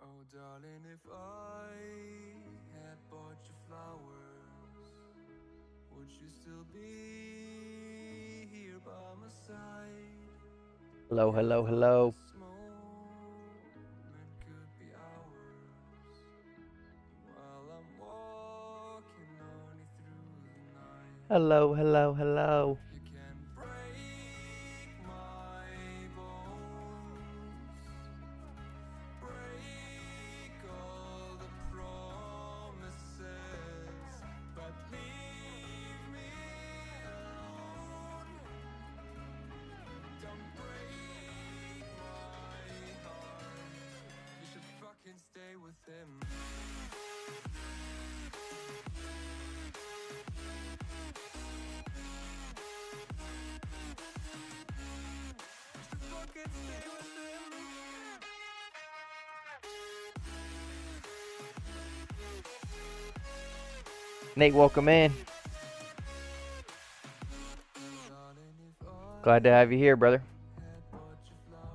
Oh, darling, if I had bought you flowers, would you still be here by my side? Hello, Yeah, I hello, thought hello. this moment could be ours while I'm walking on you through the night. Hello, hello, hello. You can break my bones, break all the promises, but leave me alone. Don't break my heart. You should fucking stay with him. You should fucking stay with him. Nate, welcome in. Darling, if Glad to have you here, brother. had bought you flowers,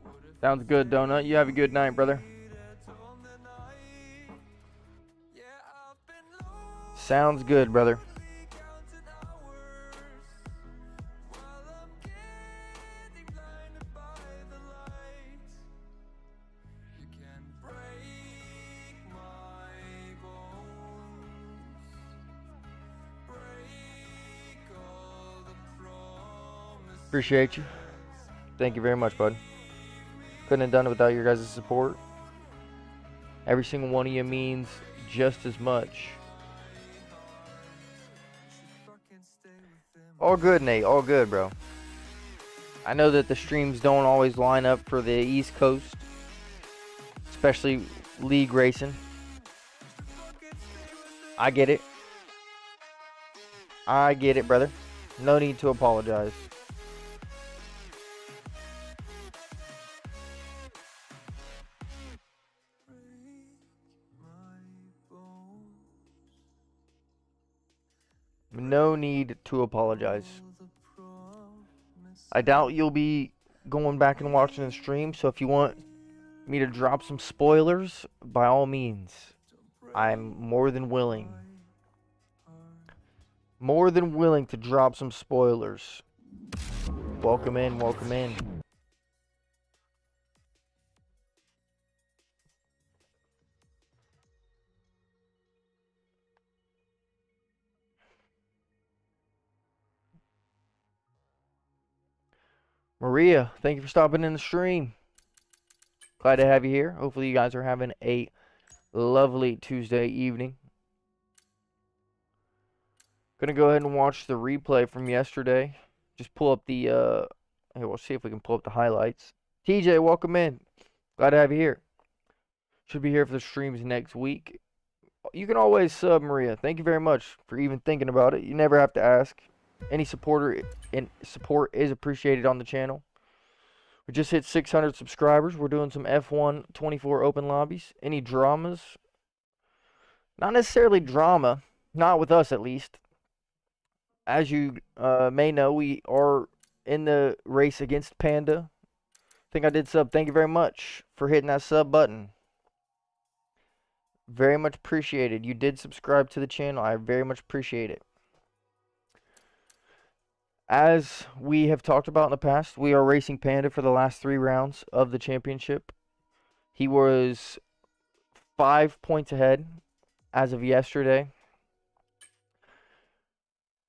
would have Sounds good, Donut. You have a good night, brother. stayed at home the night? Yeah, I've been Sounds good, brother. lonely counting hours while I'm getting blinded by the light. You can break my bones, break all the promises. Appreciate you. Thank you very much, bud. Couldn't have done it without your guys' support. Every single one of you means just as much. Fucking stay with them. All good, Nate. All good, bro. I know that the streams don't always line up for the East Coast, especially league racing. I get it. I get it, brother. No need to apologize. No need to apologize. I doubt you'll be going back and watching the stream, so if you want me to drop some spoilers, by all means, I'm more than willing. More than willing to drop some spoilers. Welcome in, welcome in. Maria, thank you for stopping in the stream. Glad to have you here. Hopefully you guys are having a lovely Tuesday evening. Gonna go ahead and watch the replay from yesterday. Just pull up the here, we'll see if we can pull up the highlights. TJ, welcome in. Glad to have you here. Should be here for the streams next week. You can always sub, Maria. Thank you very much for even thinking about it. You never have to ask. Any supporter and support is appreciated on the channel. We just hit 600 subscribers. We're doing some F1 24 open lobbies. Any dramas? Not necessarily drama. Not with us, at least. As you may know, we are in the race against Panda. I think I did sub. Thank you very much for hitting that sub button. Very much appreciated. You did subscribe to the channel. I very much appreciate it. As we have talked about in the past, we are racing Panda for the last 3 rounds of the championship. He was 5 points ahead as of yesterday.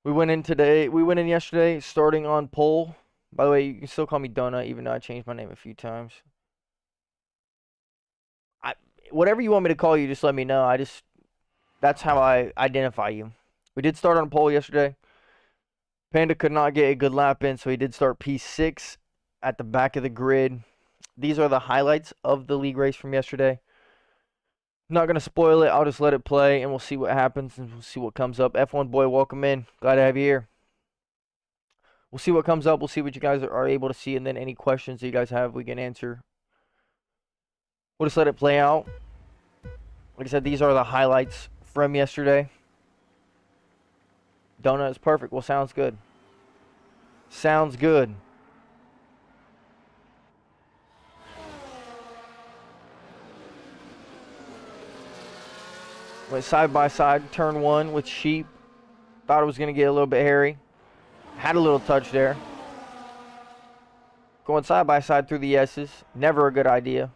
We went in yesterday starting on pole. By the way, you can still call me Donut even though I changed my name a few times. Whatever you want me to call you, just let me know. That's how I identify you. We did start on pole yesterday. Panda could not get a good lap in, so he did start P6 at the back of the grid. These are the highlights of the league race from yesterday. Not going to spoil it. I'll just let it play, and we'll see what happens, and we'll see what comes up. F1 boy, welcome in. Glad to have you here. We'll see what comes up. We'll see what you guys are able to see, and then any questions that you guys have, we can answer. We'll just let it play out. Like I said, these are the highlights from yesterday. Donut is perfect. Well, sounds good. Sounds good. Went side by side, turn one with Sheep. Thought it was going to get a little bit hairy. Had a little touch there. Going side by side through the S's. Never a good idea.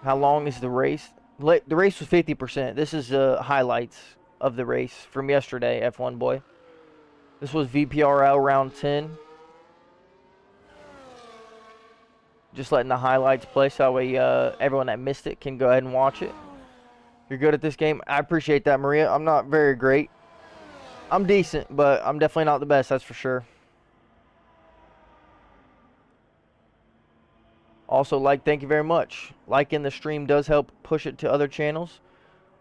How long is the race? The race was 50%. This is highlights of the race from yesterday, F1 boy. This was VPRL round 10. Just letting the highlights play so that way everyone that missed it can go ahead and watch it. You're good at this game. I appreciate that, Maria. I'm not very great. I'm decent, but I'm definitely not the best, that's for sure. Also, thank you very much. Liking the stream does help push it to other channels.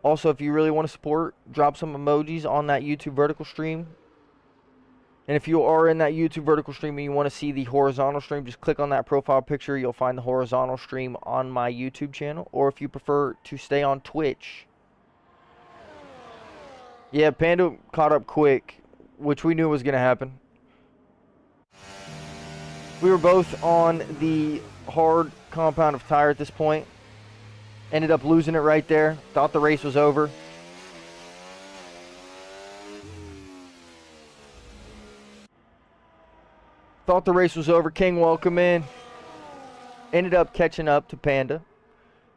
Also, if you really want to support, drop some emojis on that YouTube vertical stream. And if you are in that YouTube vertical stream and you want to see the horizontal stream, just click on that profile picture. You'll find the horizontal stream on my YouTube channel. Or if you prefer to stay on Twitch. Yeah, Panda caught up quick, which we knew was going to happen. We were both on the hard compound of tire at this point. Ended up losing it right there. Thought the race was over. Thought the race was over. King, welcome in. Ended up catching up to Panda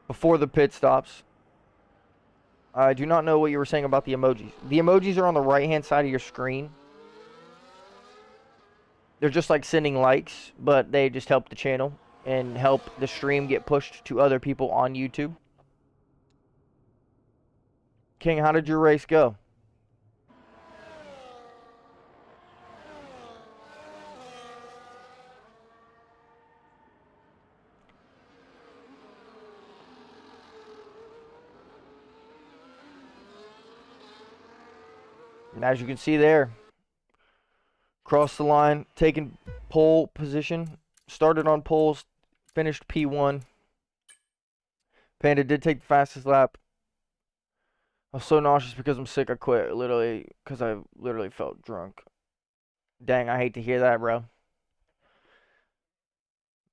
before the pit stops. I do not know what you were saying about the emojis. The emojis are on the right-hand side of your screen. They're just like sending likes, but they just help the channel and help the stream get pushed to other people on YouTube. King, how did your race go? And as you can see there, crossed the line, taking pole position, started on poles, finished P1. Panda did take the fastest lap. I was so nauseous because I'm sick, I quit, literally, because I literally felt drunk. Dang, I hate to hear that, bro.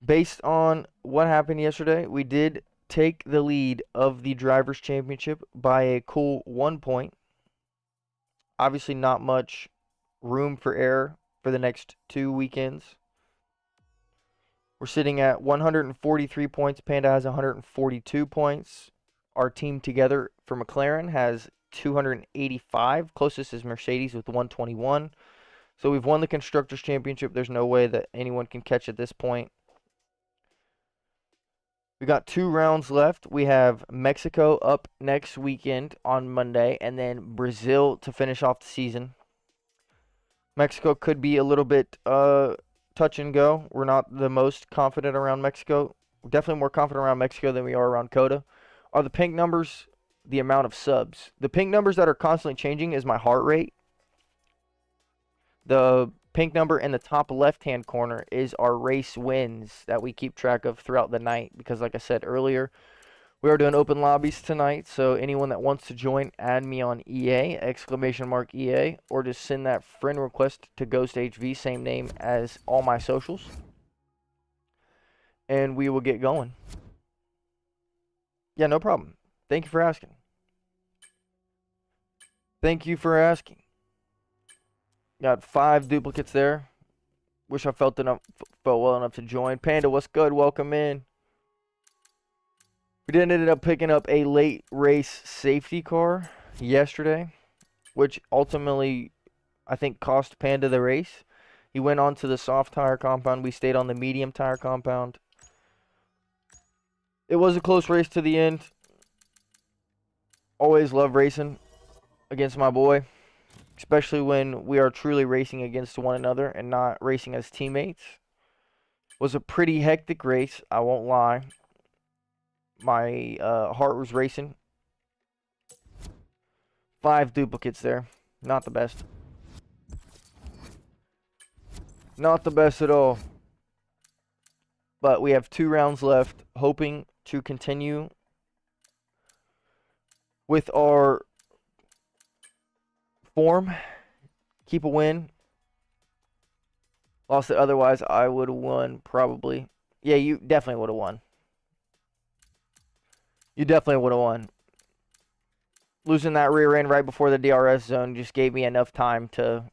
Based on what happened yesterday, we did take the lead of the Drivers' Championship by a cool 1 point. Obviously not much room for error for the next 2 weekends. We're sitting at 143 points. Panda has 142 points. Our team together for McLaren has 285. Closest is Mercedes with 121. So we've won the Constructors' Championship. There's no way that anyone can catch at this point. We got 2 rounds left. We have Mexico up next weekend on Monday, and then Brazil to finish off the season. Mexico could be a little bit touch and go. We're not the most confident around Mexico. We're definitely more confident around Mexico than we are around COTA. Are the pink numbers the amount of subs? The pink numbers that are constantly changing is my heart rate. The pink number in the top left-hand corner is our race wins that we keep track of throughout the night. Because like I said earlier, we are doing open lobbies tonight. So anyone that wants to join, add me on EA, !EA, or just send that friend request to GhostHV, same name as all my socials. And we will get going. Yeah, no problem. Thank you for asking. Thank you for asking. Got 5 duplicates there. Wish I felt well enough to join. Panda, what's good? Welcome in. We did ended up picking up a late race safety car yesterday, which ultimately I think cost Panda the race. He went on to the soft tire compound. We stayed on the medium tire compound. It was a close race to the end. Always love racing against my boy. Especially when we are truly racing against one another and not racing as teammates. Was a pretty hectic race, I won't lie. My heart was racing. 5 duplicates there. Not the best. Not the best at all. But we have 2 rounds left. Hoping to continue with our form, keep a win. Lost it otherwise, I would have won probably. Yeah, you definitely would have won. You definitely would have won. Losing that rear end right before the DRS zone just gave me enough time to...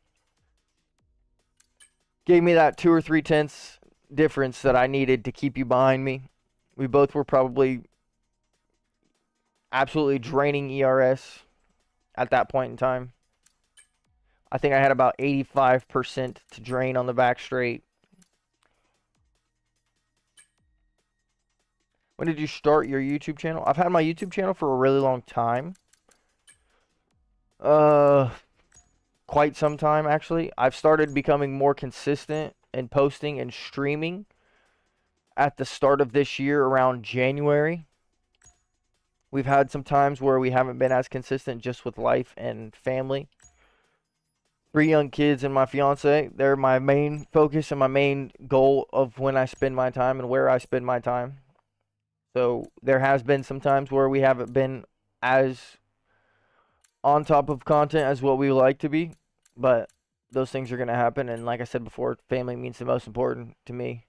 Gave me that 2 or 3 tenths difference that I needed to keep you behind me. We both were probably absolutely draining ERS at that point in time. I think I had about 85% to drain on the back straight. When did you start your YouTube channel? I've had my YouTube channel for a really long time. Quite some time, actually. I've started becoming more consistent in posting and streaming at the start of this year, around January. We've had some times where we haven't been as consistent just with life and family. 3 young kids and my fiance, they're my main focus and my main goal of when I spend my time and where I spend my time. So there has been some times where we haven't been as on top of content as what we would like to be, but those things are going to happen. And like I said before, family means the most important to me.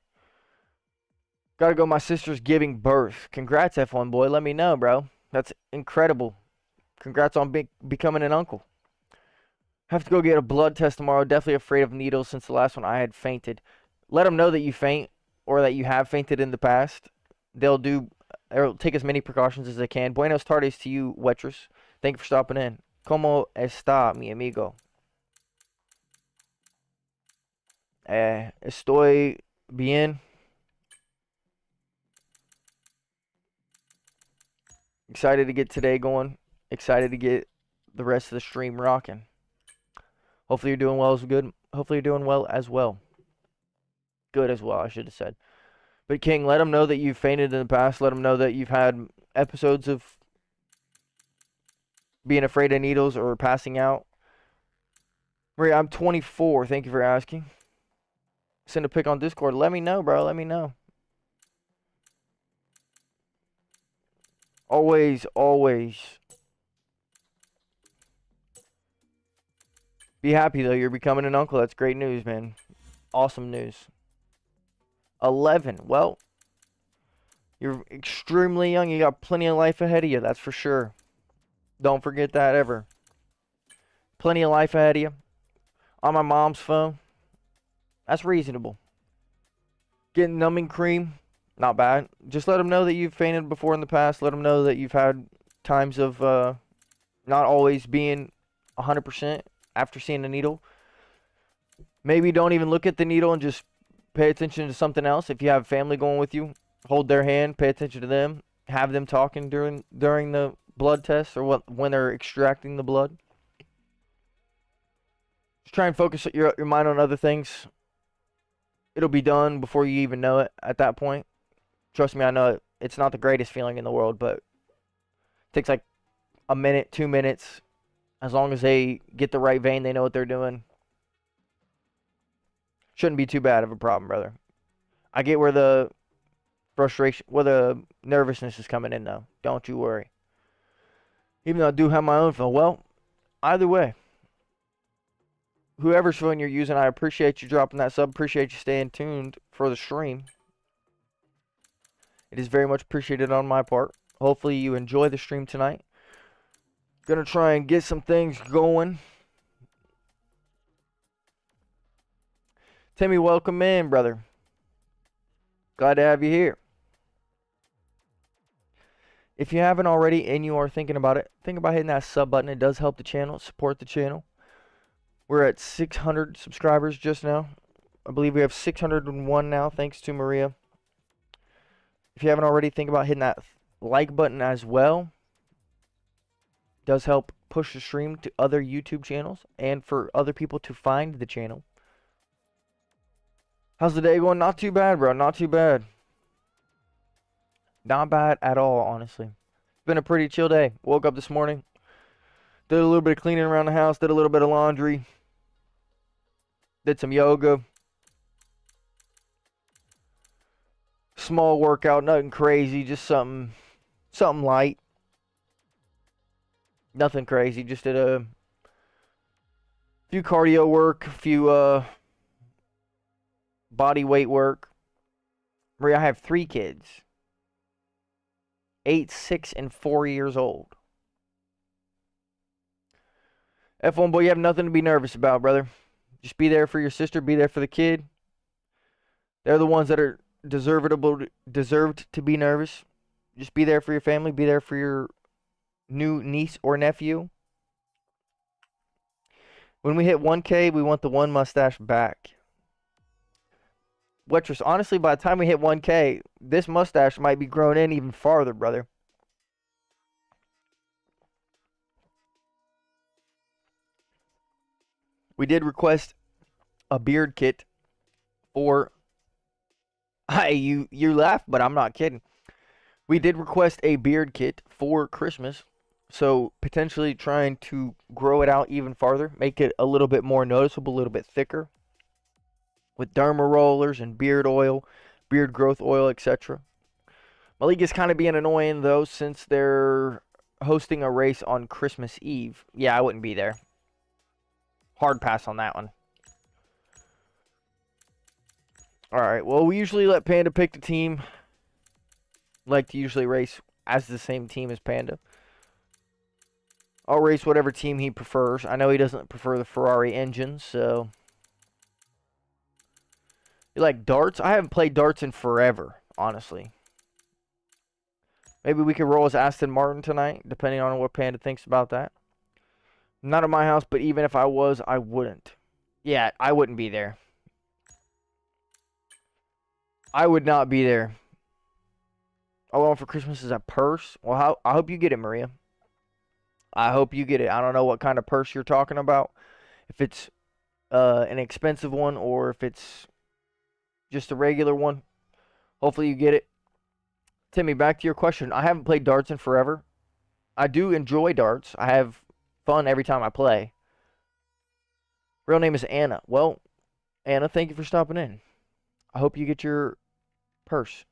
Gotta go, my sister's giving birth. Congrats, F1 boy. Let me know, bro. That's incredible. Congrats on becoming an uncle. Have to go get a blood test tomorrow. Definitely afraid of needles since the last one I had fainted. Let them know that you faint or that you have fainted in the past. They'll take as many precautions as they can. Buenos tardes to you, Waitress. Thank you for stopping in. ¿Cómo está, mi amigo? Estoy bien. Excited to get today going. Excited to get the rest of the stream rocking. Hopefully you're doing well as good. Hopefully you're doing well as well. Good as well, I should have said. But King, let them know that you've fainted in the past. Let them know that you've had episodes of being afraid of needles or passing out. Maria, I'm 24. Thank you for asking. Send a pic on Discord. Let me know, bro. Let me know. Always, always. Be happy, though. You're becoming an uncle. That's great news, man. Awesome news. 11. Well, you're extremely young. You got plenty of life ahead of you. That's for sure. Don't forget that ever. Plenty of life ahead of you. On my mom's phone. That's reasonable. Getting numbing cream. Not bad. Just let them know that you've fainted before in the past. Let them know that you've had times of not always being 100% after seeing a needle. Maybe don't even look at the needle and just pay attention to something else. If you have family going with you, hold their hand, pay attention to them. Have them talking during the blood test or when they're extracting the blood. Just try and focus your mind on other things. It'll be done before you even know it at that point. Trust me, I know it's not the greatest feeling in the world, but it takes like a minute, 2 minutes. As long as they get the right vein, they know what they're doing. Shouldn't be too bad of a problem, brother. I get where the frustration, where the nervousness is coming in, though. Don't you worry. Even though I do have my own phone. Well, either way. Whoever's phone you're using, I appreciate you dropping that sub. Appreciate you staying tuned for the stream. It is very much appreciated on my part. Hopefully you enjoy the stream tonight. Gonna try and get some things going. Timmy, welcome in, brother. Glad to have you here. If you haven't already and you are thinking about it, think about hitting that sub button. It does help the channel, support the channel. We're at 600 subscribers just now. I believe we have 601 now, thanks to Maria. If you haven't already, think about hitting that like button as well. It does help push the stream to other YouTube channels and for other people to find the channel. How's the day going? Not too bad, bro. Not too bad. Not bad at all, honestly. It's been a pretty chill day. Woke up this morning. Did a little bit of cleaning around the house. Did a little bit of laundry. Did some yoga. Small workout. Nothing crazy. Just something light. Nothing crazy. Just did a few cardio work. A few body weight work. Maria, I have 3 kids. 8, 6, and 4 years old. F1 boy, you have nothing to be nervous about, brother. Just be there for your sister. Be there for the kid. They're the ones that are deserved to be nervous. Just be there for your family. Be there for your new niece or nephew. When we hit 1K, we want the one mustache back. Wetris, honestly, by the time we hit 1K, this mustache might be grown in even farther, brother. We did request a beard kit for... you laugh, but I'm not kidding. We did request a beard kit for Christmas. So potentially trying to grow it out even farther. Make it a little bit more noticeable, a little bit thicker. With derma rollers and beard oil, beard growth oil, etc. My league is kind of being annoying though since they're hosting a race on Christmas Eve. Yeah, I wouldn't be there. Hard pass on that one. Alright, well, we usually let Panda pick the team. Like to usually race as the same team as Panda. I'll race whatever team he prefers. I know he doesn't prefer the Ferrari engine, so... You like darts? I haven't played darts in forever, honestly. Maybe we could roll as Aston Martin tonight, depending on what Panda thinks about that. Not at my house, but even if I was, I wouldn't. Yeah, I wouldn't be there. I would not be there. All I want for Christmas is a purse. Well, I hope you get it, Maria. I hope you get it. I don't know what kind of purse you're talking about. If it's an expensive one or if it's just a regular one. Hopefully you get it. Timmy, back to your question. I haven't played darts in forever. I do enjoy darts. I have fun every time I play. Real name is Anna. Well, Anna, thank you for stopping in. I hope you get your purse.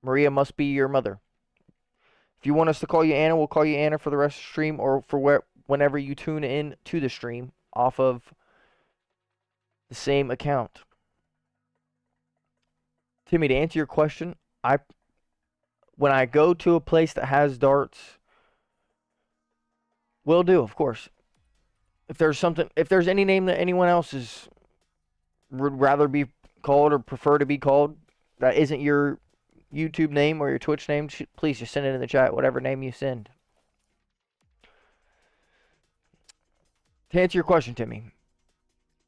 Maria must be your mother. If you want us to call you Anna, we'll call you Anna for the rest of the stream or for whenever you tune in to the stream off of the same account. Timmy, to answer your question, when I go to a place that has darts, will do, of course. If there's any name that anyone else would rather be called or prefer to be called that isn't your YouTube name or your Twitch name, please just send it in the chat, whatever name you send. To answer your question, Timmy,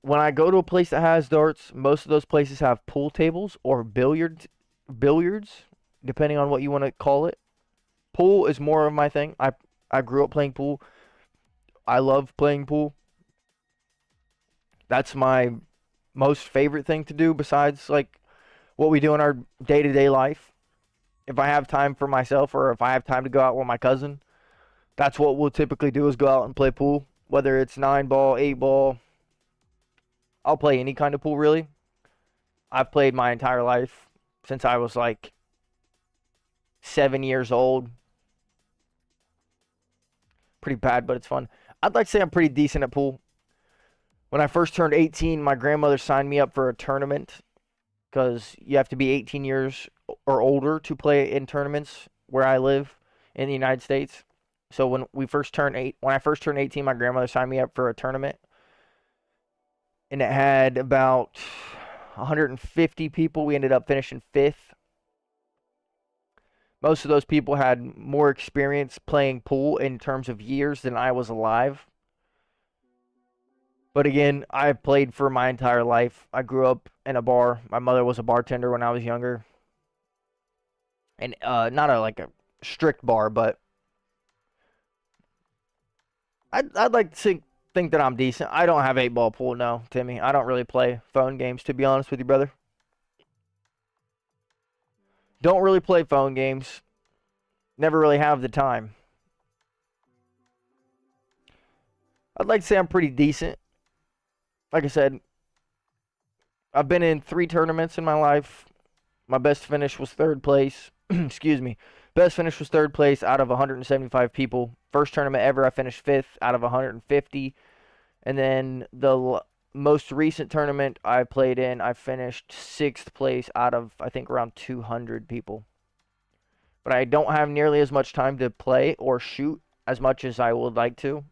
when I go to a place that has darts, most of those places have pool tables or billiards, depending on what you want to call it. Pool is more of my thing. I grew up playing pool. I love playing pool. That's my most favorite thing to do besides like what we do in our day-to-day life. If I have time for myself or if I have time to go out with my cousin, that's what we'll typically do is go out and play pool. Whether it's 9-ball, 8-ball, I'll play any kind of pool really. I've played my entire life since I was like 7 years old. Pretty bad, but it's fun. I'd like to say I'm pretty decent at pool. When I first turned 18, my grandmother signed me up for a tournament because you have to be 18 years or older to play in tournaments where I live in the United States. So when I first turned 18, my grandmother signed me up for a tournament. And it had about 150 people. We ended up finishing 5th. Most of those people had more experience playing pool in terms of years than I was alive. But again, I played for my entire life. I grew up in a bar. My mother was a bartender when I was younger. And not like a strict bar, but I'd like to think that I'm decent. I don't have 8-ball pool, no, Timmy. I don't really play phone games, to be honest with you, brother. Don't really play phone games. Never really have the time. I'd like to say I'm pretty decent. Like I said, I've been in 3 tournaments in my life. My best finish was 3rd place. Excuse me. Best finish was 3rd place out of 175 people. First tournament ever, I finished 5th out of 150. And then the most recent tournament I played in, I finished 6th place out of, I think, around 200 people. but I don't have nearly as much time to play or shoot as much as I would like to.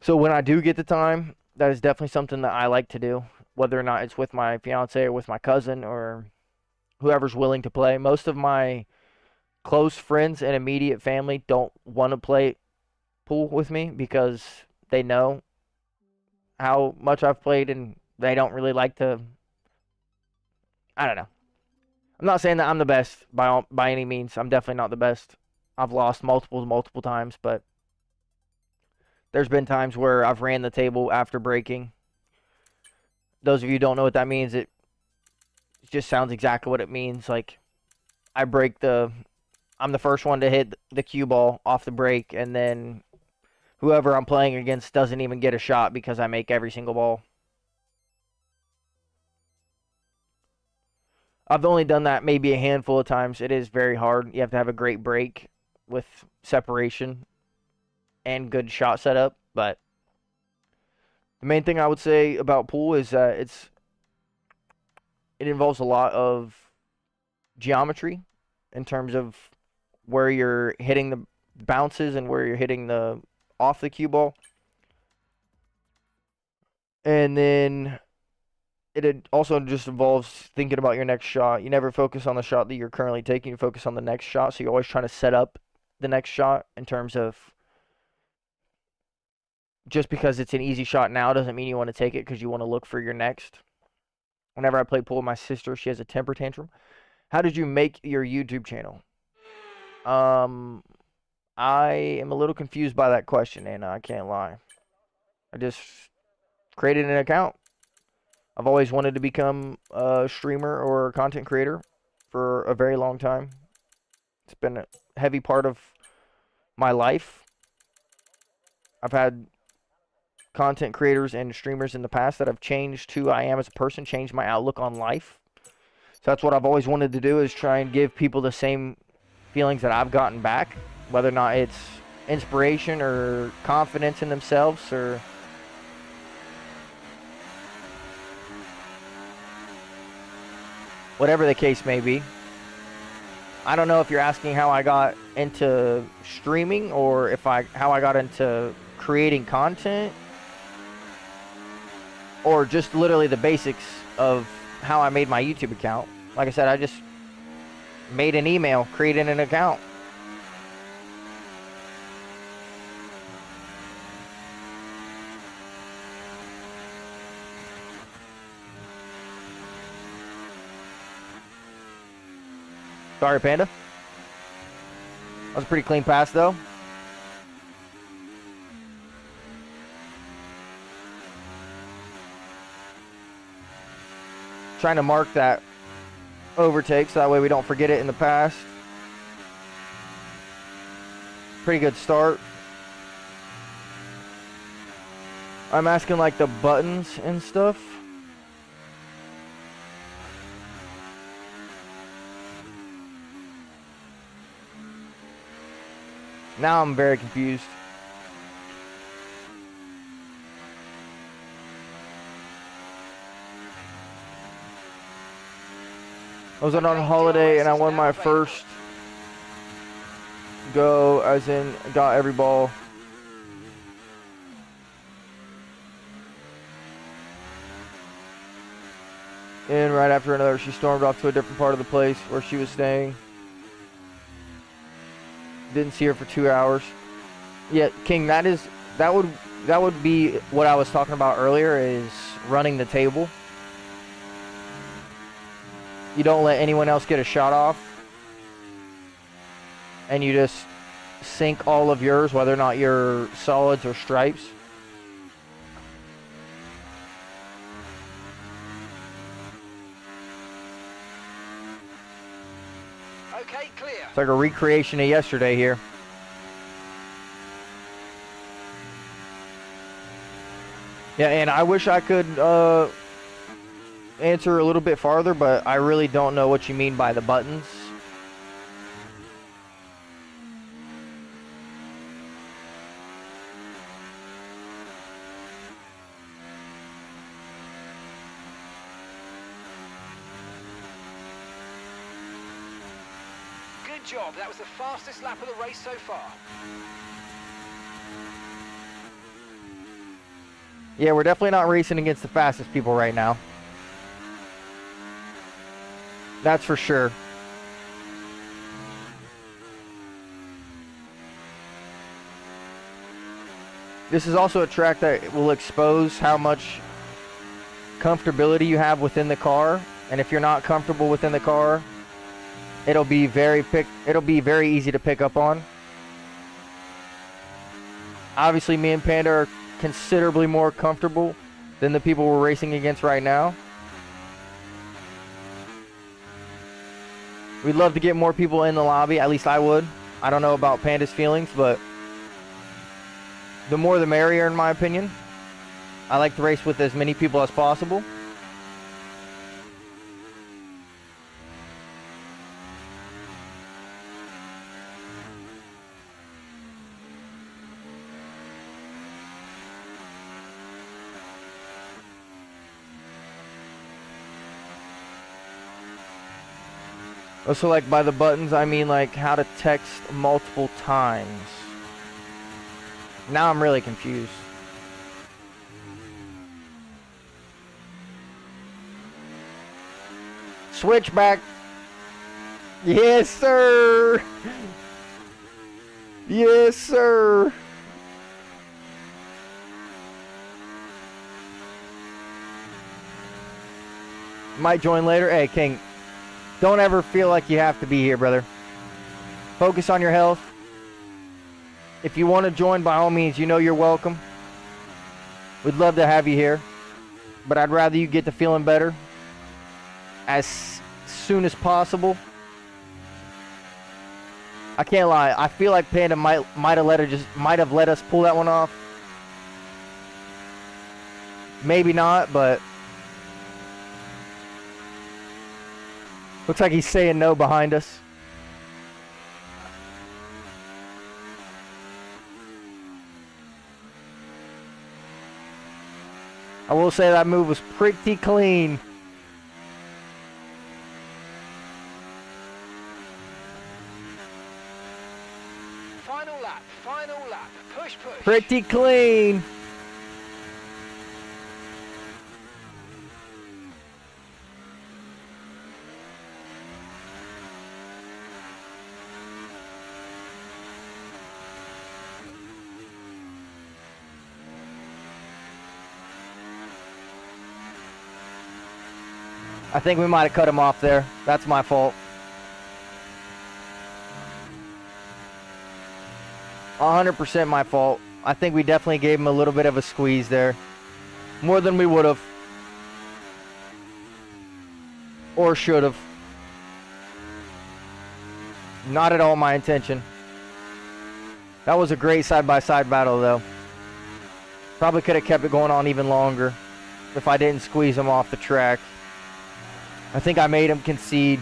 So when I do get the time, that is definitely something that I like to do, whether or not it's with my fiance or with my cousin or whoever's willing to play. Most of my close friends and immediate family don't want to play pool with me because they know how much I've played and they don't really like to. I don't know. I'm not saying that I'm the best by any means. I'm definitely not the best. I've lost multiple times, but there's been times where I've ran the table after breaking. Those of you who don't know what that means, it just sounds exactly what it means. Like I'm the first one to hit the cue ball off the break, and then whoever I'm playing against doesn't even get a shot because I make every single ball. I've only done that maybe a handful of times. It is very hard. You have to have a great break with separation and good shot setup. But the main thing I would say about pool is that it involves a lot of geometry in terms of where you're hitting the bounces and where you're hitting the off the cue ball. And then it also just involves thinking about your next shot. You never focus on the shot that you're currently taking. You focus on the next shot. So you're always trying to set up the next shot in terms of just because it's an easy shot now doesn't mean you want to take it because you want to look for your next. Whenever I play pool with my sister, she has a temper tantrum. How did you make your YouTube channel? I am a little confused by that question, and I can't lie. I just created an account. I've always wanted to become a streamer or a content creator for a very long time. It's been a heavy part of my life. I've had content creators and streamers in the past that have changed who I am as a person, changed my outlook on life. So that's what I've always wanted to do, is try and give people the same feelings that I've gotten back, whether or not it's inspiration or confidence in themselves or whatever the case may be. I don't know if you're asking how I got into streaming or how I got into creating content, or just literally the basics of how I made my YouTube account. Like I said, I just made an email, created an account. Sorry, Panda. That was a pretty clean pass, though. Trying to mark that overtake so that way we don't forget it in the pass. Pretty good start. I'm asking like the buttons and stuff. Now I'm very confused. I was on a holiday and I won my first go, as in got every ball. And right after another, she stormed off to a different part of the place where she was staying. Didn't see her for 2 hours. Yeah, King, that would be what I was talking about earlier, is running the table. You don't let anyone else get a shot off, and you just sink all of yours, whether or not you're solids or stripes. Okay, clear. It's like a recreation of yesterday here. Yeah, and I wish I could answer a little bit farther, but I really don't know what you mean by the buttons. Good job. That was the fastest lap of the race so far. Yeah, we're definitely not racing against the fastest people right now. That's for sure. This is also a track that will expose how much comfortability you have within the car, and if you're not comfortable within the car, it'll be very easy to pick up on. Obviously, me and Panda are considerably more comfortable than the people we're racing against right now. We'd love to get more people in the lobby, at least I would. I don't know about Panda's feelings, but the more the merrier in my opinion. I like to race with as many people as possible. Also, like by the buttons, I mean like how to text multiple times. Now I'm really confused. Switchback. Yes, sir. Yes, sir. Might join later. Hey, King. Don't ever feel like you have to be here, brother. Focus on your health. If you want to join, by all means, you know you're welcome. We'd love to have you here. But I'd rather you get to feeling better as soon as possible. I can't lie. I feel like Panda might have let us pull that one off. Maybe not, but looks like he's saying no behind us. I will say that move was pretty clean. Final lap, final lap. Push, push. Pretty clean. I think we might have cut him off there. That's my fault. 100% my fault. I think we definitely gave him a little bit of a squeeze there. More than we would have. Or should have. Not at all my intention. That was a great side-by-side battle, though. Probably could have kept it going on even longer if I didn't squeeze him off the track. I think I made him concede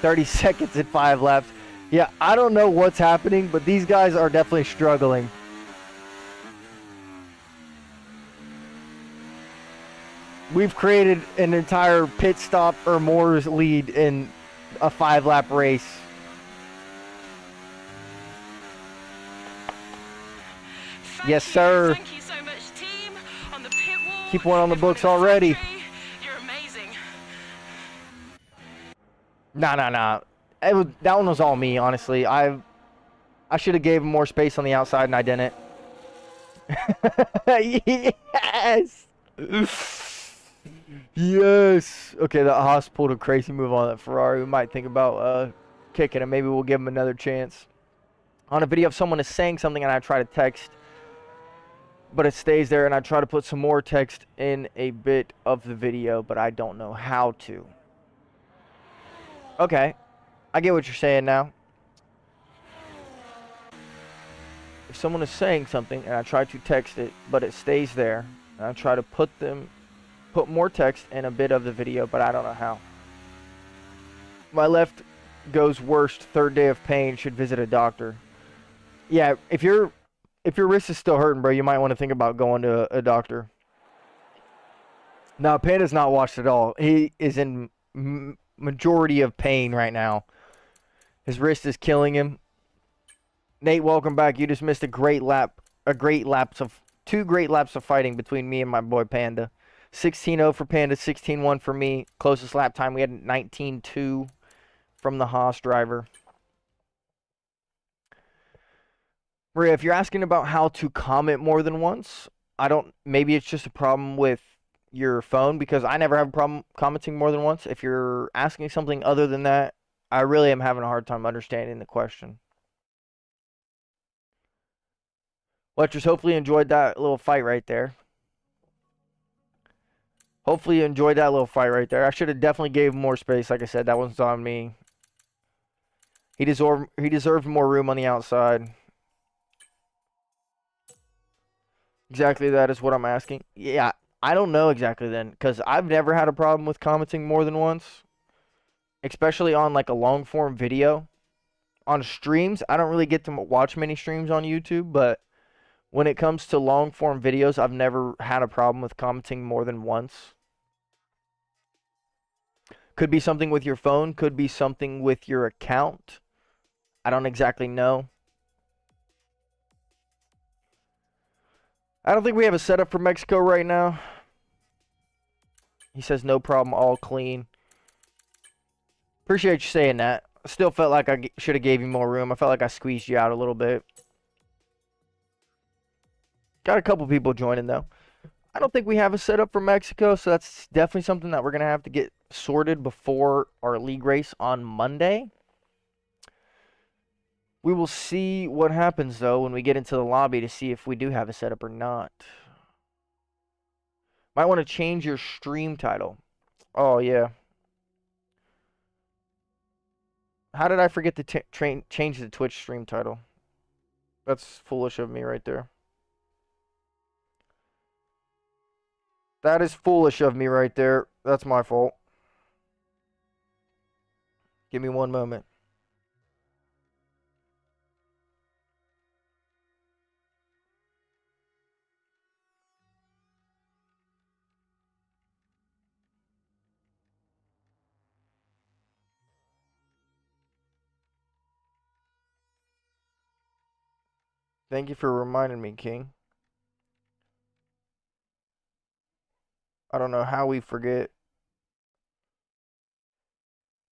30 seconds at 5 laps. Yeah, I don't know what's happening, but these guys are definitely struggling. We've created an entire pit stop or more's lead in a 5-lap race. Yes, sir. Thank you so much, team. On the pit wall. Keep one on the books already. You're amazing. Nah. That one was all me, honestly. I should have gave him more space on the outside, and I didn't. Yes! Yes! Okay, the Haas pulled a crazy move on that Ferrari. We might think about kicking him. Maybe we'll give him another chance. On a video, if someone is saying something and I try to text, but it stays there, and I try to put some more text in a bit of the video, but I don't know how to. Okay. I get what you're saying now. If someone is saying something and I try to text it, but it stays there, and I try to put more text in a bit of the video, but I don't know how. My left goes worst, 3rd day of pain, should visit a doctor. Yeah, if your wrist is still hurting, bro, you might want to think about going to a doctor. Now, Panda's not washed at all. He is in majority of pain right now. His wrist is killing him. Nate, welcome back. You just missed two great laps of fighting between me and my boy Panda. 16-0 for Panda, 16-1 for me. Closest lap time, we had 19-2 from the Haas driver. Maria, if you're asking about how to comment more than once, maybe it's just a problem with your phone, because I never have a problem commenting more than once. If you're asking something other than that, I really am having a hard time understanding the question. Letchers, hopefully you enjoyed that little fight right there. Hopefully you enjoyed that little fight right there. I should have definitely gave him more space. Like I said, that wasn't on me. He deserved more room on the outside. Exactly, that is what I'm asking. Yeah, I don't know exactly then, because I've never had a problem with commenting more than once, especially on like a long form video. On streams, I don't really get to watch many streams on YouTube, but when it comes to long form videos, I've never had a problem with commenting more than once. Could be something with your phone, could be something with your account. I don't exactly know. I don't think we have a setup for Mexico right now. He says no problem, all clean. Appreciate you saying that. I still felt like I should have gave you more room. I felt like I squeezed you out a little bit. Got a couple people joining though. I don't think we have a setup for Mexico, so that's definitely something that we're going to have to get sorted before our league race on Monday. We will see what happens, though, when we get into the lobby to see if we do have a setup or not. Might want to change your stream title. Oh, yeah. How did I forget to change the Twitch stream title? That's foolish of me right there. That is foolish of me right there. That's my fault. Give me one moment. Thank you for reminding me, King. I don't know how we forget.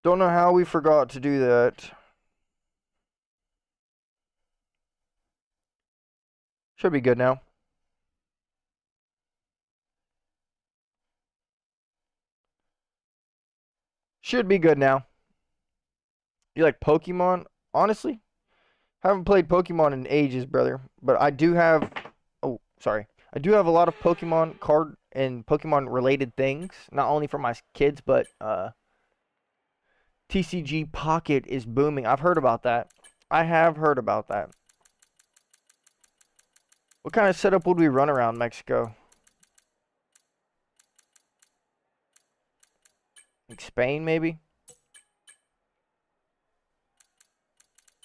Don't know how we forgot to do that. Should be good now. Should be good now. You like Pokemon? Honestly, haven't played Pokemon in ages, brother. But I do have... Oh, sorry. I do have a lot of Pokemon card and Pokemon related things. Not only for my kids, but TCG Pocket is booming. I've heard about that. I have heard about that. What kind of setup would we run around Mexico? Like Spain, maybe?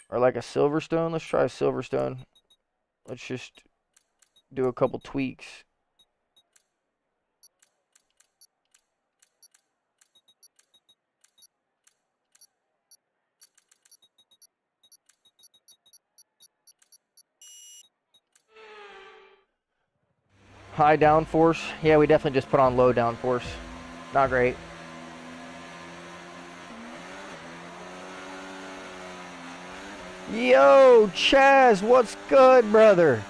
Or like a Silverstone? Let's try a Silverstone. Let's just do a couple tweaks. High downforce. Yeah, we definitely just put on low downforce. Not great. Yo, Chaz, what's good, brother?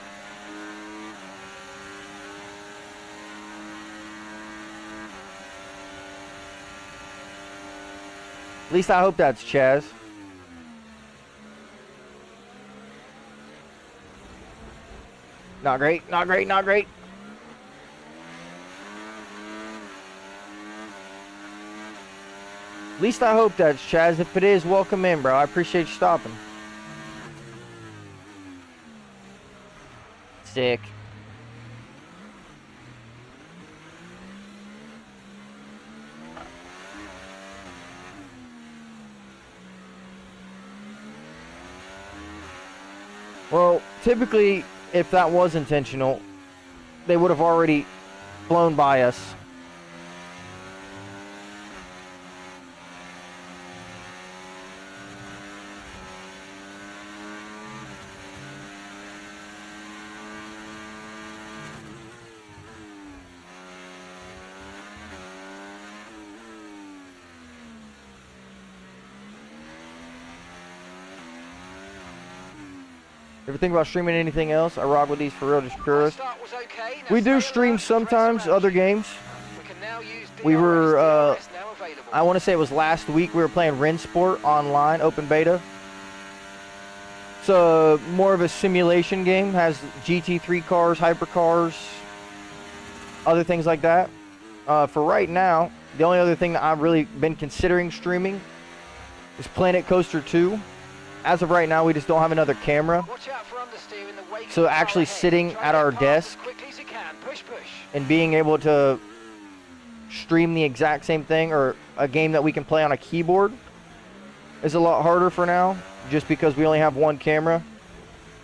At least I hope that's Chaz. Not great, not great, not great. At least I hope that's Chaz. If it is, welcome in, bro. I appreciate you stopping. Sick. Well, typically, if that was intentional, they would have already flown by us. Ever think about streaming anything else? I rock with these for real, just purist. Start was okay. Now We do stay stream alert, press sometimes manage. other games. We can now use We were, DRS now available. I want to say it was last week, we were playing Rensport online, open beta. It's more of a simulation game, has GT3 cars, hypercars, other things like that. For right now, the only other thing that I've really been considering streaming is Planet Coaster 2. As of right now, we just don't have another camera. Watch out for understeer in the wake of So the car actually ahead. sitting Try at to our get past desk as quickly as you can. Push, push. and being able to stream the exact same thing or a game that we can play on a keyboard is a lot harder for now, just because we only have one camera.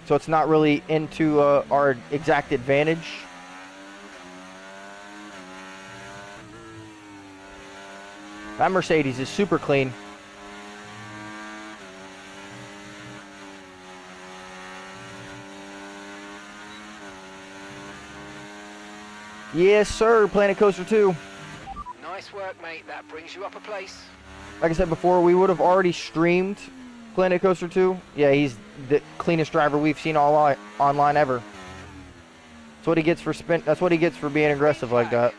So it's not really into our exact advantage. That Mercedes is super clean. Yes, sir, Planet Coaster 2. Nice work, mate. That brings you up a place. Like I said before, we would have already streamed Planet Coaster 2. Yeah, he's the cleanest driver we've seen online ever. That's what he gets for that's what he gets for being aggressive like that.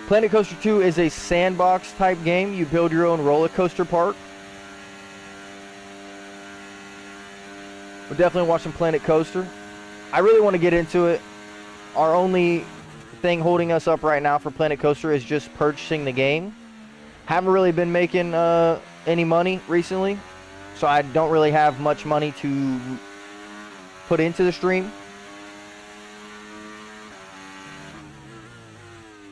Planet Coaster 2 is a sandbox type game. You build your own roller coaster park. We're definitely watching Planet Coaster. I really want to get into it. Our only thing holding us up right now for Planet Coaster is just purchasing the game. Haven't really been making any money recently, so I don't really have much money to put into the stream.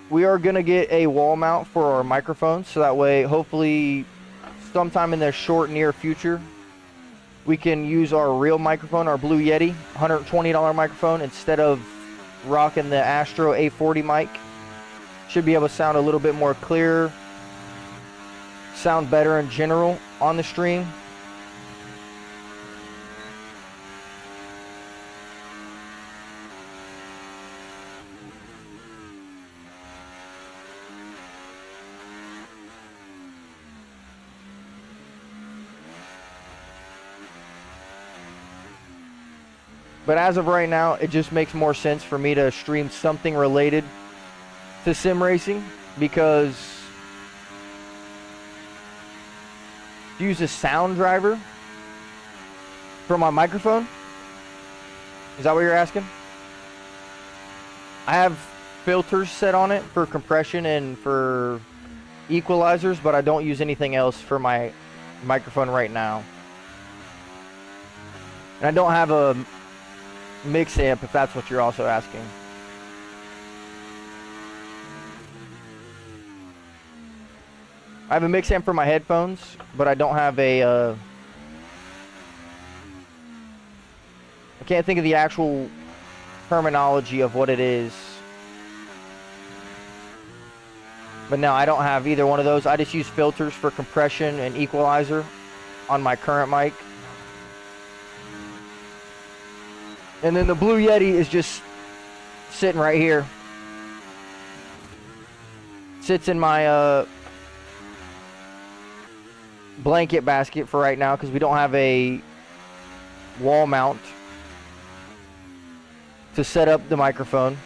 We are going to get a wall mount for our microphones, so that way, hopefully, sometime in the short, near future, we can use our real microphone, our Blue Yeti, $120 microphone, instead of rocking the Astro A40 mic. Should be able to sound a little bit more clear, sound better in general on the stream. But as of right now, it just makes more sense for me to stream something related to sim racing, because to use a sound driver for my microphone, is that what you're asking? I have filters set on it for compression and for equalizers, but I don't use anything else for my microphone right now. And I don't have a mix amp, if that's what you're also asking. I have a mix amp for my headphones, but I don't have a I can't think of the actual terminology of what it is. But no, I don't have either one of those. I just use filters for compression and equalizer on my current mic. And then the Blue Yeti is just sitting right here. Sits in my blanket basket for right now, because we don't have a wall mount to set up the microphone.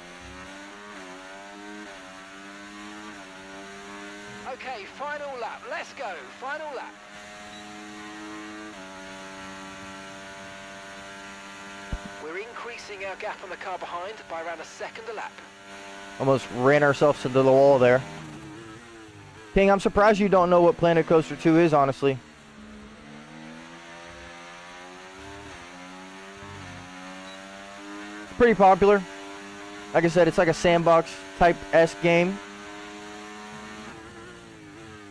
Okay, final lap. Let's go. Final lap. We're increasing our gap on the car behind by around a second a lap. Almost ran ourselves into the wall there. King, I'm surprised you don't know what Planet Coaster 2 is, honestly. It's pretty popular. Like I said, it's like a sandbox type-esque game.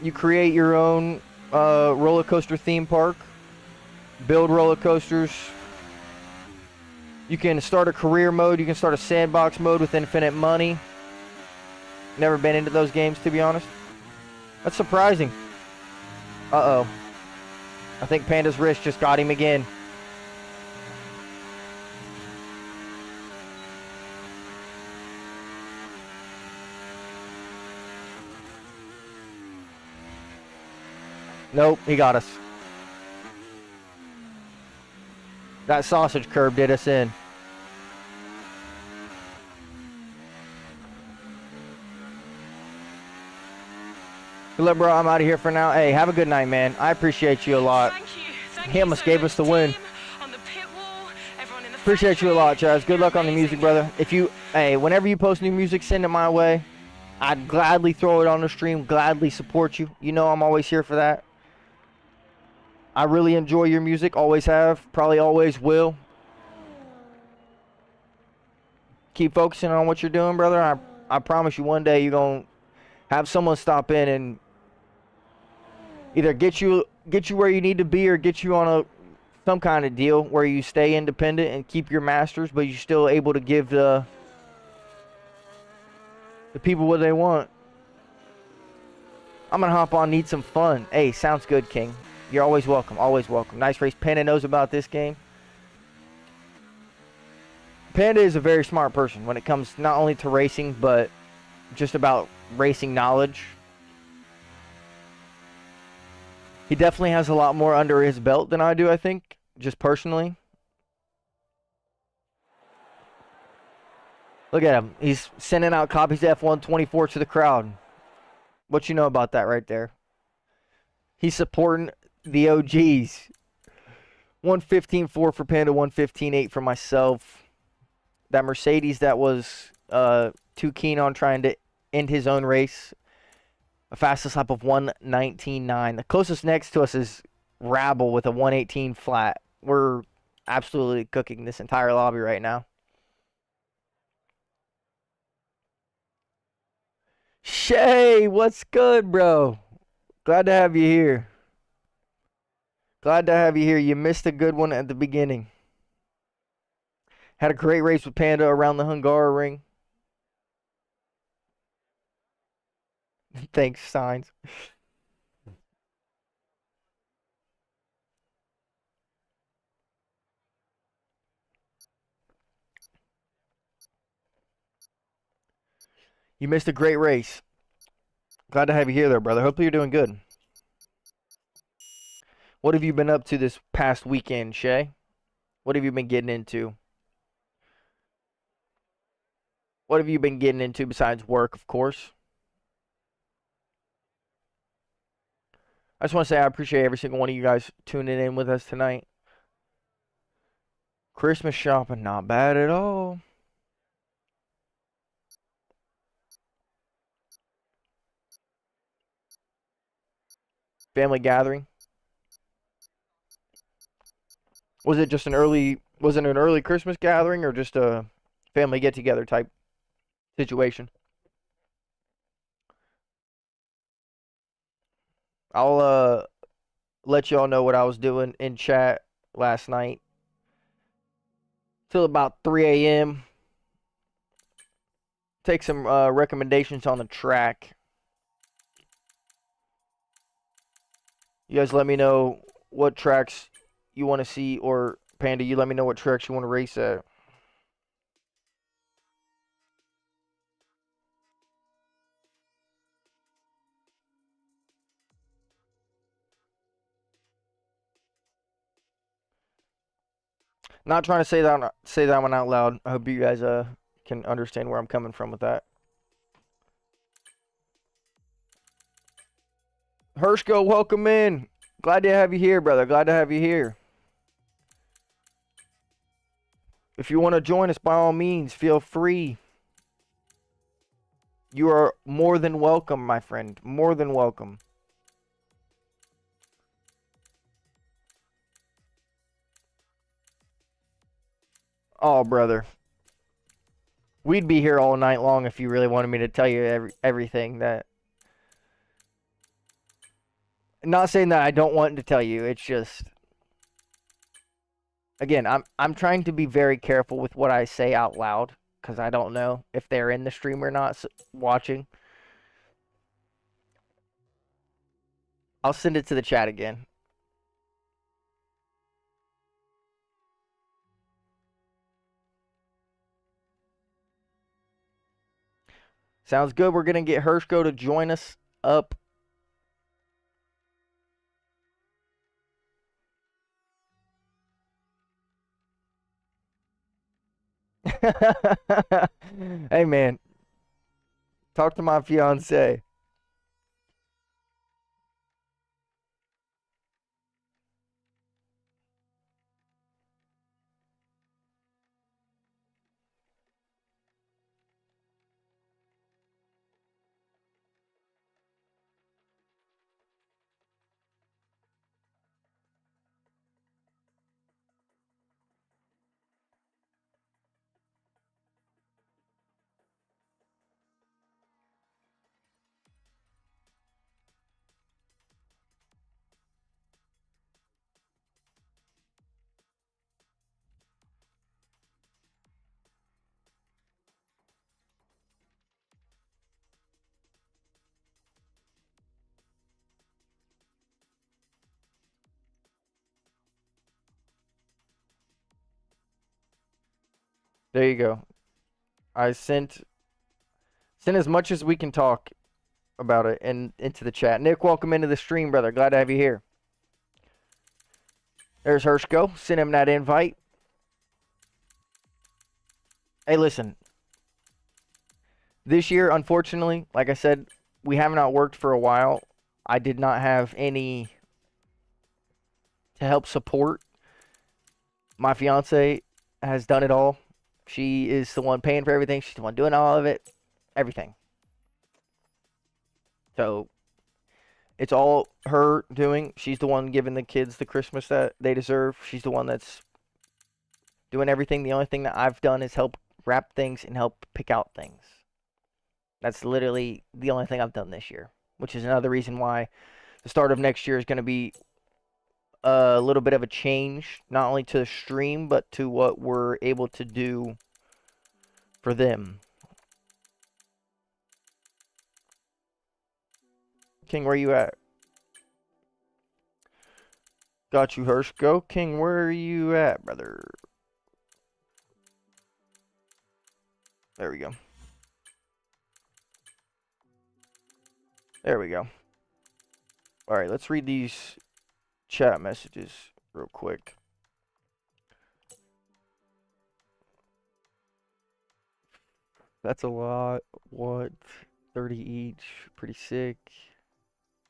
You create your own roller coaster theme park, build roller coasters. You can start a career mode, you can start a sandbox mode with infinite money. Never been into those games, to be honest. That's surprising. Uh-oh. I think Panda's wrist just got him again. Nope, he got us. That sausage curb did us in. Good luck, bro. I'm out of here for now. Hey, have a good night, man. I appreciate you a lot. Thank you. Thank He you almost so gave much, us the win. team, on the pit wall, everyone in the Appreciate you a lot, factory. Chaz. Good You're luck on the amazing. music, brother. Hey, whenever you post new music, send it my way. I'd gladly throw it on the stream, gladly support you. You know I'm always here for that. I really enjoy your music, always have, probably always will. Keep focusing on what you're doing, brother. I promise you one day you're going to have someone stop in and either get you where you need to be or get you on some kind of deal where you stay independent and keep your masters, but you're still able to give the people what they want. I'm going to hop on, need some fun. Hey, sounds good, King. You're always welcome, always welcome. Nice race. Panda knows about this game. Panda is a very smart person when it comes not only to racing, but just about racing knowledge. He definitely has a lot more under his belt than I do, I think, just personally. Look at him. He's sending out copies of F124 to the crowd. What you know about that right there? He's supporting the OGs. 115.4 for Panda, 115.8 for myself. That Mercedes that was too keen on trying to end his own race. A fastest lap of 119.9. The closest next to us is Rabble with a 118 flat. We're absolutely cooking this entire lobby right now. Shay, what's good, bro? Glad to have you here. Glad to have you here. You missed a good one at the beginning. Had a great race with Panda around the Hungaroring. Thanks, Signs. You missed a great race. Glad to have you here, though, brother. Hopefully you're doing good. What have you been up to this past weekend, Shay? What have you been getting into? What have you been getting into besides work, of course? I just want to say I appreciate every single one of you guys tuning in with us tonight. Christmas shopping, not bad at all. Family gathering. Was it just an early Christmas gathering or just a family get together type situation? I'll let y'all know what I was doing in chat last night till about 3 a.m. Take some recommendations on the track. You guys let me know what tracks you want to see, or Panda, you let me know what tracks you want to race at. Not trying to say that one out loud. I hope you guys can understand where I'm coming from with that. Hershko, welcome in. Glad to have you here, brother. Glad to have you here. If you want to join us, by all means, feel free. You are more than welcome, my friend. More than welcome. Oh, brother. We'd be here all night long if you really wanted me to tell you everything that... Not saying that I don't want to tell you. It's just... Again, I'm trying to be very careful with what I say out loud, because I don't know if they're in the stream or not watching. I'll send it to the chat again. Sounds good. We're going to get Hershko to join us up. Hey, man. Talk to my fiance. There you go. I sent as much as we can talk about it and into the chat. Nick, welcome into the stream, brother. Glad to have you here. There's Hershko. Send him that invite. Hey, listen. This year, unfortunately, like I said, we have not worked for a while. I did not have any to help support. My fiance has done it all. She is the one paying for everything. She's the one doing all of it. Everything. So, it's all her doing. She's the one giving the kids the Christmas that they deserve. She's the one that's doing everything. The only thing that I've done is help wrap things and help pick out things. That's literally the only thing I've done this year, which is another reason why the start of next year is going to be a little bit of a change, not only to the stream, but to what we're able to do for them. King, where you at? Got you, Hershko. King, where are you at, brother? There we go. There we go. All right, let's read these chat messages real quick. That's a lot. What? 30 each. Pretty sick.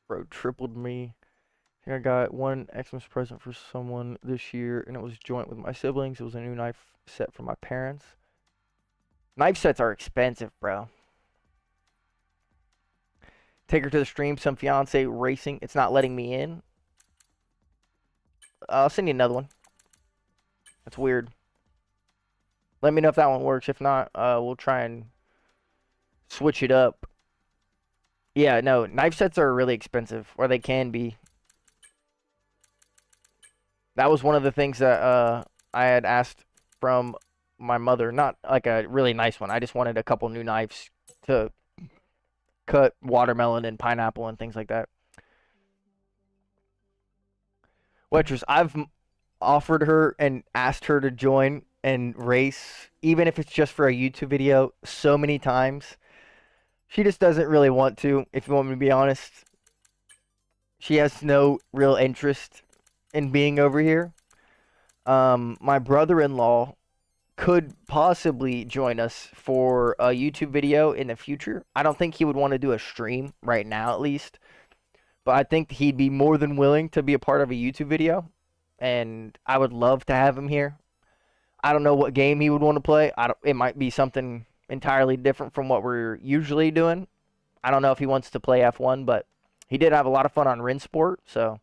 Bro tripled me. I think I got one Xmas present for someone this year, and it was joint with my siblings. It was a new knife set for my parents. Knife sets are expensive, bro. Take her to the stream. Some fiance racing. It's not letting me in. I'll send you another one. That's weird. Let me know if that one works. If not, we'll try and switch it up. Yeah, no, knife sets are really expensive, or they can be. That was one of the things that I had asked from my mother. Not like a really nice one. I just wanted a couple new knives to cut watermelon and pineapple and things like that. Waitress, I've offered her and asked her to join and race, even if it's just for a YouTube video, so many times. She just doesn't really want to, if you want me to be honest. She has no real interest in being over here. My brother-in-law could possibly join us for a YouTube video in the future. I don't think he would want to do a stream right now, at least. But I think he'd be more than willing to be a part of a YouTube video. And I would love to have him here. I don't know what game he would want to play. It might be something entirely different from what we're usually doing. I don't know if he wants to play F1, but he did have a lot of fun on Rinsport, so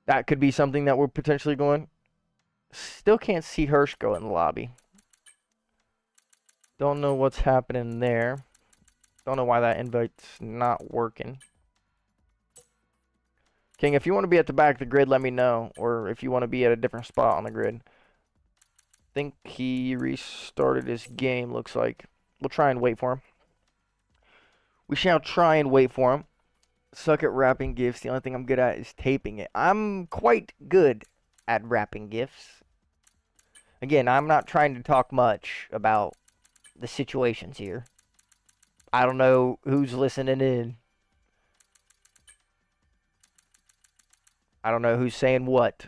that could be something that we're potentially going. Still can't see Hershko in the lobby. Don't know what's happening there. Don't know why that invite's not working. King, if you want to be at the back of the grid, let me know. Or if you want to be at a different spot on the grid. I think he restarted his game, looks like. We'll try and wait for him. We shall try and wait for him. Suck at wrapping gifts. The only thing I'm good at is taping it. I'm quite good at wrapping gifts. Again, I'm not trying to talk much about the situations here. I don't know who's listening in. I don't know who's saying what.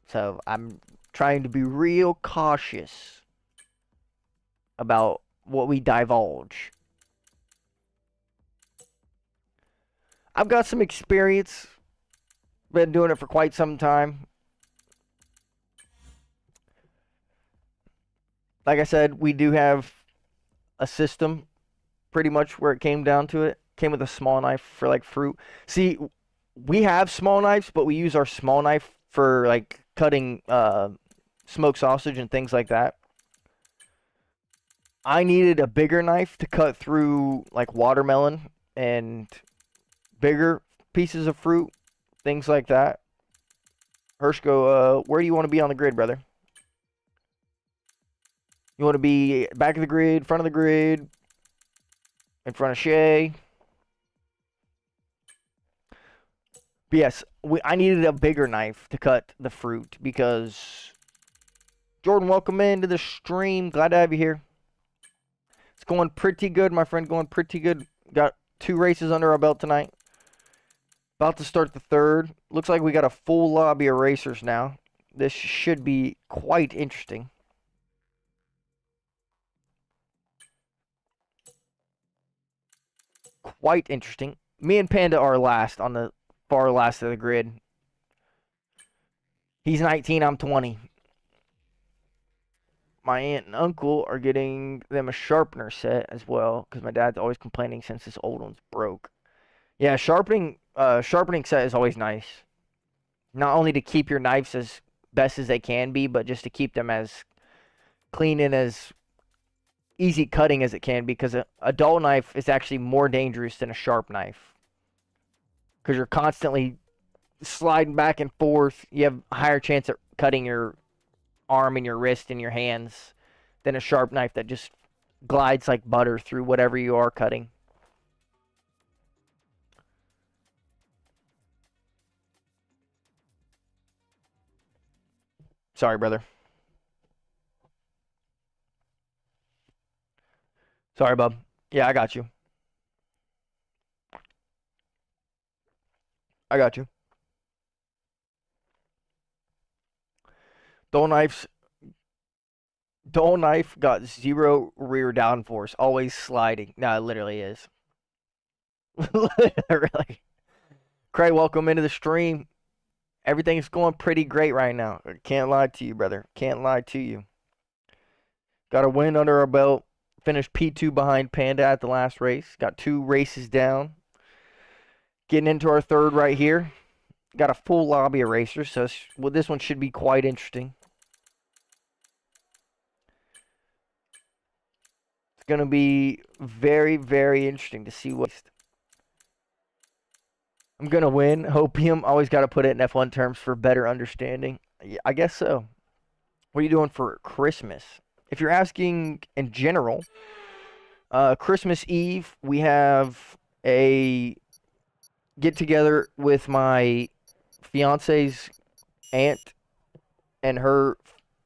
So I'm trying to be real cautious about what we divulge. I've got some experience. Been doing it for quite some time. Like I said, we do have a system pretty much where it came down to it. Came with a small knife for like fruit. See, we have small knives, but we use our small knife for like cutting smoked sausage and things like that. I needed a bigger knife to cut through like watermelon and bigger pieces of fruit, things like that. Hershko, where do you want to be on the grid, brother? You want to be back of the grid, front of the grid, in front of Shay? But yes, I needed a bigger knife to cut the fruit because... Jordan, welcome into the stream. Glad to have you here. It's going pretty good, my friend. Going pretty good. Got 2 races under our belt tonight. About to start the 3rd. Looks like we got a full lobby of racers now. This should be quite interesting. Quite interesting. Me and Panda are last on the far last of the grid. He's 19, I'm 20. My aunt and uncle are getting them a sharpener set as well because my dad's always complaining since this old one's broke. Yeah, sharpening set is always nice. Not only to keep your knives as best as they can be, but just to keep them as clean and as easy cutting as it can, because a dull knife is actually more dangerous than a sharp knife. Because you're constantly sliding back and forth. You have a higher chance of cutting your arm and your wrist and your hands than a sharp knife that just glides like butter through whatever you are cutting. Sorry, brother. Sorry, bub. Yeah, I got you. I got you. Dull knife got 0 rear downforce. Always sliding. No, it literally is. Literally. Craig, welcome into the stream. Everything's going pretty great right now. Can't lie to you, brother. Can't lie to you. Got a win under our belt. Finished P2 behind Panda at the last race. Got 2 races down. Getting into our 3rd right here. Got a full lobby of racers, so this one should be quite interesting. It's going to be very, very interesting to see what... I'm going to win. Hopium. Always got to put it in F1 terms for better understanding. Yeah, I guess so. What are you doing for Christmas? If you're asking in general, Christmas Eve, we have a get-together with my fiance's aunt and her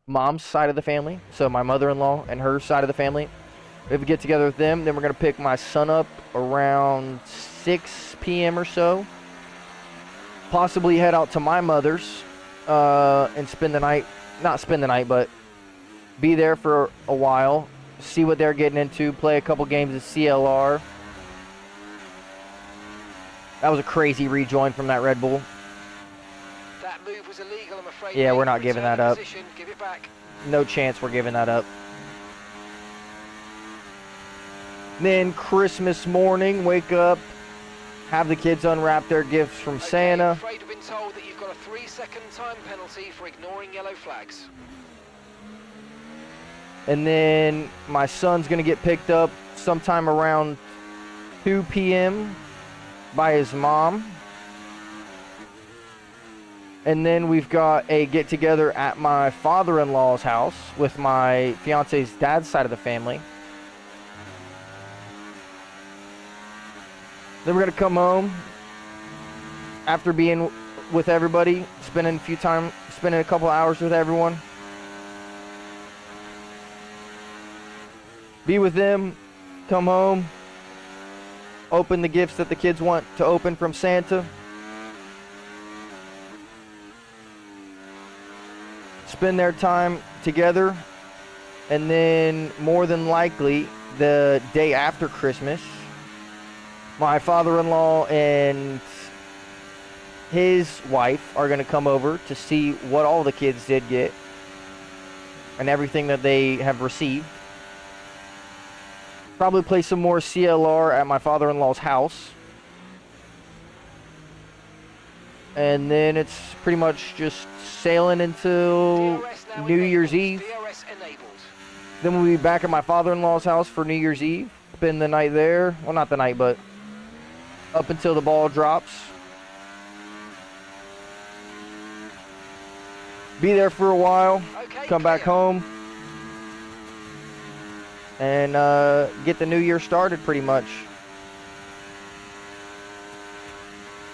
mom's side of the family. So my mother-in-law and her side of the family. We have a get-together with them. Then we're going to pick my son up around 6 p.m. or so. Possibly head out to my mother's and spend the night. Not spend the night, but be there for a while. See what they're getting into. Play a couple games of CLR. That was a crazy rejoin from that Red Bull. That move was illegal, I'm afraid. Yeah, we're not giving that up. Give it back. No chance we're giving that up. Then Christmas morning, wake up, have the kids unwrap their gifts from Santa. I'm afraid we've been told that you've got a 3-second time penalty for ignoring yellow flags. And then my son's going to get picked up sometime around 2 p.m. by his mom. And then we've got a get-together at my father-in-law's house with my fiance's dad's side of the family. Then we're going to come home after being with everybody, spending a couple hours with everyone. Be with them, come home, open the gifts that the kids want to open from Santa. spend their time together, and then more than likely the day after Christmas, my father-in-law and his wife are going to come over to see what all the kids did get and everything that they have received. Probably play some more CLR at my father-in-law's house. And then it's pretty much just sailing until DRS now New enabled. Year's Eve. DRS enabled. Then we'll be back at my father-in-law's house for New Year's Eve. Spend the night there. Well, not the night, but up until the ball drops. Be there for a while. Okay, Come back clear. home. And get the new year started pretty much.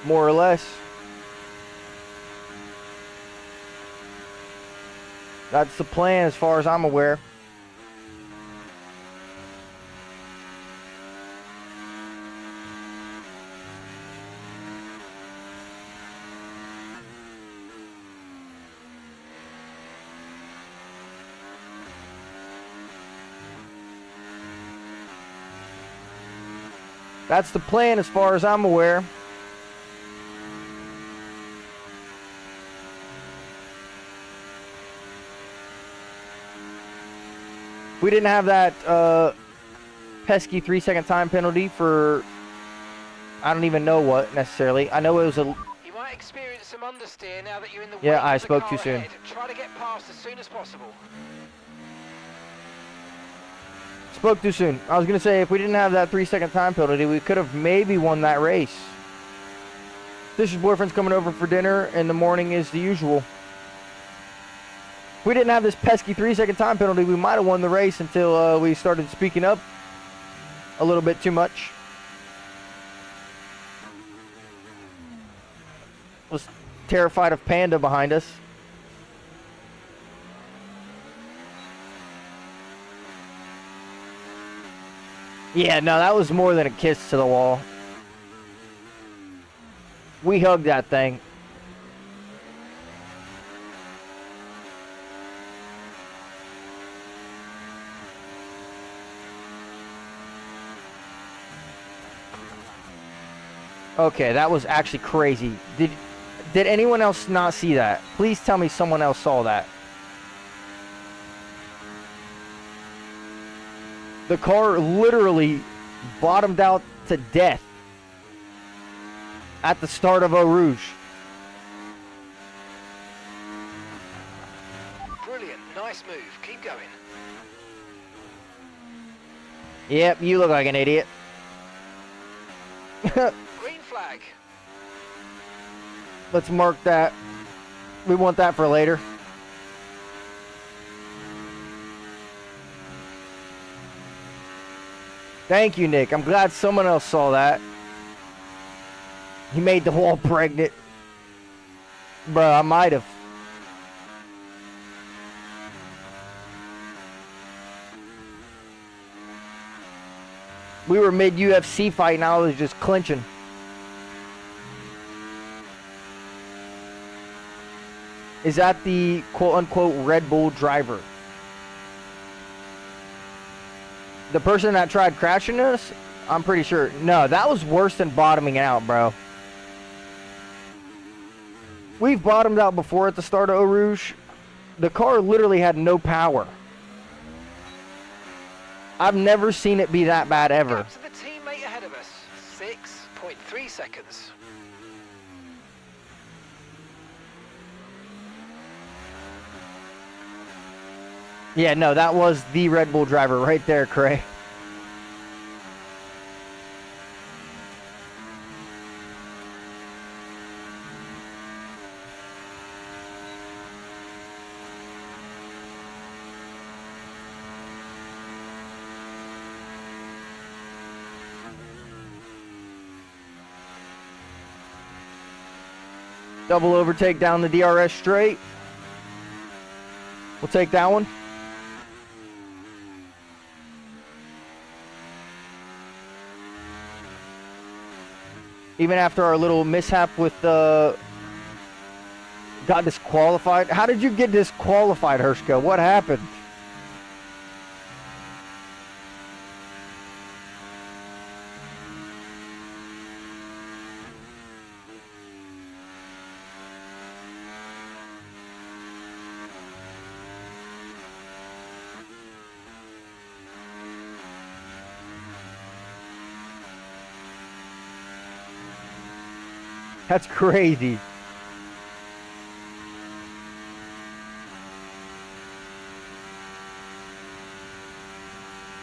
More or less. That's the plan as far as I'm aware. That's the plan as far as I'm aware. If we didn't have that pesky 3-second time penalty for I don't even know what necessarily. I know it was a You might experience some understeer now that you're in the Yeah, wake I of the spoke car too soon. ahead. Try to get past as soon as possible. spoke too soon. I was gonna say if we didn't have that 3-second time penalty, we could have maybe won that race. Sister's boyfriend's coming over for dinner, and the morning is the usual. If we didn't have this pesky 3-second time penalty, we might have won the race until we started speaking up a little bit too much. Was terrified of Panda behind us. Yeah, no, that was more than a kiss to the wall. We hugged that thing. Okay, that was actually crazy. Did anyone else not see that? Please tell me someone else saw that. The car literally bottomed out to death at the start of Eau Rouge. Brilliant, nice move. Keep going. Yep, you look like an idiot. Green flag. Let's mark that. We want that for later. Thank you, Nick. I'm glad someone else saw that. He made the wall pregnant. Bruh, I might have. We were mid-UFC fight and I was just clinching. Is that the quote-unquote Red Bull driver? The person that tried crashing us? I'm pretty sure. No, that was worse than bottoming out, bro. We've bottomed out before at the start of Eau Rouge. The car literally had no power. I've never seen it be that bad ever. Gap to the teammate ahead of us. 6.3 seconds. Yeah, no, that was the Red Bull driver right there, Cray. Double overtake down the DRS straight. We'll take that one. Even after our little mishap with Got disqualified? How did you get disqualified, Hershko? What happened? That's crazy.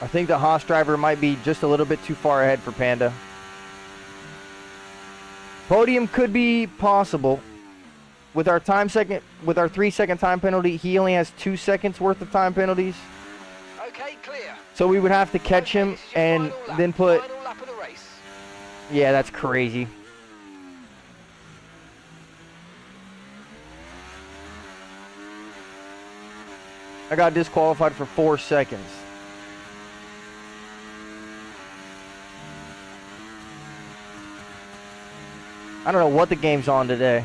I think the Haas driver might be just a little bit too far ahead for Panda. Podium could be possible. With our 3-second time penalty, he only has 2 seconds worth of time penalties. Okay, clear. So we would have to catch him This is your and final lap, then put... final lap of the race. Yeah, that's crazy. I got disqualified for 4 seconds. I don't know what the game's on today.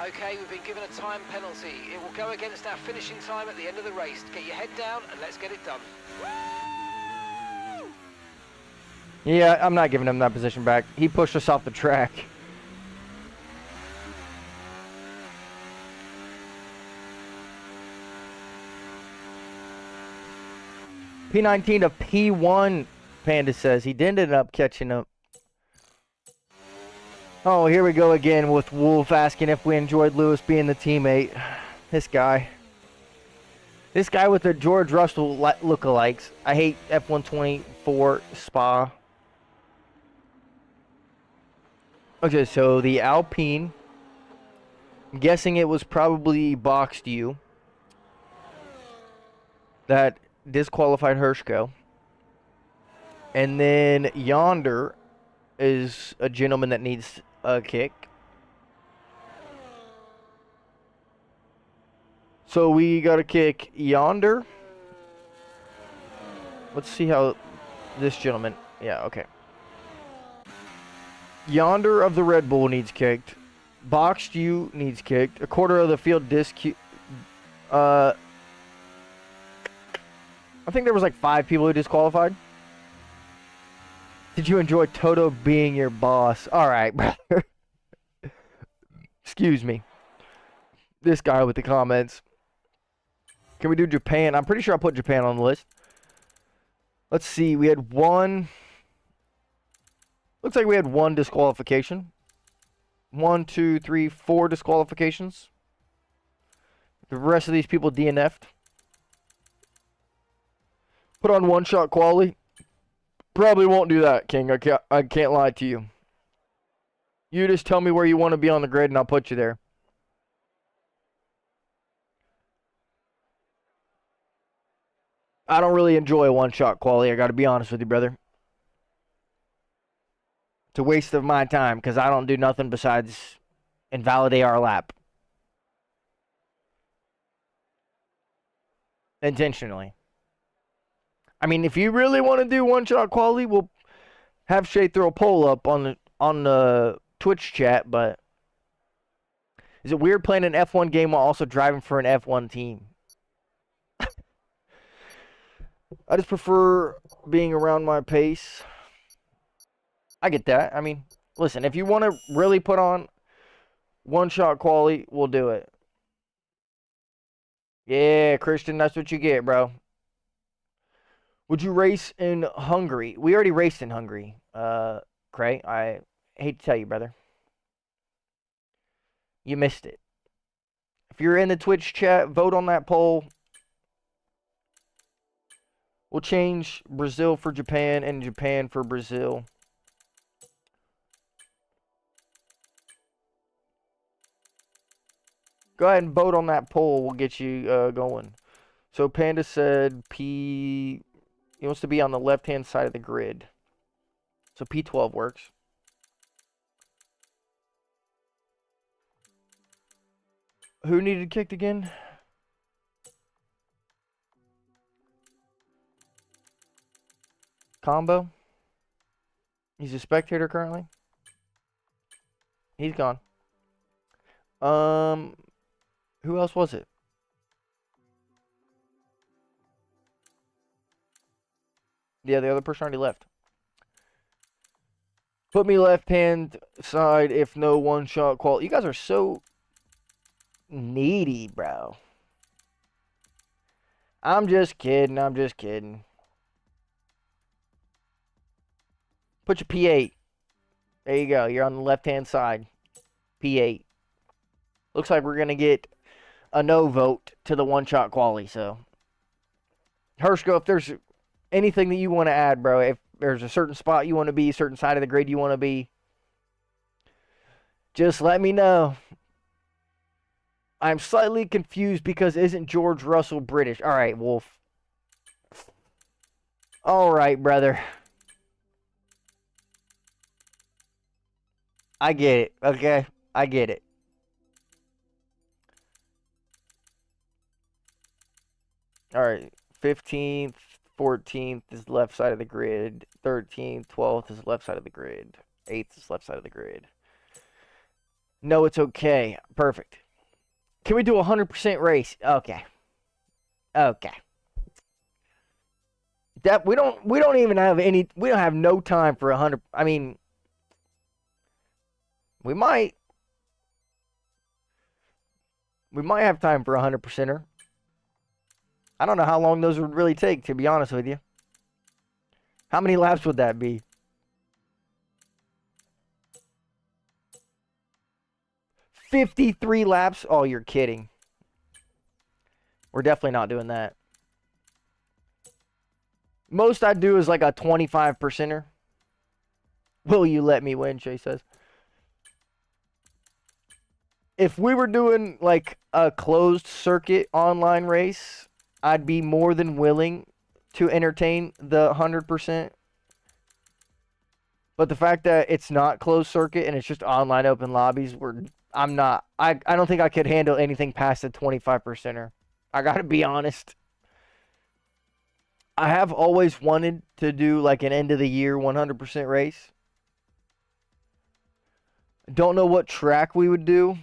Okay, we've been given a time penalty. It will go against our finishing time at the end of the race. Get your head down and let's get it done. Yeah, I'm not giving him that position back. He pushed us off the track. P19 to P1, Panda says. He did end up catching up. Oh, here we go again with Wolf asking if we enjoyed Lewis being the teammate. This guy. This guy with the George Russell lookalikes. I hate F124 Spa. Okay, so the Alpine. I'm guessing it was probably boxed you. That disqualified Hershko. And then yonder is a gentleman that needs a kick. So we got to kick yonder. Let's see how this gentleman... Yeah, okay. Yonder of the Red Bull needs kicked. Boxed you needs kicked. A quarter of the field I think there was like 5 people who disqualified. Did you enjoy Toto being your boss? All right, brother. Excuse me. This guy with the comments. Can we do Japan? I'm pretty sure I put Japan on the list. Let's see. We had one. Looks like we had one disqualification. 1, 2, 3, 4 disqualifications. The rest of these people DNF'd. Put on one-shot quality. Probably won't do that, King. I can't lie to you. You just tell me where you want to be on the grid and I'll put you there. I don't really enjoy one-shot quality, I gotta be honest with you, brother. It's a waste of my time because I don't do nothing besides invalidate our lap. Intentionally. I mean, if you really want to do one-shot quality, we'll have Shay throw a poll up on the Twitch chat, but is it weird playing an F1 game while also driving for an F1 team? I just prefer being around my pace. I get that. I mean, listen, if you want to really put on one-shot quality, we'll do it. Yeah, Christian, that's what you get, bro. Would you race in Hungary? We already raced in Hungary, Cray. I hate to tell you, brother. You missed it. If you're in the Twitch chat, vote on that poll. We'll change Brazil for Japan and Japan for Brazil. Go ahead and vote on that poll. We'll get you going. So Panda said he wants to be on the left-hand side of the grid. So P12 works. Who needed kicked again? Combo. He's a spectator currently. He's gone. Who else was it? Yeah, the other person already left. Put me left-hand side if no one-shot quality. You guys are so needy, bro. I'm just kidding. I'm just kidding. Put your P8. There you go. You're on the left-hand side. P8. Looks like we're going to get a no vote to the one-shot quality, so. Hershko, if there's anything that you want to add, bro, if there's a certain spot you want to be, a certain side of the grid you want to be, just let me know. I'm slightly confused because isn't George Russell British? All right, Wolf. All right, brother. I get it, okay? I get it. All right, 15th, 14th is left side of the grid. 13th, 12th is left side of the grid. 8th is left side of the grid. No, it's okay. Perfect. Can we do a 100% race? Okay. Okay. That we don't even have any. We don't have no time for 100. I mean, we might have time for a 100%er. I don't know how long those would really take, to be honest with you. How many laps would that be? 53 laps? Oh, you're kidding. We're definitely not doing that. Most I do is like a 25%er. Will you let me win, Shay says. If we were doing like a closed circuit online race, I'd be more than willing to entertain the 100%. But the fact that it's not closed circuit and it's just online open lobbies, I don't think I could handle anything past the 25%er. I gotta be honest. I have always wanted to do like an end of the year 100% race. Don't know what track we would do.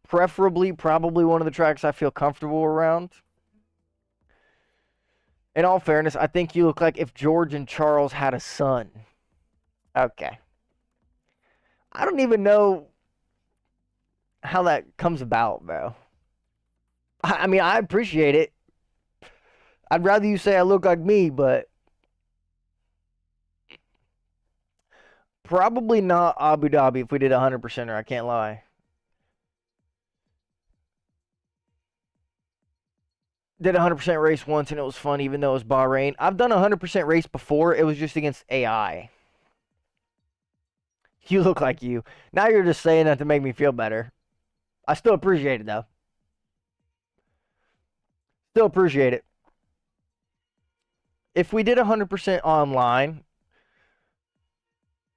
Preferably, probably one of the tracks I feel comfortable around. In all fairness, I think you look like if George and Charles had a son. Okay. I don't even know how that comes about, bro. I mean, I appreciate it. I'd rather you say I look like me, but probably not Abu Dhabi if we did 100%er, I can't lie. Did a 100% race once and it was fun even though it was Bahrain. I've done a 100% race before. It was just against AI. You look like you. Now you're just saying that to make me feel better. I still appreciate it, though. Still appreciate it. If we did 100% online,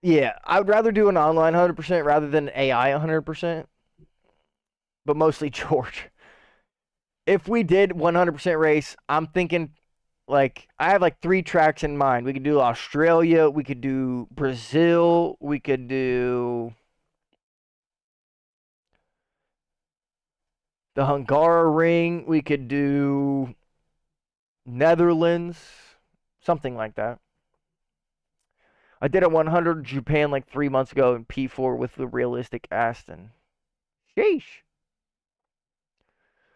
yeah, I would rather do an online 100% rather than AI 100%. But mostly George. If we did 100% race, I'm thinking, like, I have like 3 tracks in mind. We could do Australia, we could do Brazil, we could do the Hungaroring, we could do Netherlands, something like that. I did a 100 Japan like 3 months ago in P4 with the realistic Aston. Sheesh.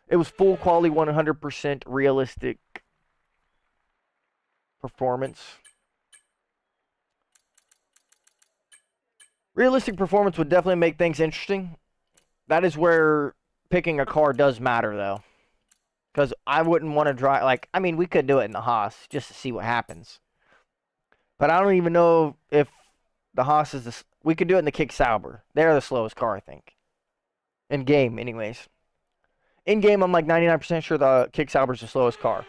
It was full quality 100% realistic performance. Realistic performance would definitely make things interesting. That is where picking a car does matter, though. Because I wouldn't want to drive, like, I mean, we could do it in the Haas just to see what happens. But I don't even know if the Haas is the... We could do it in the Kick Sauber. They're the slowest car, I think. In game, anyways. In game, I'm like 99% sure the Kick Sauber is the slowest car.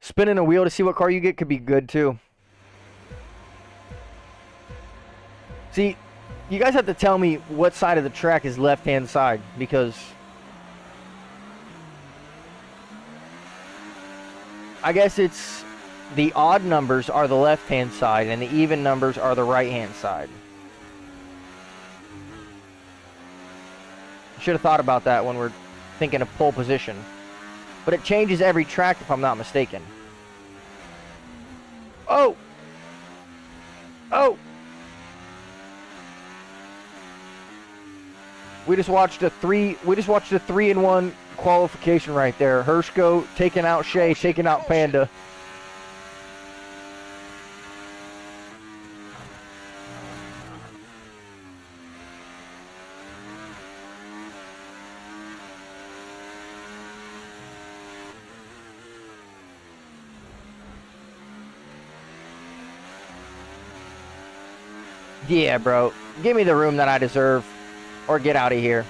Spinning a wheel to see what car you get could be good, too. See, you guys have to tell me what side of the track is left-hand side, because I guess it's the odd numbers are the left-hand side and the even numbers are the right-hand side. Should have thought about that when we're thinking of pole position. But it changes every track if I'm not mistaken. Oh! Oh! We just watched a 3-in-1 qualification right there. Hershko taking out Shea, taking out Panda. Yeah, bro. Give me the room that I deserve. Or get out of here.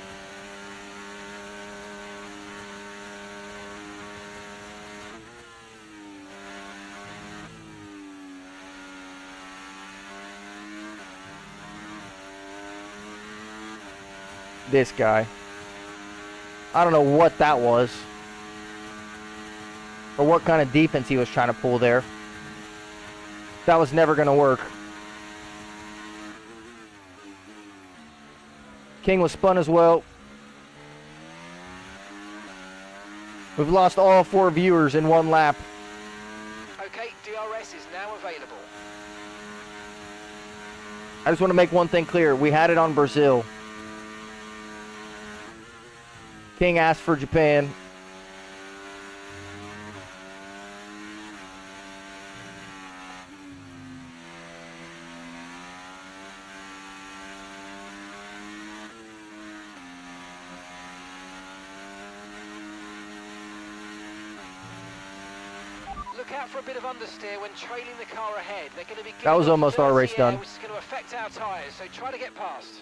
This guy. I don't know what that was. Or what kind of defense he was trying to pull there. That was never going to work. King was spun as well. We've lost all 4 viewers in 1 lap. Okay, DRS is now available. I just want to make one thing clear. We had it on Brazil. King asked for Japan. Look out for a bit of understeer when trailing the car ahead. They're going to be That was getting almost our dirty race air, done. which is going to affect our tyres, so try to get past.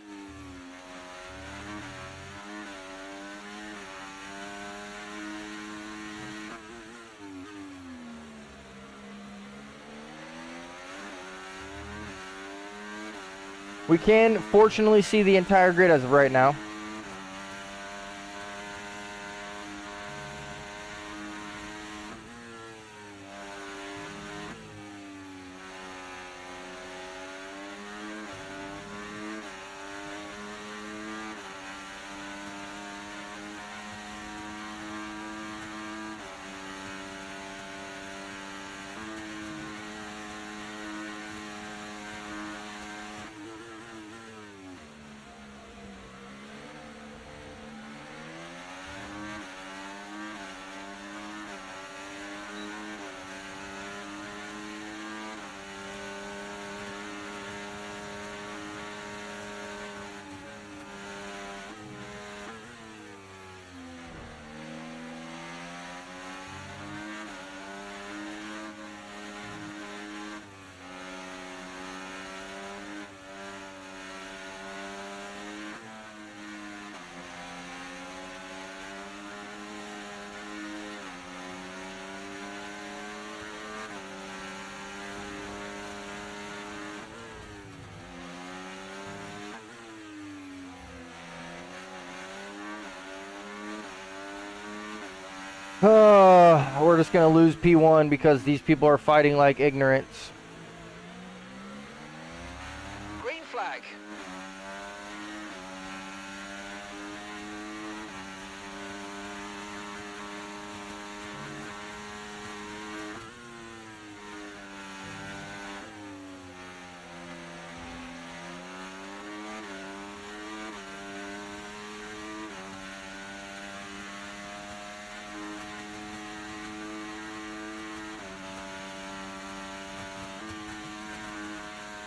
We can fortunately see the entire grid as of right now. We're just going to lose P1 because these people are fighting like ignorance. Green flag.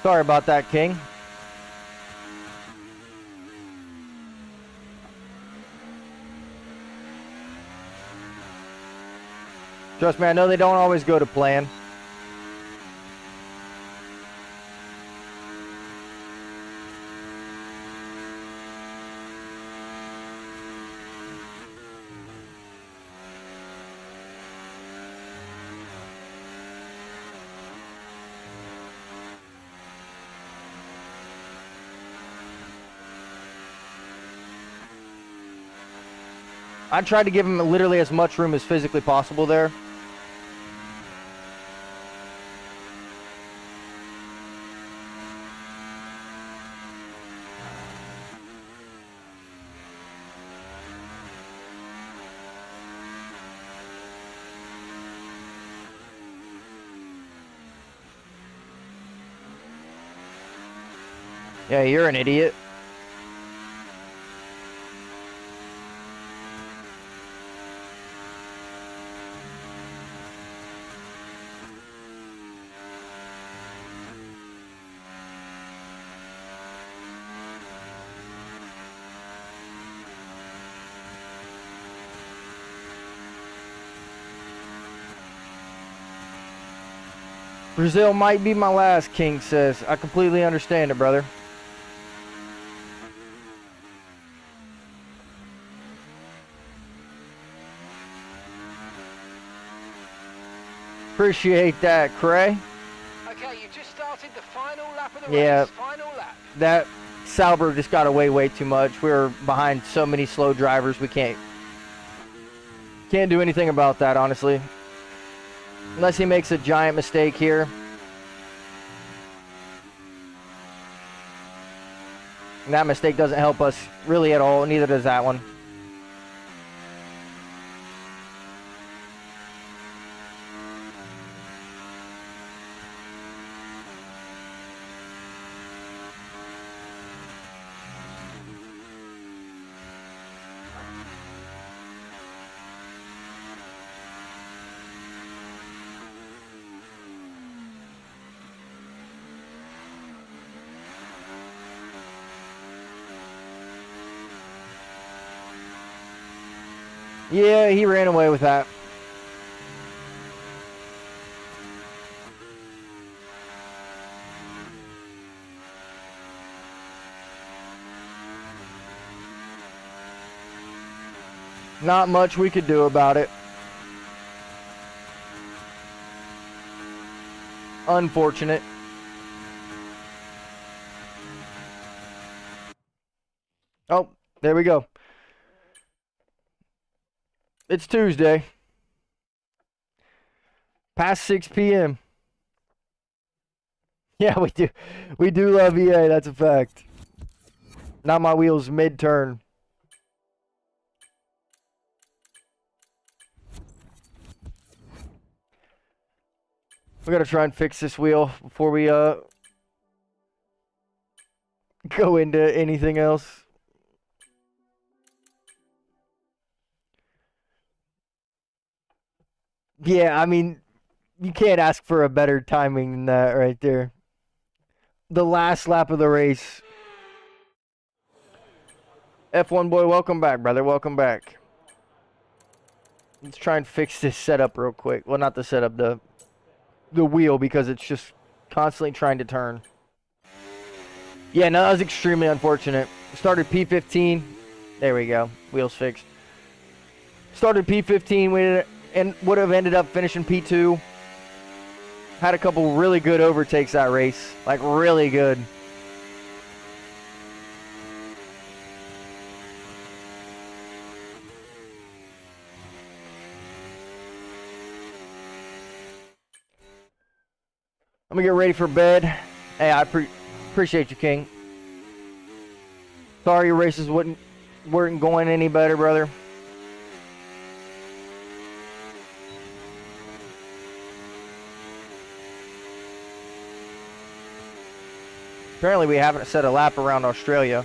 Sorry about that, King. Trust me, I know they don't always go to plan. I tried to give him literally as much room as physically possible there. Yeah, you're an idiot. Brazil might be my last, King says. I completely understand it, brother. Appreciate that, Cray. Okay, you just started the final lap of the Yeah. race. Final lap. That Sauber just got away way too much. We were behind so many slow drivers. We can't do anything about that, honestly. Unless he makes a giant mistake here. And that mistake doesn't help us really at all. Neither does that one. Yeah, he ran away with that. Not much we could do about it. Unfortunate. Oh, there we go. It's Tuesday. Past 6 p.m. Yeah, we do. We do love EA, that's a fact. Not my wheels mid-turn. We gotta try and fix this wheel before we go into anything else. Yeah, I mean, you can't ask for a better timing than that right there. The last lap of the race. F1 boy, welcome back, brother. Welcome back. Let's try and fix this setup real quick. Well, not the setup, the wheel, because it's just constantly trying to turn. Yeah, no, that was extremely unfortunate. Started P15. There we go. Wheels fixed. Started P15 and would have ended up finishing P2. Had a couple really good overtakes that race. Like, really good. I'm gonna get ready for bed. Hey, I appreciate you, King. Sorry your races weren't going any better, brother. Apparently we haven't set a lap around Australia.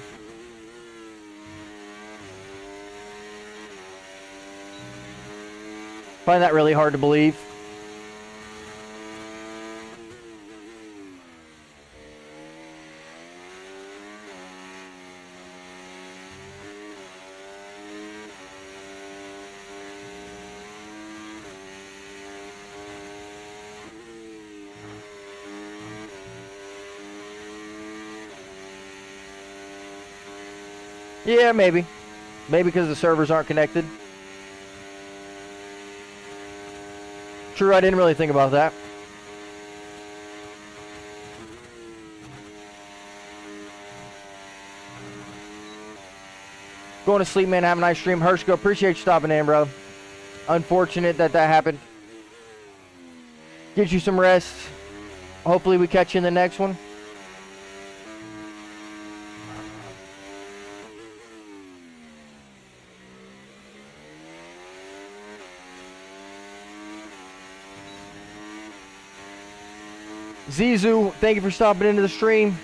Find that really hard to believe. Yeah, maybe. Maybe because the servers aren't connected. True, I didn't really think about that. Going to sleep, man. Have a nice stream. Hershko, appreciate you stopping in, bro. Unfortunate that happened. Get you some rest. Hopefully we catch you in the next one. Zizu, thank you for stopping into the stream.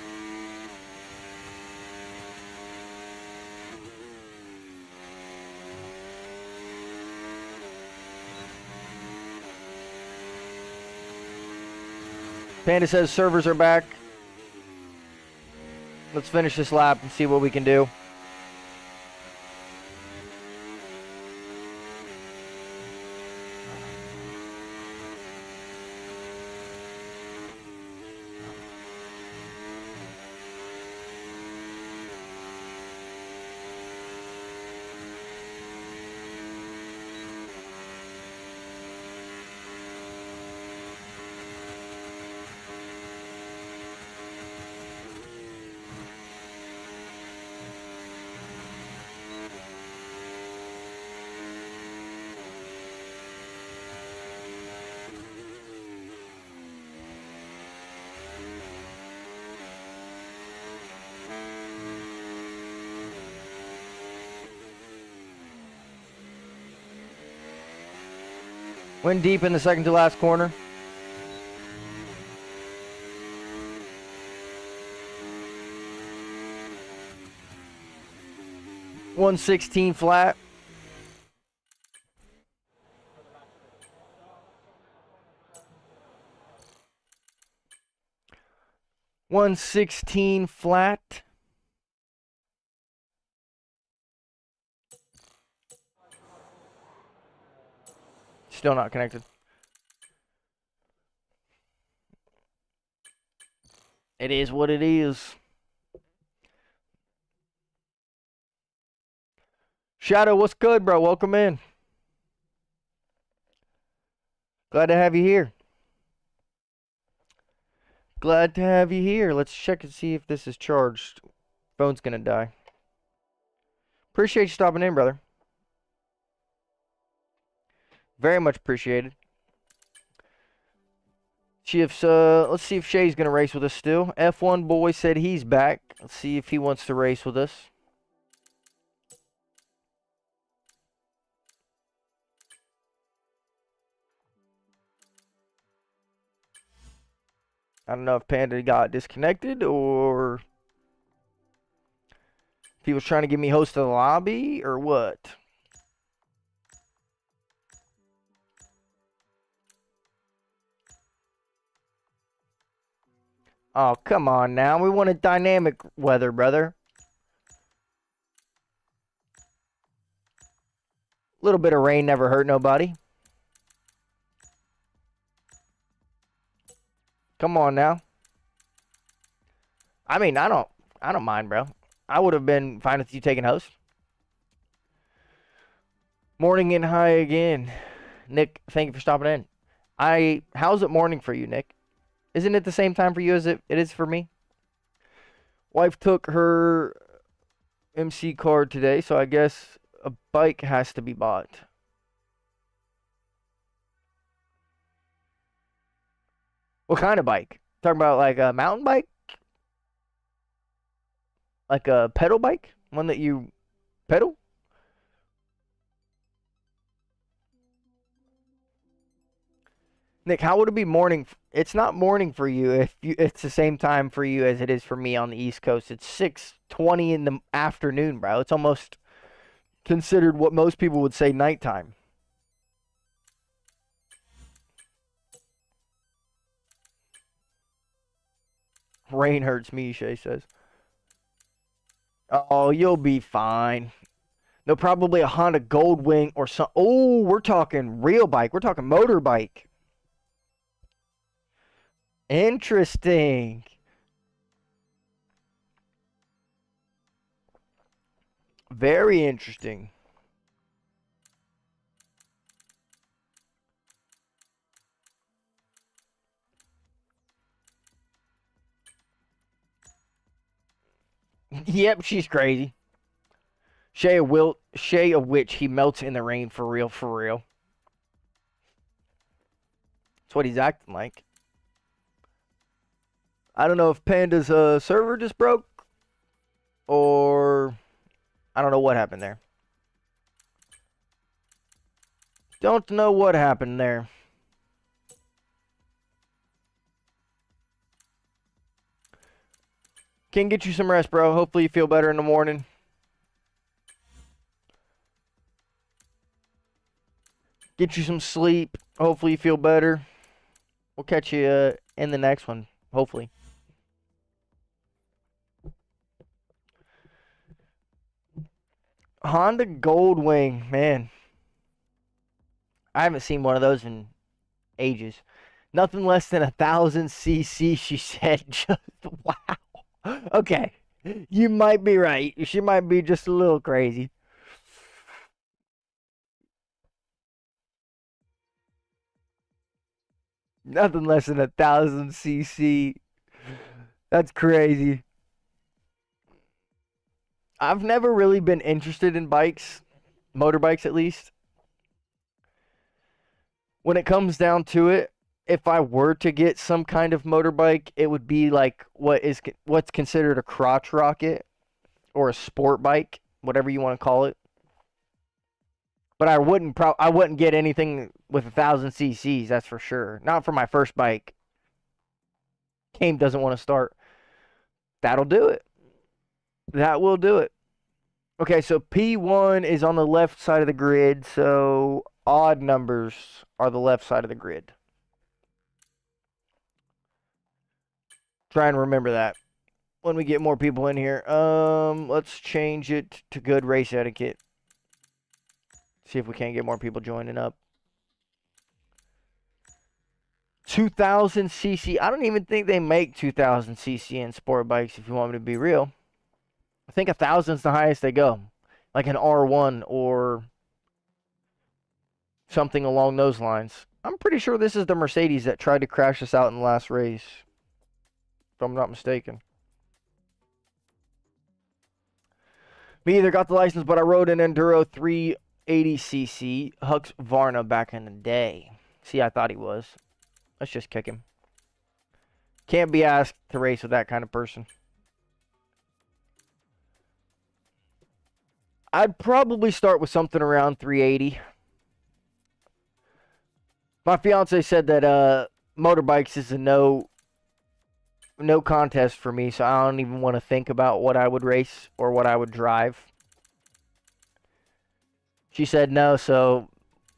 Panda says servers are back. Let's finish this lap and see what we can do. Went deep in the second to last corner. .116 flat. .116 flat. Still not connected. It is what it is. Shadow, what's good, bro? Welcome in. Glad to have you here. Glad to have you here. Let's check and see if this is charged. Phone's gonna die. Appreciate you stopping in, brother. Very much appreciated. Let's see if Shay's gonna race with us still. F1 boy said he's back. Let's see if he wants to race with us. I don't know if Panda got disconnected or if he was trying to give me host of the lobby or what. Oh, come on now. We wanted dynamic weather, brother. A little bit of rain never hurt nobody. Come on now. I mean, I don't mind, bro. I would have been fine with you taking host. Morning and high again. Nick, thank you for stopping in. How's it morning for you, Nick? Isn't it the same time for you as it is for me? Wife took her MC card today, so I guess a bike has to be bought. What kind of bike? Talking about like a mountain bike? Like a pedal bike? One that you pedal? Nick, how would it be morning? It's not morning for you if it's the same time for you as it is for me on the East Coast. It's 6:20 in the afternoon, bro. It's almost considered what most people would say nighttime. Rain hurts me, Shay says. Oh, you'll be fine. No, probably a Honda Goldwing or some. Oh, we're talking real bike. We're talking motorbike. Interesting. Very interesting. Yep, she's crazy. Shay of which he melts in the rain for real, for real. That's what he's acting like. I don't know if Panda's server just broke or I don't know what happened there. Don't know what happened there. Can get you some rest, bro. Hopefully you feel better in the morning. Get you some sleep. Hopefully you feel better. We'll catch you in the next one. Hopefully. Honda Goldwing, man. I haven't seen one of those in ages. Nothing less than 1,000 cc, she said. Just, wow. Okay. You might be right. She might be just a little crazy. Nothing less than 1,000 cc. That's crazy. I've never really been interested in bikes, motorbikes at least. When it comes down to it, if I were to get some kind of motorbike, it would be like what's considered a crotch rocket or a sport bike, whatever you want to call it. But I wouldn't get anything with 1,000 cc's, that's for sure. Not for my first bike. Game doesn't want to start. That'll do it. That will do it. Okay, so P1 is on the left side of the grid, so odd numbers are the left side of the grid. Try and remember that when we get more people in here. Let's change it to good race etiquette. See if we can't get more people joining up. 2,000 cc. I don't even think they make 2,000 cc in sport bikes, if you want me to be real. I think 1,000 is the highest they go. Like an R1 or something along those lines. I'm pretty sure this is the Mercedes that tried to crash us out in the last race, if I'm not mistaken. Me either got the license, but I rode an Enduro 380cc Hux Varna back in the day. See, I thought he was. Let's just kick him. Can't be asked to race with that kind of person. I'd probably start with something around 380. My fiance said that motorbikes is a no contest for me, so I don't even want to think about what I would race or what I would drive. She said no, so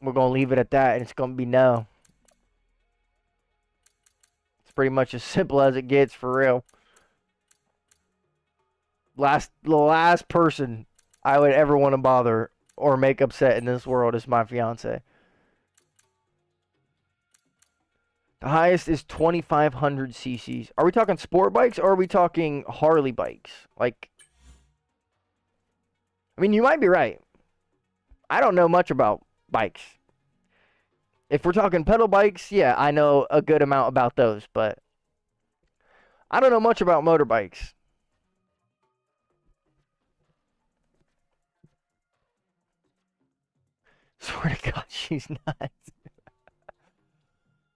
we're going to leave it at that, and it's going to be no. It's pretty much as simple as it gets, for real. The last person I would ever want to bother or make upset in this world is my fiance. The highest is 2,500 cc's. Are we talking sport bikes or are we talking Harley bikes? Like, I mean, you might be right. I don't know much about bikes. If we're talking pedal bikes, yeah, I know a good amount about those, but I don't know much about motorbikes. Swear to God, she's nuts.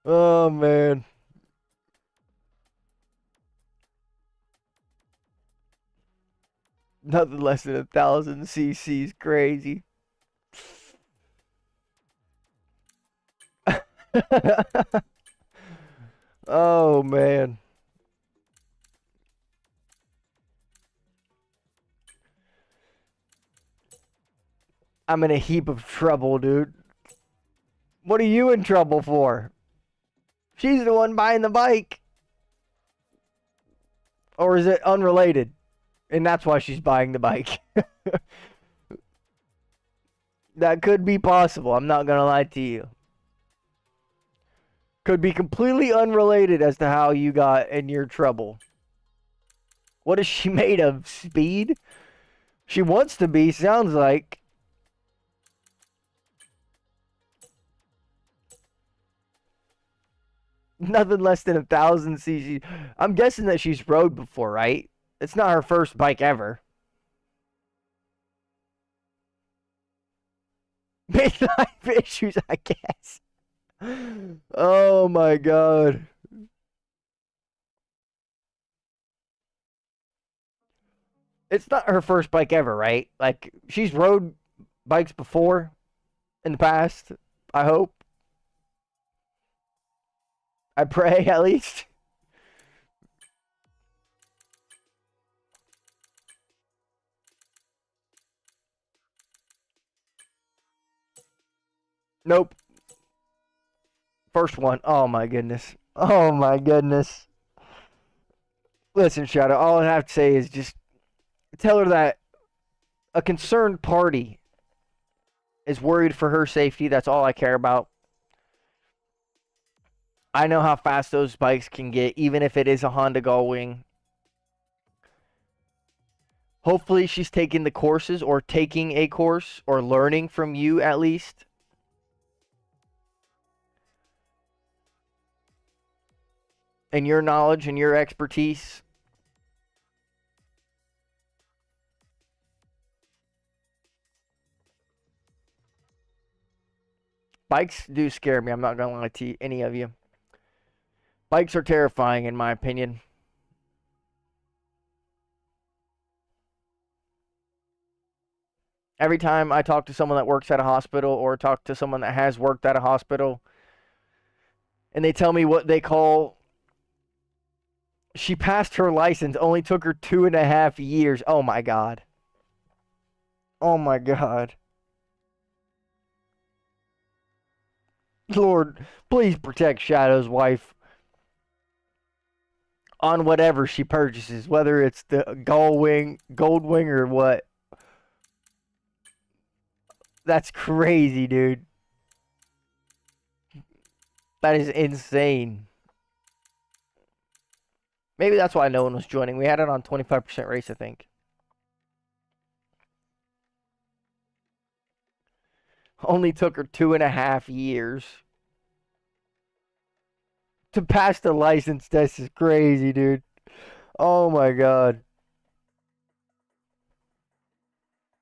Oh, man. Nothing less than 1,000 cc's crazy. Oh, man. I'm in a heap of trouble, dude. What are you in trouble for? She's the one buying the bike. Or is it unrelated? And that's why she's buying the bike. That could be possible. I'm not going to lie to you. Could be completely unrelated as to how you got in your trouble. What is she made of? Speed? She wants to be, sounds like. Nothing less than 1,000 cc. I'm guessing that she's rode before, right? It's not her first bike ever. Midlife issues, I guess. Oh my god. It's not her first bike ever, right? Like, she's rode bikes before in the past, I hope. I pray, at least. Nope. First one. Oh my goodness. Oh my goodness. Listen, Shadow, all I have to say is just tell her that a concerned party is worried for her safety. That's all I care about. I know how fast those bikes can get, even if it is a Honda Gullwing. Hopefully she's taking the courses or taking a course or learning from you at least. And your knowledge and your expertise. Bikes do scare me. I'm not going to lie to any of you. Bikes are terrifying in my opinion. Every time I talk to someone that works at a hospital or talk to someone that has worked at a hospital and they tell me what they call, she passed her license, only took her 2.5 years. Oh my God. Oh my God. Lord, please protect Shadow's wife on whatever she purchases, whether it's the Goldwing or what. That's crazy, dude. That is insane. Maybe that's why no one was joining. We had it on 25% race, I think. Only took her 2.5 years to pass the license test. Is crazy, dude. Oh my God.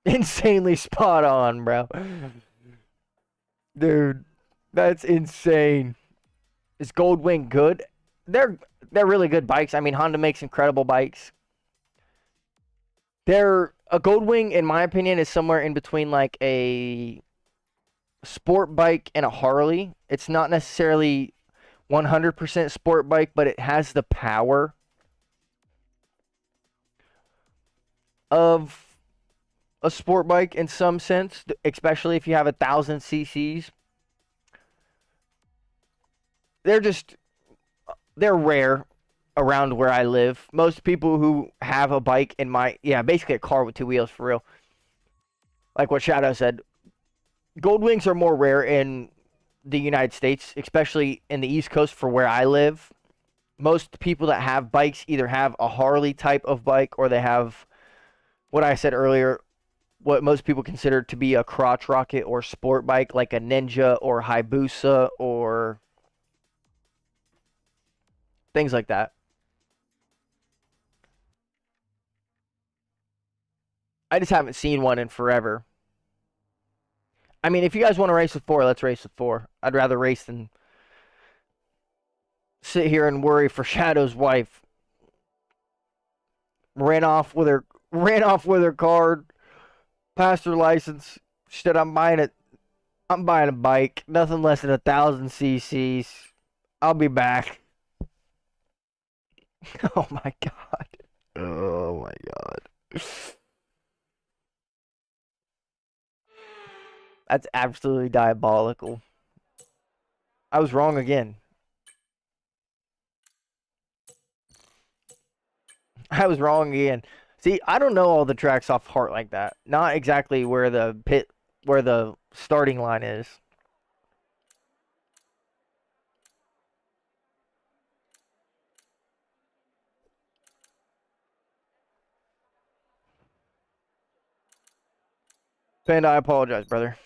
Insanely spot on, bro. Dude, that's insane. Is Goldwing good? They're really good bikes. I mean, Honda makes incredible bikes. A Goldwing, in my opinion, is somewhere in between like a sport bike and a Harley. It's not necessarily 100% sport bike, but it has the power of a sport bike in some sense, especially if you have 1,000 cc's. They're rare around where I live. Most people who have a bike basically a car with two wheels for real. Like what Shadow said, Goldwings are more rare in the United States, especially in the East Coast for where I live. Most people that have bikes either have a Harley type of bike or they have what I said earlier, what most people consider to be a crotch rocket or sport bike, like a Ninja or Hayabusa or things like that. I just haven't seen one in forever. I mean, if you guys want to race with four, let's race with four. I'd rather race than sit here and worry for Shadow's wife. Ran off with her card, passed her license. She said, I'm buying a bike, nothing less than 1,000 cc's. I'll be back. Oh my God. Oh my God. That's absolutely diabolical. I was wrong again. I was wrong again. See, I don't know all the tracks off heart like that. Not exactly where the starting line is. Panda, I apologize, brother.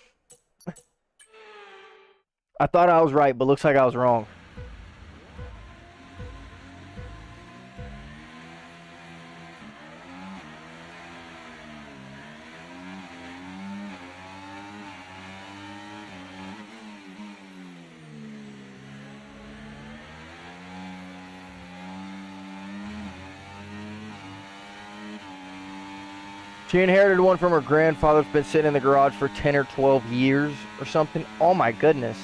I thought I was right, but looks like I was wrong. She inherited one from her grandfather that's been sitting in the garage for 10 or 12 years or something. Oh my goodness.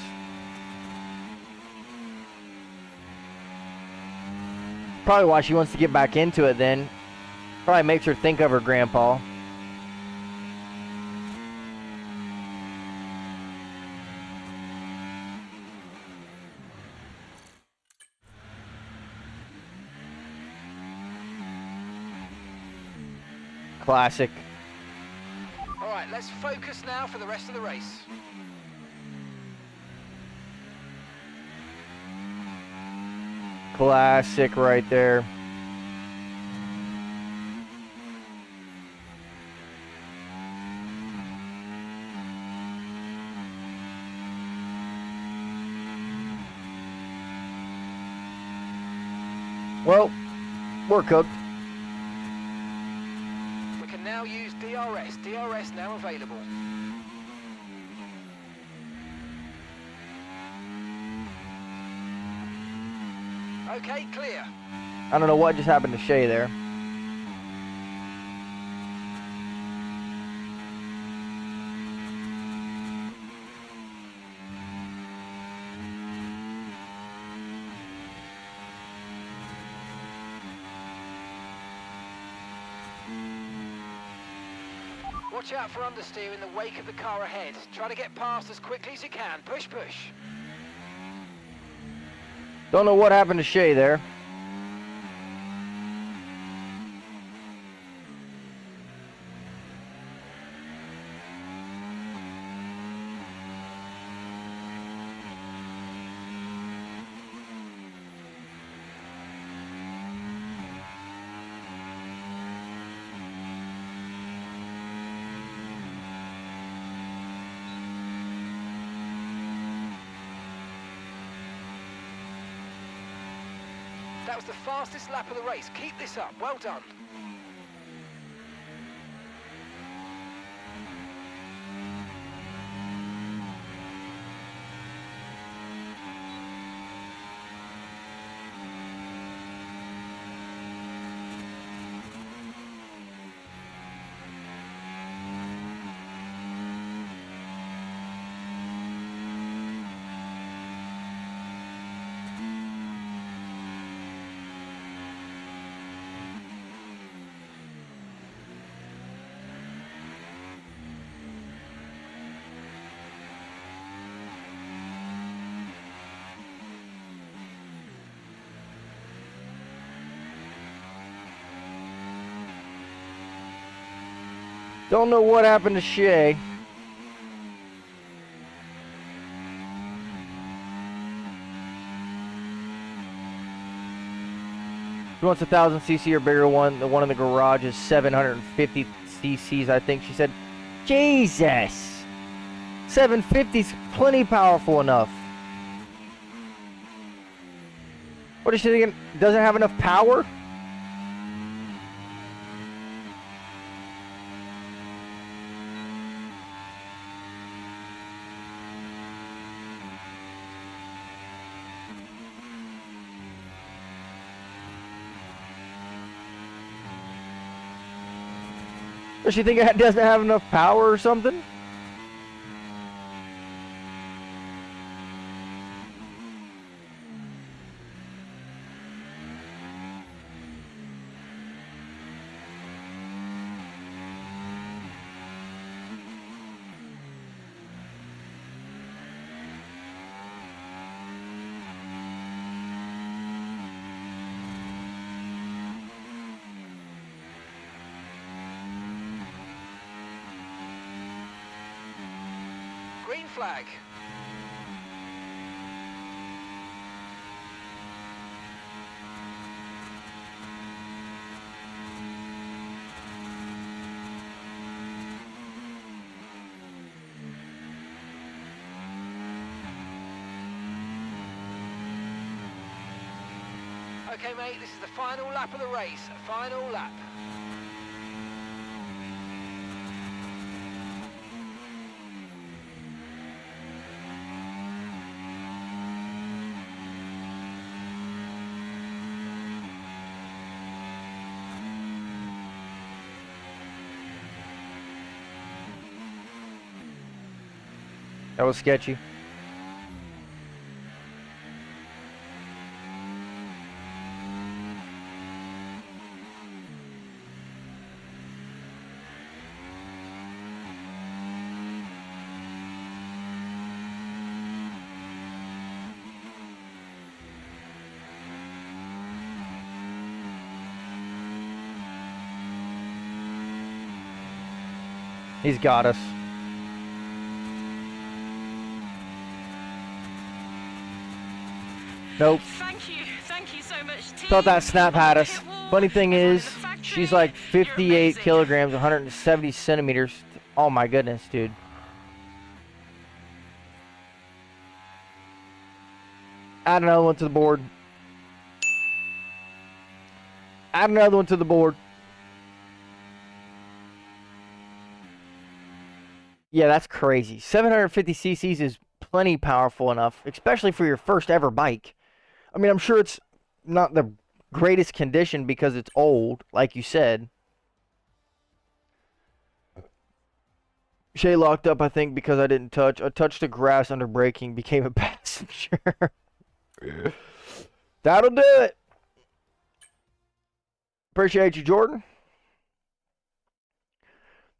Probably why she wants to get back into it then. Probably makes her think of her grandpa. Classic. All right, let's focus now for the rest of the race. Classic right there. Well, we're cooked. We can now use DRS. DRS now available. Okay, clear. I don't know what just happened to Shay there. Watch out for understeer in the wake of the car ahead. Try to get past as quickly as you can. Push, push. Don't know what happened to Shay there. That was the fastest lap of the race. Keep this up. Well done. Don't know what happened to Shay. She wants a 1000cc or bigger one. The one in the garage is 750 cc's, I think she said. Jesus! 750's plenty powerful enough. What is she thinking? Doesn't have enough power? Does she think it doesn't have enough power or something? Green flag. Okay, mate, this is the final lap of the race. Final lap. That was sketchy. He's got us. Nope. Thank you so much, team. Thought that snap had us. Pit wall, Funny thing everyone in is, the factory, she's like you're 58 amazing. kilograms, 170 centimeters. Oh my goodness, dude. Add another one to the board. Add another one to the board. Yeah, that's crazy. 750 cc's is plenty powerful enough, especially for your first ever bike. I mean, I'm sure it's not the greatest condition because it's old, like you said. Shay locked up, I think, because I didn't touch. I touched the grass under braking, became a passenger. That'll do it. Appreciate you, Jordan.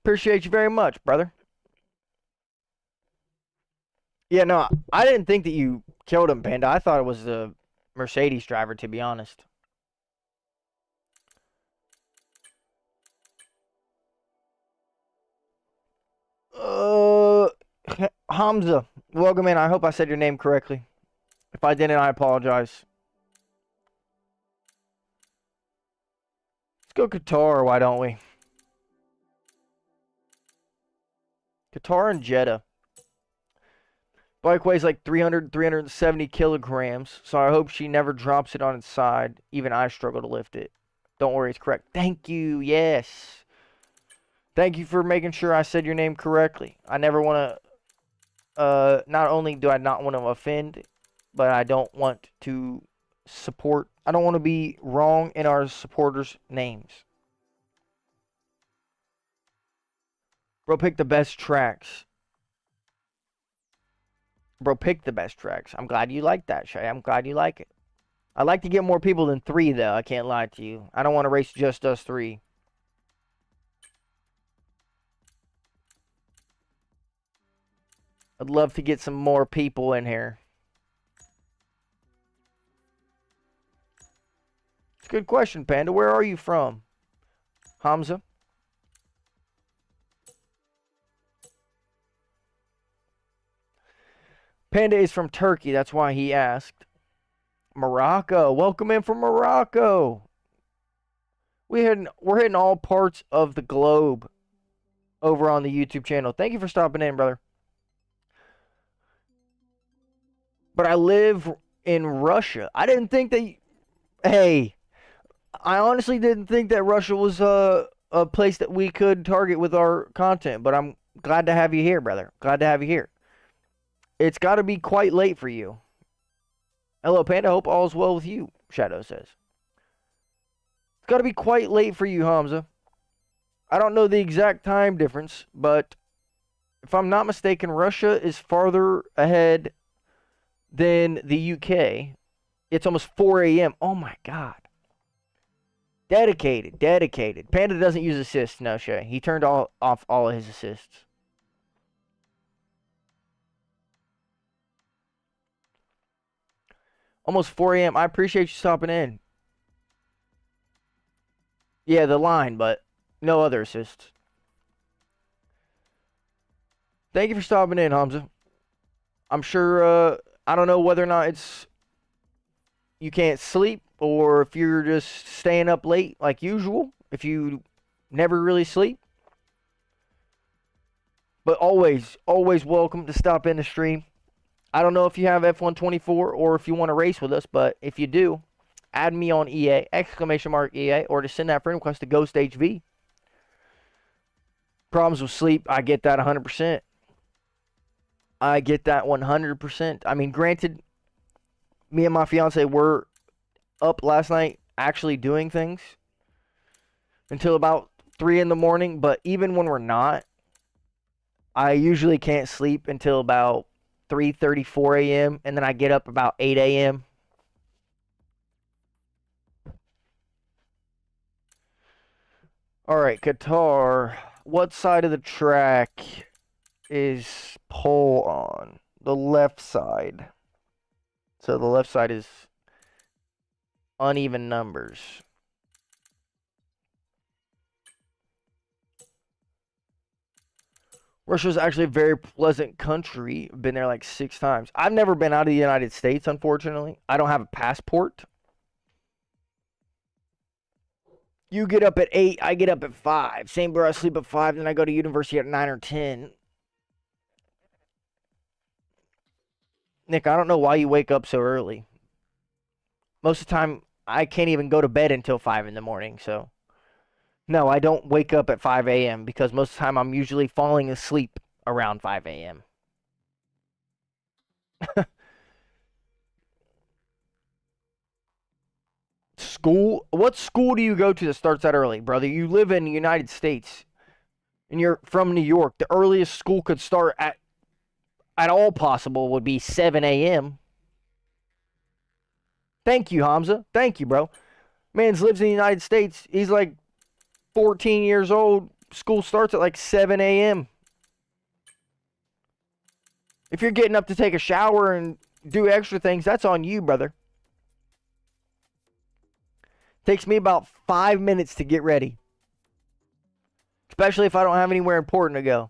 Appreciate you very much, brother. Yeah, no, I didn't think that you killed him, Panda. I thought it was the Mercedes driver, to be honest. Hamza, welcome in. I hope I said your name correctly. If I didn't, I apologize. Let's go Qatar, why don't we? Qatar and Jeddah. Bike weighs like 370 kilograms, so I hope she never drops it on its side. Even I struggle to lift it. Don't worry, it's correct. Thank you, yes. Thank you for making sure I said your name correctly. I never want to, not only do I not want to offend, but I don't want to support, I don't want to be wrong in our supporters' names. Bro, pick the best tracks. Bro, pick the best tracks. I'm glad you like that, Shay. I'm glad you like it. I'd like to get more people than 3, though. I can't lie to you. I don't want to race just us 3. I'd love to get some more people in here. It's a good question, Panda. Where are you from? Hamza? Panda is from Turkey. That's why he asked. Morocco. Welcome in from Morocco. We're hitting all parts of the globe over on the YouTube channel. Thank you for stopping in, brother. But I live in Russia. I didn't think that... Hey, I honestly didn't think that Russia was a place that we could target with our content. But I'm glad to have you here, brother. Glad to have you here. It's got to be quite late for you. Hello, Panda. Hope all's well with you, Shadow says. It's got to be quite late for you, Hamza. I don't know the exact time difference, but if I'm not mistaken, Russia is farther ahead than the UK. It's almost 4 a.m. Oh, my God. Dedicated. Panda doesn't use assists, no, Shay. He turned off all of his assists. Almost 4 a.m. I appreciate you stopping in. Yeah, the line, but no other assists. Thank you for stopping in, Hamza. I'm sure, I don't know whether or not it's you can't sleep or if you're just staying up late like usual, if you never really sleep. But always welcome to stop in the stream. I don't know if you have F124 or if you want to race with us, but if you do, add me on EA, exclamation mark EA, or to send that friend request to Ghost HV. Problems with sleep, I get that 100%. I get that 100%. I mean, granted, me and my fiance were up last night actually doing things until about 3 in the morning, but even when we're not, I usually can't sleep until about 3:30, 4 a.m., and then I get up about 8 a.m. All right, Qatar. What side of the track is pole on? The left side. So the left side is uneven numbers. Russia's actually a very pleasant country. Been there like 6 times. I've never been out of the United States, unfortunately. I don't have a passport. You get up at 8, I get up at 5. Same bro, I sleep at 5, then I go to university at 9 or 10. Nick, I don't know why you wake up so early. Most of the time, I can't even go to bed until 5 in the morning, so. No, I don't wake up at 5 a.m. because most of the time I'm usually falling asleep around 5 a.m. School? What school do you go to that starts that early, brother? You live in the United States and you're from New York. The earliest school could start at all possible would be 7 a.m. Thank you, Hamza. Thank you, bro. Man's lives in the United States. He's like 14 years old. School starts at like 7 a.m. If you're getting up to take a shower and do extra things, that's on you, brother. Takes me about 5 minutes to get ready. Especially if I don't have anywhere important to go.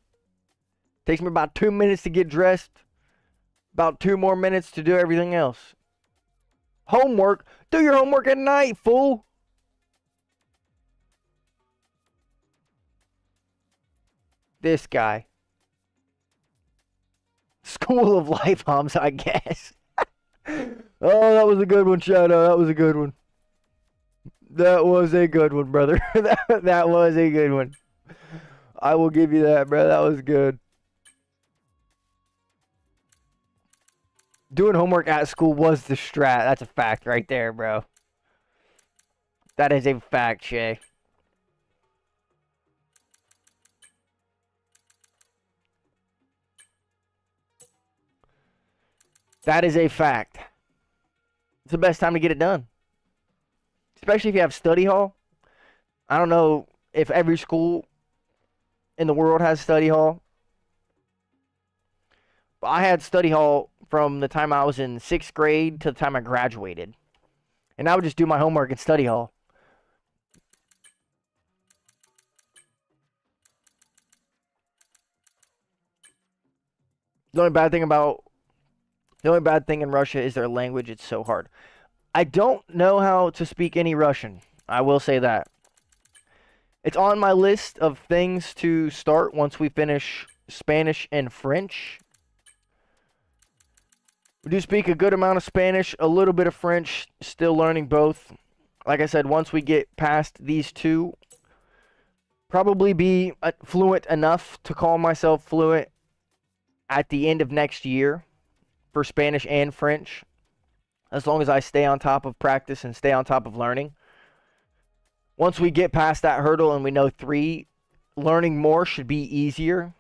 Takes me about 2 minutes to get dressed. About 2 more minutes to do everything else. Homework? Do your homework at night, fool. This guy. School of Life, Hamza, I guess. Oh, that was a good one, Shadow. That was a good one. That was a good one, brother. that was a good one. I will give you that, bro. That was good. Doing homework at school was the strat. That's a fact right there, bro. That is a fact, Shay. That is a fact. It's the best time to get it done. Especially if you have study hall. I don't know if every school in the world has study hall. But I had study hall from the time I was in 6th grade to the time I graduated. And I would just do my homework in study hall. The only bad thing in Russia is their language. It's so hard. I don't know how to speak any Russian. I will say that. It's on my list of things to start once we finish Spanish and French. We do speak a good amount of Spanish, a little bit of French, still learning both. Like I said, once we get past these two, probably be fluent enough to call myself fluent at the end of next year for Spanish and French. As long as I stay on top of practice and stay on top of learning. Once we get past that hurdle and we know 3, learning more should be easier.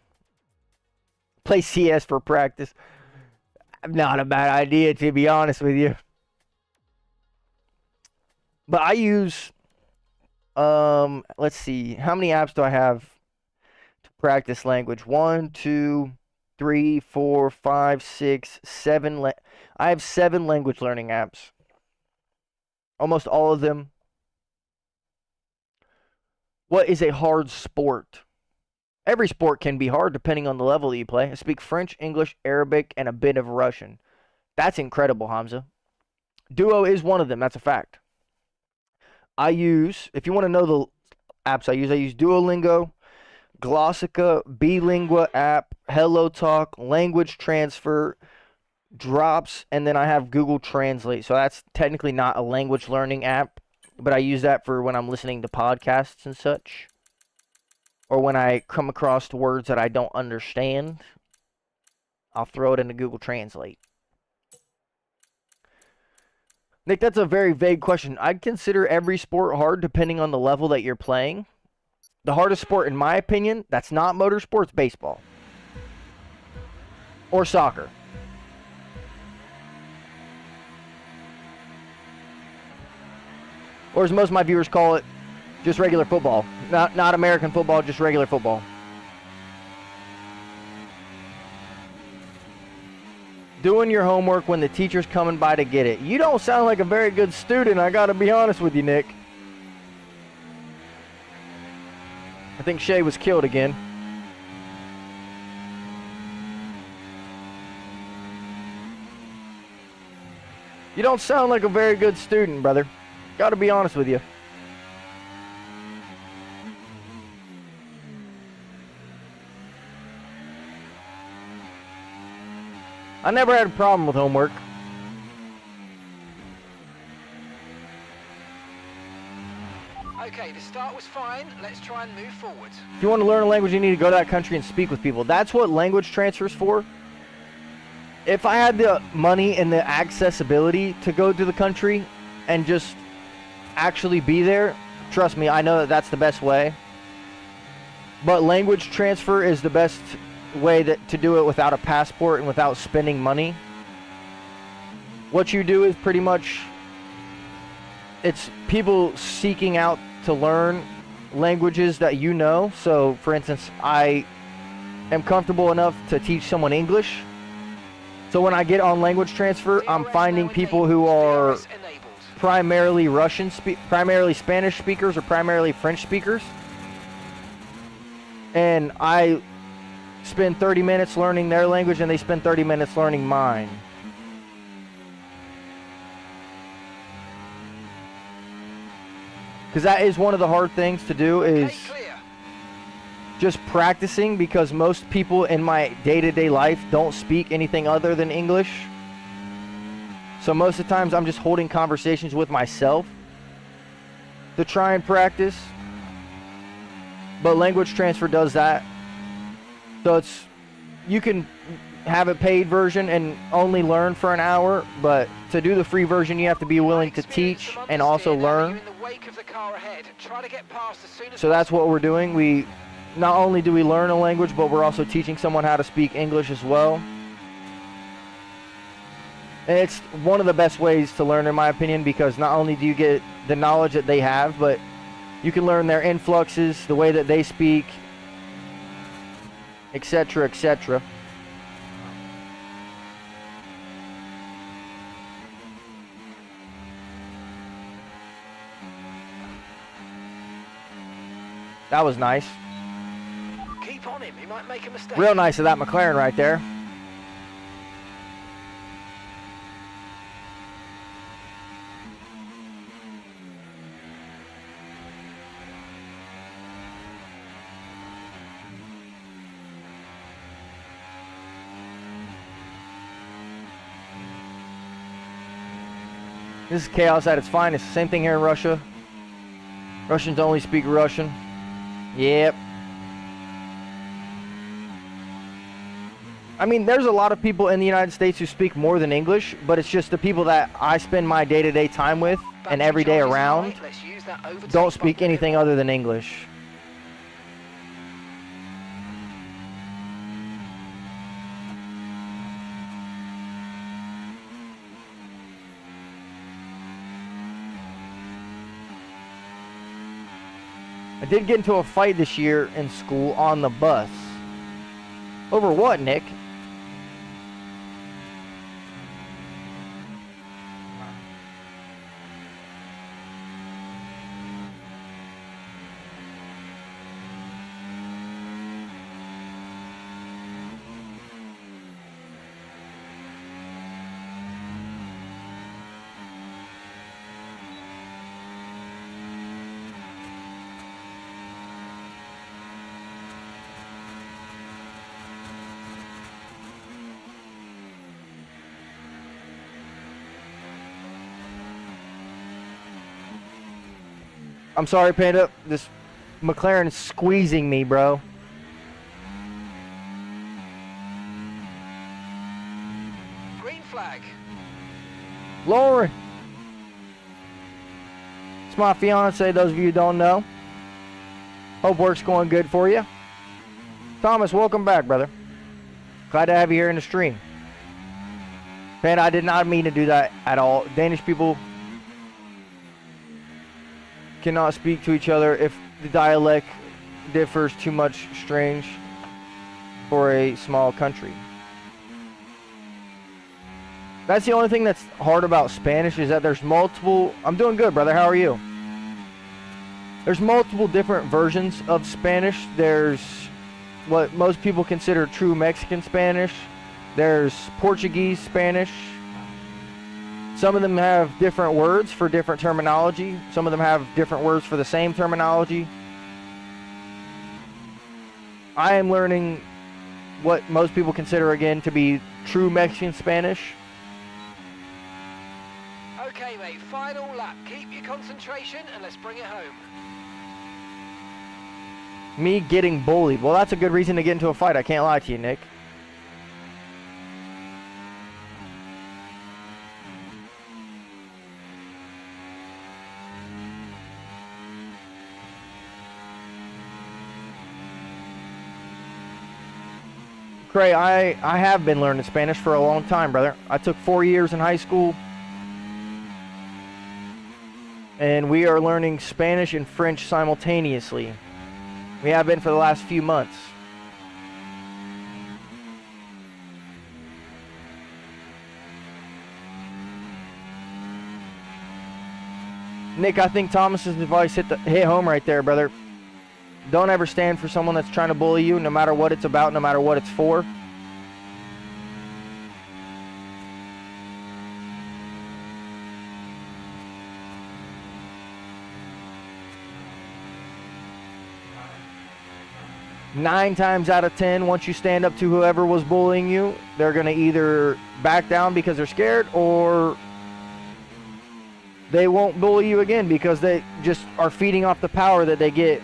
Play CS for practice. Not a bad idea, to be honest with you. But I use, let's see, how many apps do I have to practice language? 1, 2, 3, 4, 5, 6, 7. I have 7 language learning apps. Almost all of them. What is a hard sport? Every sport can be hard depending on the level that you play. I speak French, English, Arabic, and a bit of Russian. That's incredible, Hamza. Duo is one of them. That's a fact. I use, if you want to know the apps I use Duolingo, Glossica, Bilingua app, HelloTalk, Language Transfer, drops, and then I have Google Translate. So that's technically not a language learning app, but I use that for when I'm listening to podcasts and such. Or when I come across words that I don't understand, I'll throw it into Google Translate. Nick, that's a very vague question. I'd consider every sport hard depending on the level that you're playing. The hardest sport, in my opinion, that's not motorsports, baseball. Or soccer. Or as most of my viewers call it, just regular football. Not American football, just regular football. Doing your homework when the teacher's coming by to get it. You don't sound like a very good student, I gotta be honest with you, Nick. I think Shay was killed again. You don't sound like a very good student, brother. Gotta be honest with you. I never had a problem with homework. Okay, the start was fine. Let's try and move forward. If you want to learn a language, you need to go to that country and speak with people. That's what language transfer is for. If I had the money and the accessibility to go to the country and just actually be there, trust me, I know that that's the best way. But language transfer is the best way to do it without a passport and without spending money. What you do is pretty much, it's people seeking out to learn languages that you know. So, for instance, I am comfortable enough to teach someone English. So when I get on language transfer, I'm finding people who are primarily primarily Spanish speakers or primarily French speakers. And I spend 30 minutes learning their language and they spend 30 minutes learning mine. Because that is one of the hard things to do, is just practicing, because most people in my day-to-day life don't speak anything other than English. So most of the times I'm just holding conversations with myself to try and practice. But language transfer does that. So you can have a paid version and only learn for an hour, but to do the free version you have to be willing to teach and also learn. So that's what we're doing. We not only do we learn a language, but we're also teaching someone how to speak English as well. And it's one of the best ways to learn, in my opinion, because not only do you get the knowledge that they have, but you can learn their influxes, the way that they speak, etc., etc. That was nice. Keep on him, he might make a mistake. Real nice of that McLaren right there. This is chaos at its finest. Same thing here in Russia. Russians only speak Russian. Yep. I mean, there's a lot of people in the United States who speak more than English, but it's just the people that I spend my day-to-day time with and every day around don't speak anything other than English. I did get into a fight this year in school on the bus. Over what, Nick? I'm sorry, Panda. This McLaren is squeezing me, bro. Green flag. Lauren. It's my fiance, those of you who don't know. Hope work's going good for you. Thomas, welcome back, brother. Glad to have you here in the stream. Panda, I did not mean to do that at all. Danish people cannot speak to each other if the dialect differs too much. Strange for a small country. That's the only thing that's hard about Spanish, is that there's multiple... I'm doing good, brother. How are you? There's multiple different versions of Spanish. There's what most people consider true Mexican Spanish. There's Portuguese Spanish. Some of them have different words for different terminology. Some of them have different words for the same terminology. I am learning what most people consider, again, to be true Mexican Spanish. Okay, mate, final lap. Keep your concentration and let's bring it home. Me getting bullied. Well, that's a good reason to get into a fight. I can't lie to you, Nick. Cray, I have been learning Spanish for a long time, brother. I took 4 years in high school. And we are learning Spanish and French simultaneously. We have been for the last few months. Nick, I think Thomas's advice hit home right there, brother. Don't ever stand for someone that's trying to bully you, no matter what it's about, no matter what it's for. Nine times out of 10, once you stand up to whoever was bullying you, they're going to either back down because they're scared, or they won't bully you again because they just are feeding off the power that they get.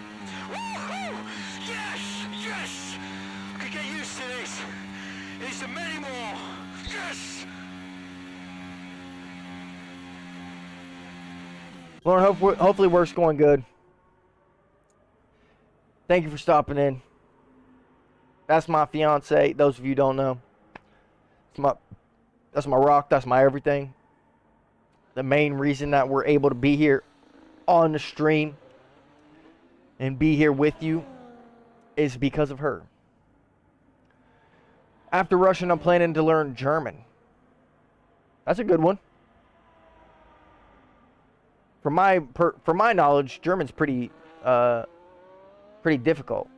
Yes! Yes! I could get used to this. It's a many more. Yes! Lauren, hopefully work's going good. Thank you for stopping in. That's my fiance. Those of you who don't know, that's my rock. That's my everything. The main reason that we're able to be here on the stream and be here with you is because of her. After Russian, I'm planning to learn German. That's a good one. From my knowledge, German's pretty difficult.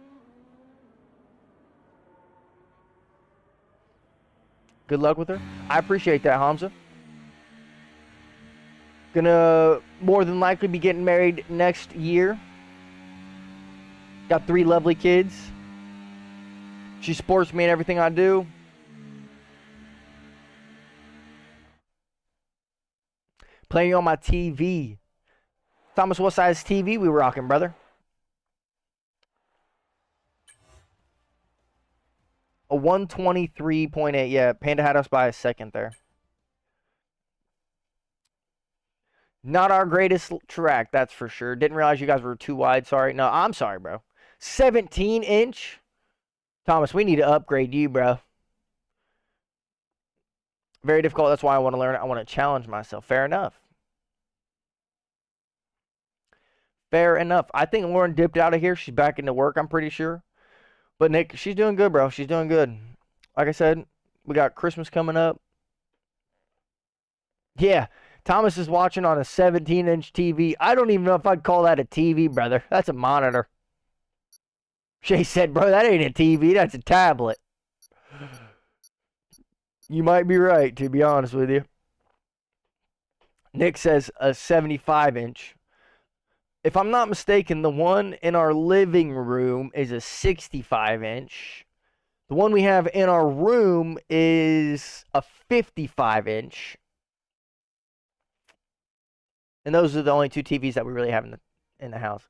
Good luck with her. I appreciate that, Hamza. Gonna more than likely be getting married next year. Got 3 lovely kids. She supports me in everything I do. Playing on my TV. Thomas, what size TV we rocking, brother? A 123.8. Yeah, Panda had us by a second there. Not our greatest track, that's for sure. Didn't realize you guys were too wide. Sorry. No, I'm sorry, bro. 17-inch? Thomas, we need to upgrade you, bro. Very difficult. That's why I want to learn it. I want to challenge myself. Fair enough. Fair enough. I think Lauren dipped out of here. She's back into work, I'm pretty sure. But Nick, she's doing good, bro. She's doing good. Like I said, we got Christmas coming up. Yeah, Thomas is watching on a 17-inch TV. I don't even know if I'd call that a TV, brother. That's a monitor. Shay said, bro, that ain't a TV. That's a tablet. You might be right, to be honest with you. Nick says a 75-inch. If I'm not mistaken, the one in our living room is a 65-inch. The one we have in our room is a 55-inch. And those are the only 2 TVs that we really have in the house.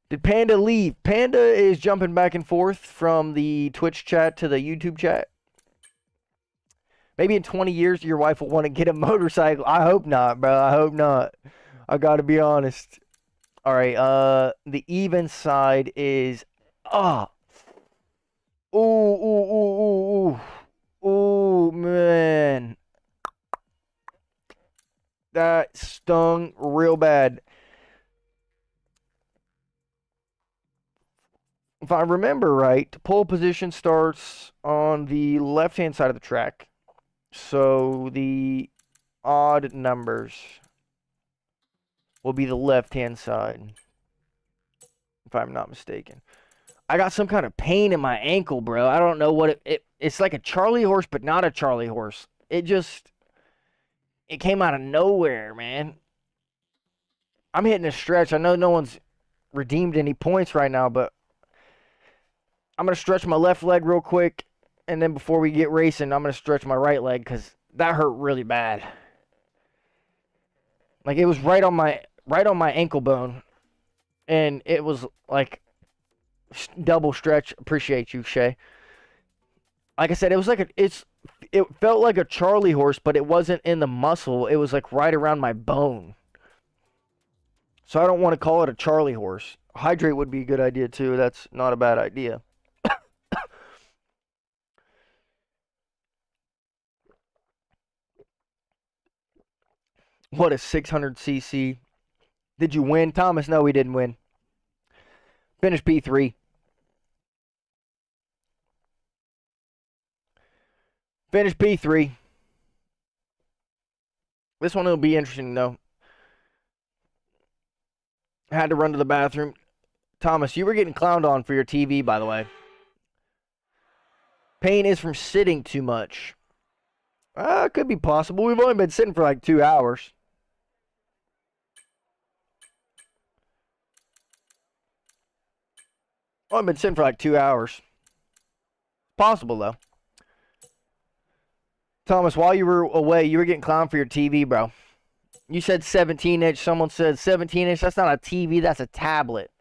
Did Panda leave? Panda is jumping back and forth from the Twitch chat to the YouTube chat. Maybe in 20 years, your wife will want to get a motorcycle. I hope not, bro. I hope not. I got to be honest. All right. The even side is... Ooh, ooh, ooh, ooh, ooh. Ooh, man. That stung real bad. If I remember right, pole position starts on the left-hand side of the track. So the odd numbers will be the left-hand side, if I'm not mistaken. I got some kind of pain in my ankle, bro. I don't know what it's like a Charlie horse, but not a Charlie horse. It came out of nowhere, man. I'm hitting a stretch. I know no one's redeemed any points right now, but I'm going to stretch my left leg real quick, and then before we get racing, I'm going to stretch my right leg because that hurt really bad. Like, it was right on my ankle bone, and it was like double stretch. Appreciate you, Shay. Like I said, it was like it felt like a Charlie horse, but it wasn't in the muscle. It was like right around my bone. So I don't want to call it a Charlie horse. Hydrate would be a good idea too. That's not a bad idea. What a 600cc. Did you win, Thomas? No, we didn't win. Finished P3. Finished P3. This one will be interesting, though. I had to run to the bathroom. Thomas, you were getting clowned on for your TV, by the way. Pain is from sitting too much. Could be possible. We've only been sitting for like 2 hours. Only been sitting for like 2 hours. Possible, though. Thomas, while you were away, you were getting clowned for your TV, bro. You said 17-inch. Someone said 17-inch. That's not a TV. That's a tablet.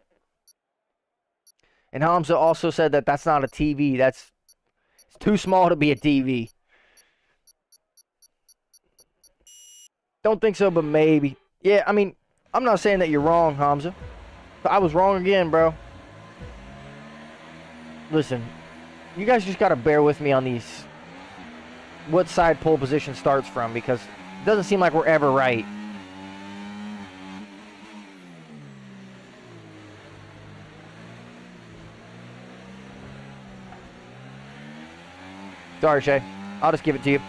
And Hamza also said that that's not a TV. It's too small to be a TV. Don't think so, but maybe. Yeah, I mean, I'm not saying that you're wrong, Hamza. But I was wrong again, bro. Listen, you guys just got to bear with me on these. What side pole position starts from, because it doesn't seem like we're ever right. Sorry, Shay. I'll just give it to you.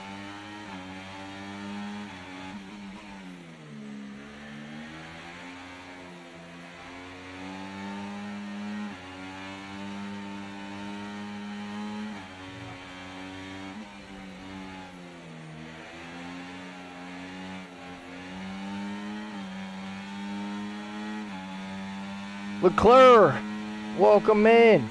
Leclerc, welcome in.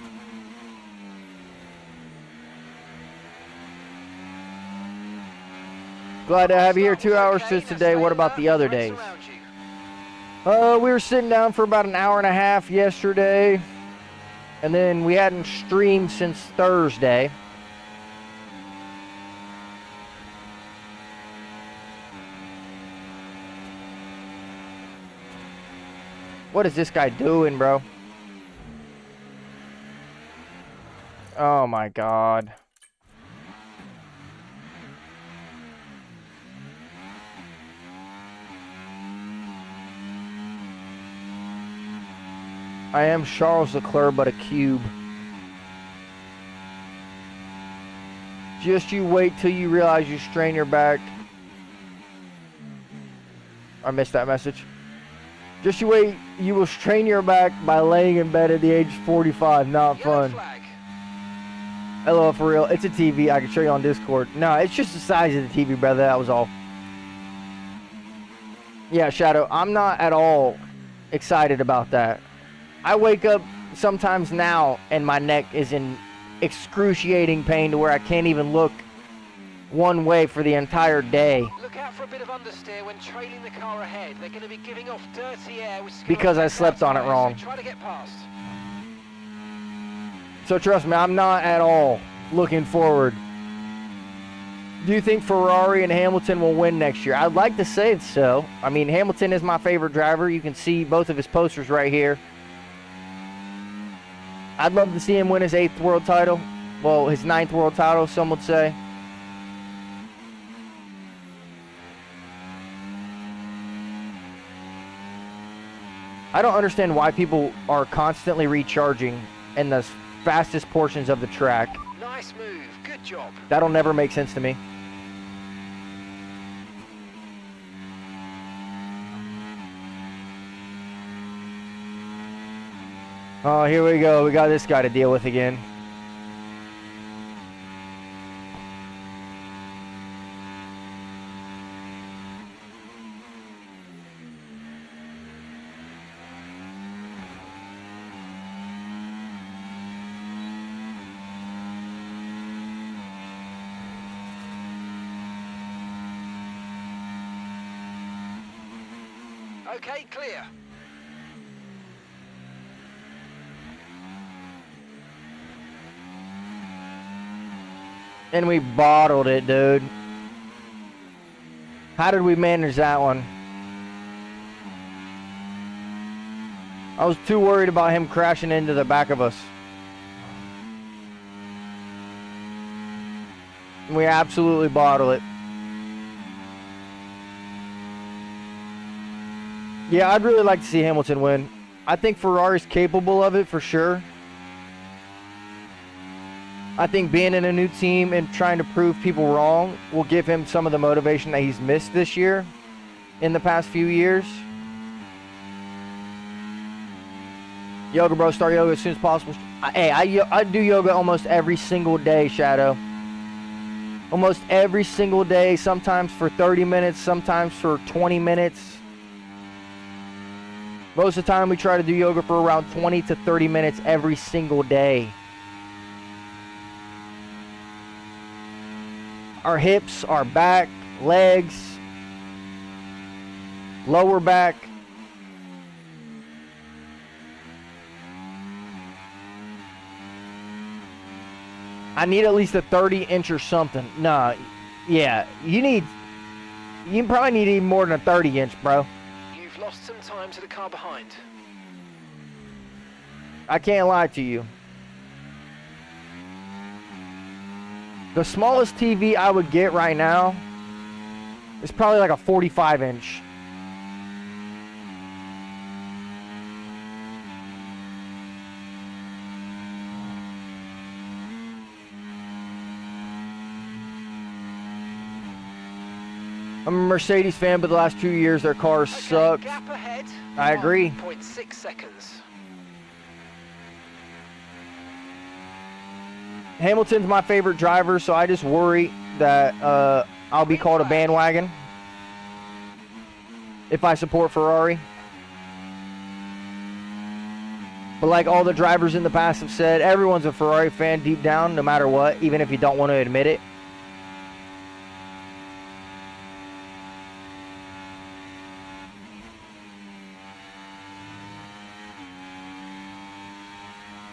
Glad to have you here. 2 hours since today. What about the other days? We were sitting down for about an hour and a half yesterday. And then we hadn't streamed since Thursday. What is this guy doing, bro? Oh my God. I am Charles Leclerc, but a cube. Just you wait till you realize you strain your back. I missed that message. Just you wait, you will strain your back by laying in bed at the age of 45. Not fun. Hello, for real. It's a TV. I can show you on Discord. No, it's just the size of the TV, brother. That was all. Yeah, Shadow, I'm not at all excited about that. I wake up sometimes now and my neck is in excruciating pain to where I can't even look one way for the entire day. Look out for a bit of understeer when trailing the car ahead. They're going to be giving off dirty air, which is gonna Because I affect slept our on it tyres, wrong. So try to get past. So trust me, I'm not at all looking forward. Do you think Ferrari and Hamilton will win next year? I'd like to say so. I mean, Hamilton is my favorite driver. You can see both of his posters right here. I'd love to see him win his 8th world title. Well, his 9th world title, some would say. I don't understand why people are constantly recharging in the fastest portions of the track. Nice move. Good job. That'll never make sense to me. Oh, here we go. We got this guy to deal with again. Okay, clear. And we bottled it, dude. How did we manage that one? I was too worried about him crashing into the back of us. We absolutely bottle it. Yeah, I'd really like to see Hamilton win. I think Ferrari's capable of it for sure. I think being in a new team and trying to prove people wrong will give him some of the motivation that he's missed this year in the past few years. Yoga, bro. Start yoga as soon as possible. Hey, I do yoga almost every single day, Shadow. Almost every single day, sometimes for 30 minutes, sometimes for 20 minutes. Most of the time, we try to do yoga for around 20 to 30 minutes every single day. Our hips, our back, legs, lower back. I need at least a 30-inch or something. Nah, yeah, you probably need even more than a 30-inch, bro. You've lost some time to the car behind. I can't lie to you. The smallest TV I would get right now is probably like a 45-inch. I'm a Mercedes fan, but the last 2 years their cars suck. Gap ahead. I agree. 1.6 seconds. Hamilton's my favorite driver, so I just worry that I'll be called a bandwagon if I support Ferrari. But like all the drivers in the past have said, everyone's a Ferrari fan deep down, no matter what, even if you don't want to admit it.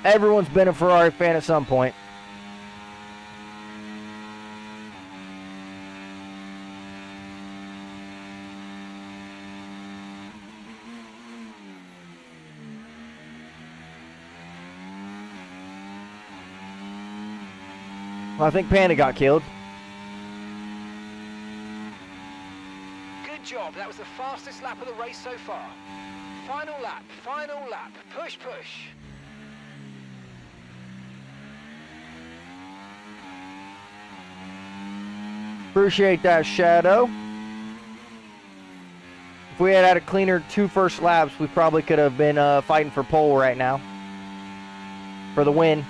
Everyone's been a Ferrari fan at some point. Well, I think Panda got killed. Good job. That was the fastest lap of the race so far. Final lap. Final lap. Push, push. Appreciate that, Shadow. If we had a cleaner 2 first laps, we probably could have been fighting for pole right now. For the win.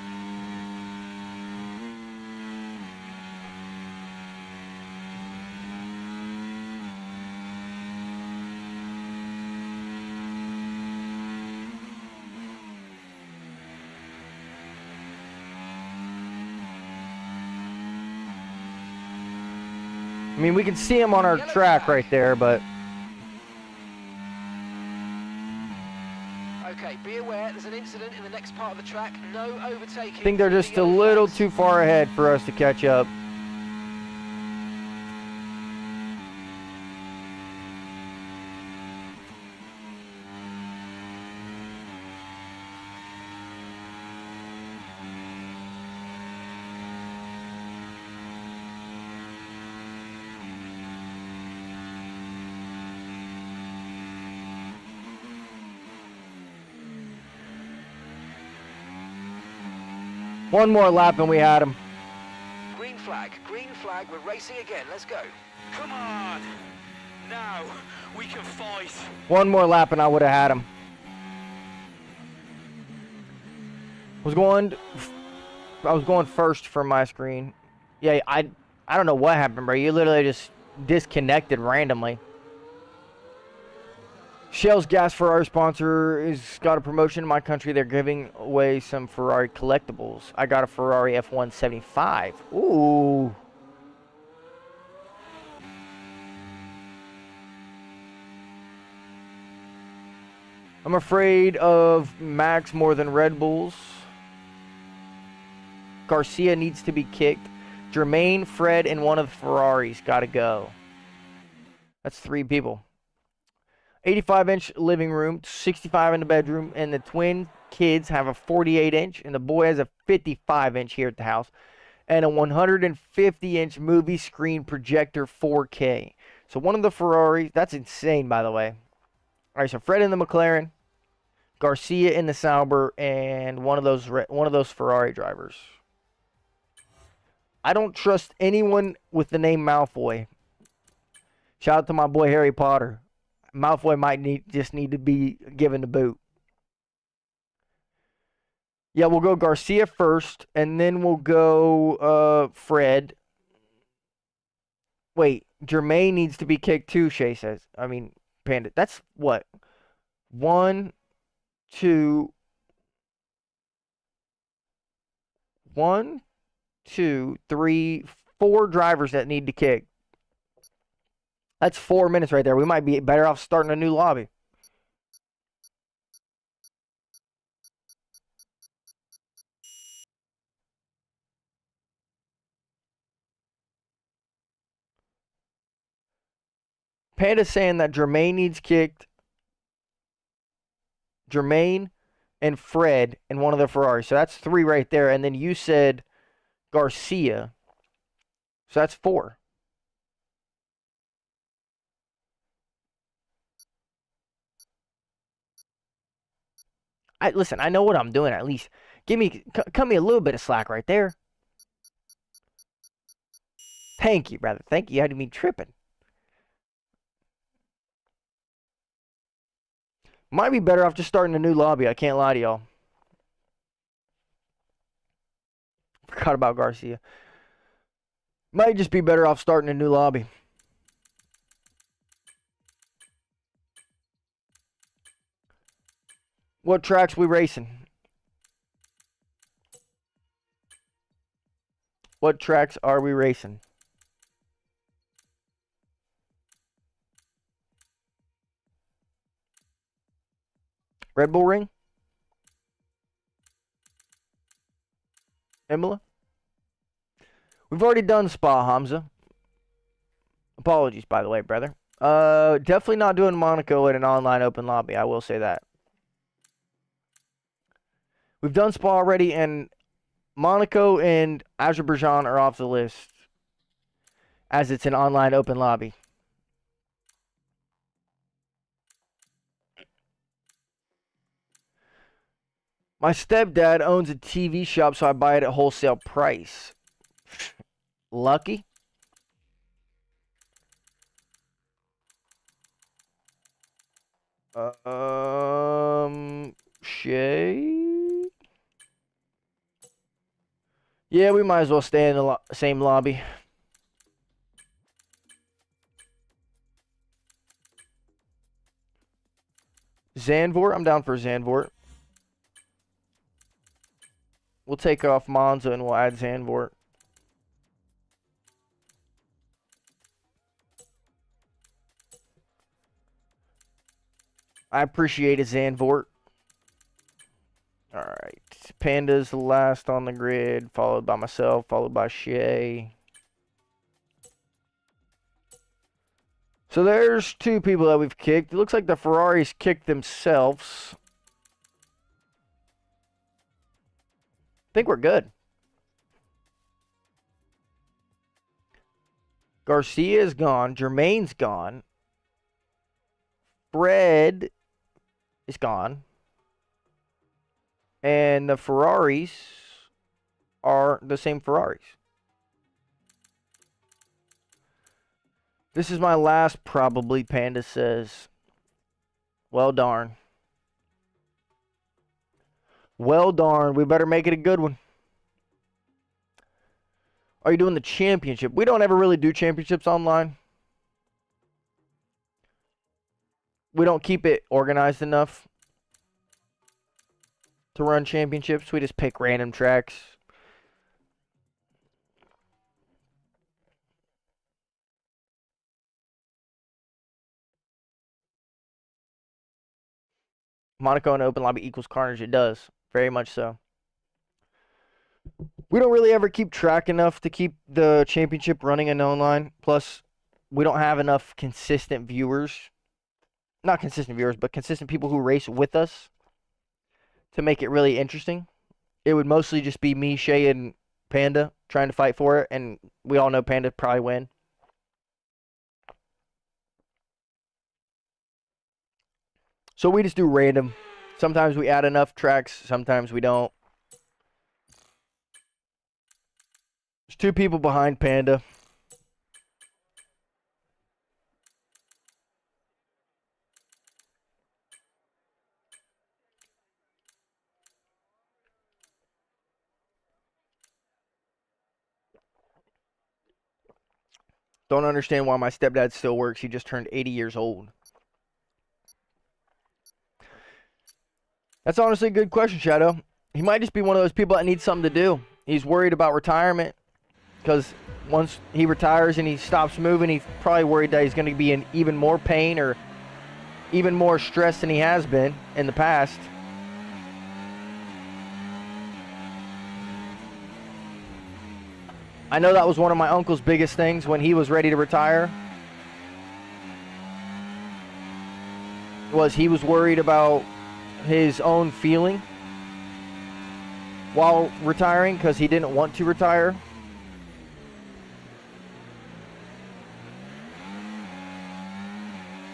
I mean, we can see him on our Yellow track flag. right there, but Okay, be aware there's an incident in the next part of the track. No overtaking. I think they're through the just a yellow little flags. too far ahead for us to catch up. One more lap and we had him. Green flag, we're racing again, let's go. Come on! Now we can fight. One more lap and I would have had him. I was going first for my screen. Yeah, I don't know what happened, bro. You literally just disconnected randomly. Shell's Gas Ferrari sponsor has got a promotion in my country. They're giving away some Ferrari collectibles. I got a Ferrari F175. Ooh. I'm afraid of Max more than Red Bulls. Garcia needs to be kicked. Jermaine, Fred, and one of the Ferraris got to go. That's 3 people. 85-inch living room, 65 in the bedroom, and the twin kids have a 48-inch, and the boy has a 55-inch here at the house, and a 150-inch movie screen projector 4K. So one of the Ferraris, that's insane, by the way. All right, so Fred in the McLaren, Garcia in the Sauber, and one of those Ferrari drivers. I don't trust anyone with the name Malfoy. Shout out to my boy Harry Potter. Malfoy might just need to be given the boot. Yeah, we'll go Garcia first, and then we'll go Fred. Wait, Jermaine needs to be kicked too, Shay says. I mean, Panda. That's what? 1, 2, 1, 2, 3, 4 drivers that need to kick. That's 4 minutes right there. We might be better off starting a new lobby. Panda's saying that Jermaine needs kicked. Jermaine and Fred and one of the Ferraris. So that's 3 right there. And then you said Garcia. So that's 4. Listen, I know what I'm doing at least. Cut me a little bit of slack right there. Thank you, brother. Thank you. You had me tripping. Might be better off just starting a new lobby. I can't lie to y'all. Forgot about Garcia. Might just be better off starting a new lobby. What tracks we racing? What tracks are we racing? Red Bull Ring? Imola? We've already done Spa, Hamza. Apologies, by the way, brother. Definitely not doing Monaco in an online open lobby. I will say that. We've done Spa already, and Monaco and Azerbaijan are off the list as it's an online open lobby. My stepdad owns a TV shop, so I buy it at wholesale price. Lucky? Shay? Yeah, we might as well stay in the same lobby. Zandvoort? I'm down for Zandvoort. We'll take off Monza and we'll add Zandvoort. I appreciate it, Zandvort. Alright. Panda's the last on the grid, followed by myself, followed by Shay. So there's two people that we've kicked. It looks like the Ferraris kicked themselves. I think we're good. Garcia's gone. Jermaine's gone. Fred is gone. And the Ferraris are the same Ferraris. This is my last, probably, Panda says. Well, darn. Well, darn. We better make it a good one. Are you doing the championship? We don't ever really do championships online. We don't keep it organized enough to run championships. We just pick random tracks. Monaco and open lobby equals carnage. It does. Very much so. We don't really ever keep track enough to keep the championship running in online. Plus, we don't have enough consistent viewers. Not consistent viewers, but consistent people who race with us to make it really interesting. It would mostly just be me, Shay, and Panda trying to fight for it. And we all know Panda probably win. So we just do random. Sometimes we add enough tracks. Sometimes we don't. There's two people behind Panda. Don't understand why my stepdad still works. He just turned 80 years old. That's honestly a good question, Shadow. He might just be one of those people that needs something to do. He's worried about retirement because once he retires and he stops moving, he's probably worried that he's going to be in even more pain or even more stress than he has been in the past. I know that was one of my uncle's biggest things when he was ready to retire. Was he was worried about his own feeling while retiring because he didn't want to retire.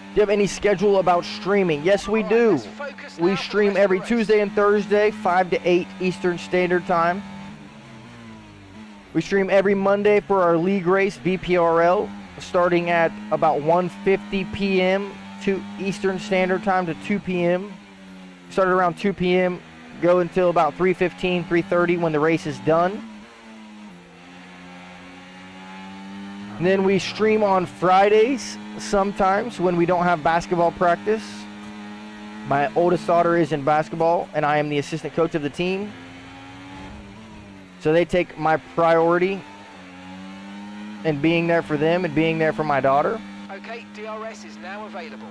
Do you have any schedule about streaming? Yes, we do. We stream every Tuesday and Thursday, 5 to 8 Eastern Standard Time. We stream every Monday for our league race, VPRL, starting at about 1:50 p.m. to Eastern Standard Time to 2 p.m. Started around 2 p.m., go until about 3:15, 3:30 when the race is done. And then we stream on Fridays sometimes when we don't have basketball practice. My oldest daughter is in basketball, and I am the assistant coach of the team. So they take my priority in being there for them and being there for my daughter. Okay, DRS is now available.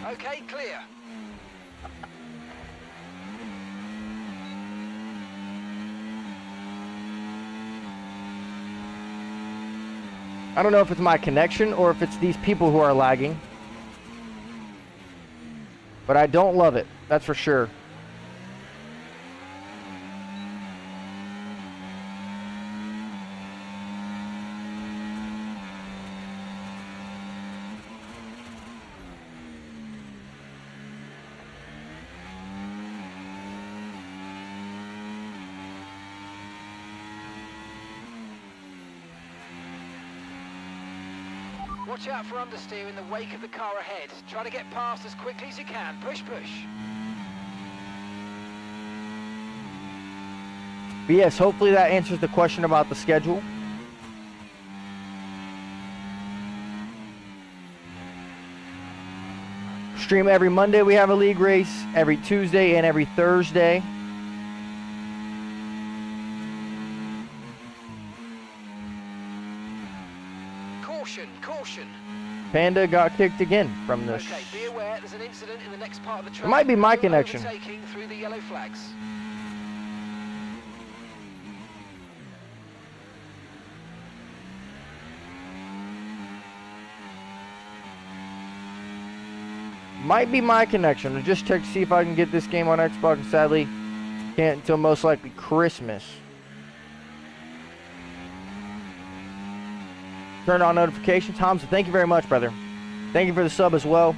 Okay, clear. I don't know if it's my connection or if it's these people who are lagging. But I don't love it, that's for sure. Watch out for understeer in the wake of the car ahead. Try to get past as quickly as you can. Push, push. But yes, hopefully that answers the question about the schedule. Stream every Monday, we have a league race. Every Tuesday and every Thursday. Caution, caution. Panda got kicked again from this. Okay, be aware there's an incident in the next part of the track. It might be my No connection. overtaking through the yellow flags. Might be my connection. I just checked to see if I can get this game on Xbox, and sadly can't until most likely Christmas. Turn on notifications. Hamza, thank you very much, brother. Thank you for the sub as well.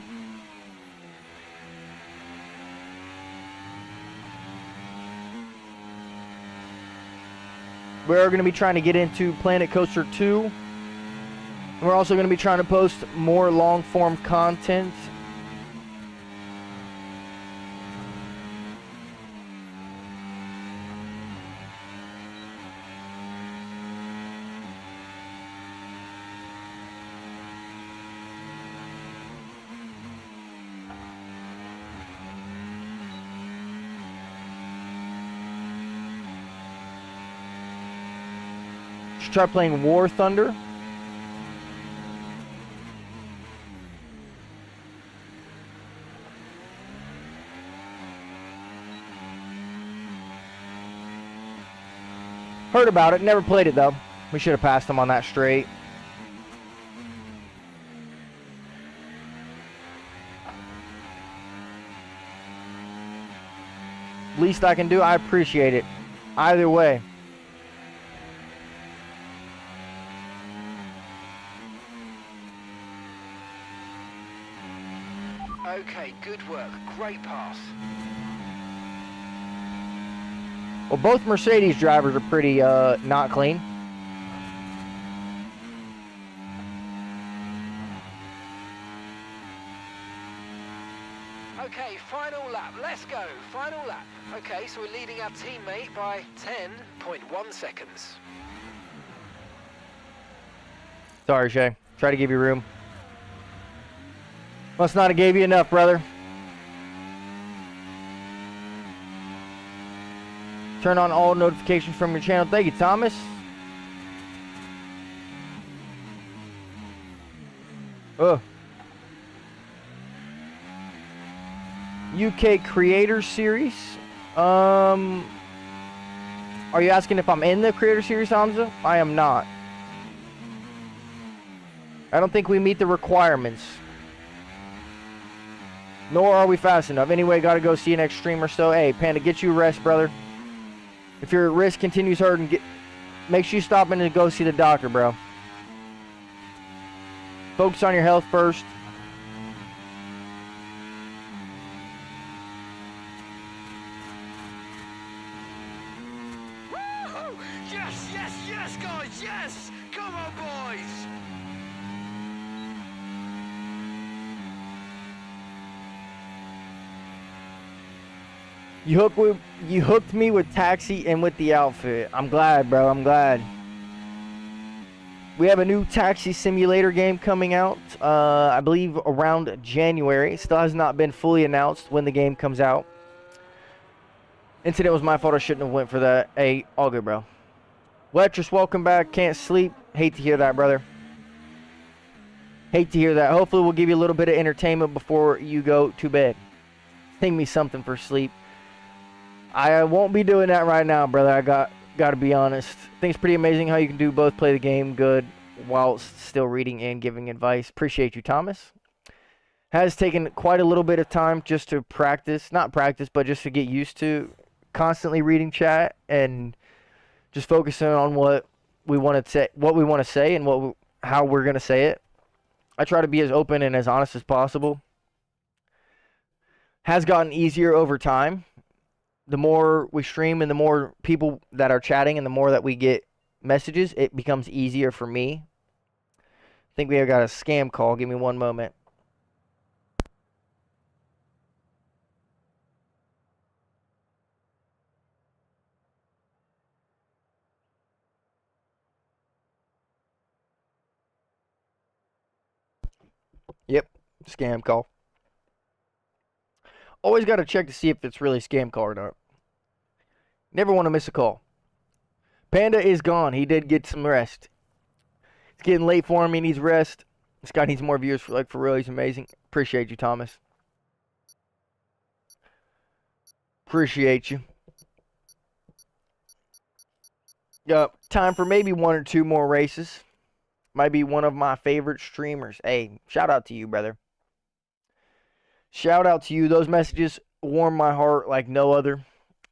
We're going to be trying to get into Planet Coaster 2. And we're also going to be trying to post more long-form content. Should try playing War Thunder. Heard about it, never played it though. We should have passed them on that straight. Least I can do, I appreciate it. Either way. Okay, good work. Great pass. Well, both Mercedes drivers are pretty not clean. Okay, final lap. Let's go. Final lap. Okay, so we're leading our teammate by 10.1 seconds. Sorry, Shay. Try to give you room. Must not have gave you enough, brother. Turn on all notifications from your channel. Thank you, Thomas. Oh. UK Creator Series. Are you asking if I'm in the Creator Series, Hamza? I am not. I don't think we meet the requirements. Nor are we fast enough. Anyway, gotta go see an next stream or so. Hey, Panda, get you rest, brother. If your wrist continues hurting, make sure you stop in and go see the doctor, bro. Focus on your health first. Woo-hoo! Yes, yes, yes, guys, yes! Come on, boys! You hooked me with Taxi and with the outfit. I'm glad, bro. I'm glad. We have a new Taxi Simulator game coming out, I believe around January. It still has not been fully announced when the game comes out. Incident was my fault. I shouldn't have went for that. Hey, all good, bro. Lectress, welcome back. Can't sleep. Hate to hear that, brother. Hate to hear that. Hopefully we'll give you a little bit of entertainment before you go to bed. Ping me something for sleep. I won't be doing that right now, brother. I got to be honest. I think it's pretty amazing how you can do both, play the game good while still reading and giving advice. Appreciate you, Thomas. Has taken quite a little bit of time just to practice, not practice, but just to get used to constantly reading chat and just focusing on what we want to say, and how we're going to say it. I try to be as open and as honest as possible. Has gotten easier over time. The more we stream and the more people that are chatting and the more that we get messages, it becomes easier for me. I think we have got a scam call. Give me one moment. Yep, scam call. Always got to check to see if it's really a scam call or not. Never want to miss a call. Panda is gone. He did get some rest. It's getting late for him. He needs rest. This guy needs more viewers for real. He's amazing. Appreciate you, Thomas. Appreciate you. Time for maybe 1 or 2 more races. Might be one of my favorite streamers. Hey, shout out to you, brother. Shout out to you. Those messages warm my heart like no other.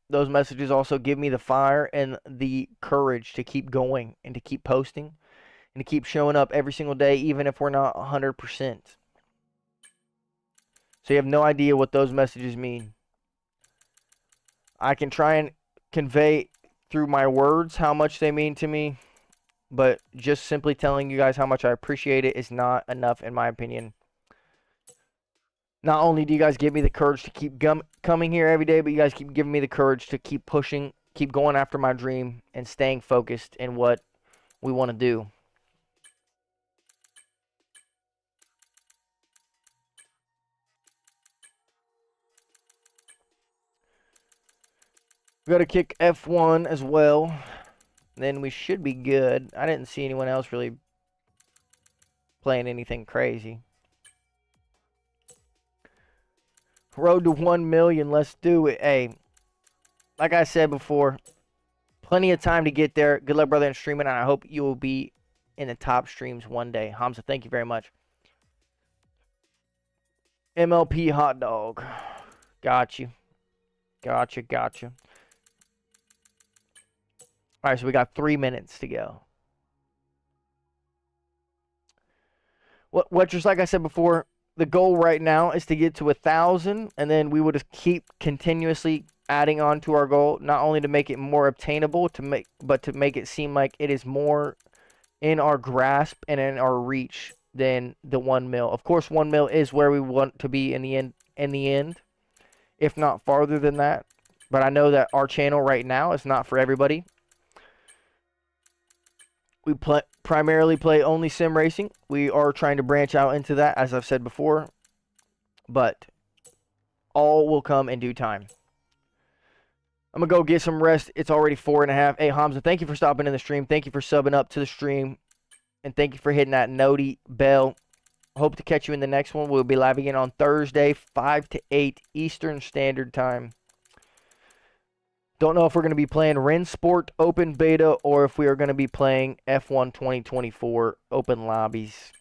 Those messages also give me the fire and the courage to keep going and to keep posting and to keep showing up every single day, even if we're not 100%. So you have no idea what those messages mean. I can try and convey through my words how much they mean to me, but just simply telling you guys how much I appreciate it is not enough, in my opinion. Not only do you guys give me the courage to keep coming here every day, but you guys keep giving me the courage to keep pushing, keep going after my dream, and staying focused in what we want to do. We got to kick F1 as well. Then we should be good. I didn't see anyone else really playing anything crazy. Road to 1 million. Let's do it. Hey, like I said before, plenty of time to get there. Good luck, brother, in streaming, and I hope you will be in the top streams one day. Hamza, thank you very much. MLP hot dog. Got you. Gotcha. All right, so we got 3 minutes to go. What just like I said before, the goal right now is to get to 1,000, and then we would just keep continuously adding on to our goal, not only to make it more obtainable, but to make it seem like it is more in our grasp and in our reach than the 1 mil. Of course, 1 mil is where we want to be in the end, if not farther than that. But I know that our channel right now is not for everybody. We primarily play only sim racing. We are trying to branch out into that, as I've said before. But all will come in due time. I'm going to go get some rest. It's already 4:30. Hey, Hamza, thank you for stopping in the stream. Thank you for subbing up to the stream. And thank you for hitting that noti bell. Hope to catch you in the next one. We'll be live again on Thursday, 5 to 8 Eastern Standard Time. Don't know if we're going to be playing Rensport Open Beta or if we are going to be playing F1 2024 Open Lobbies.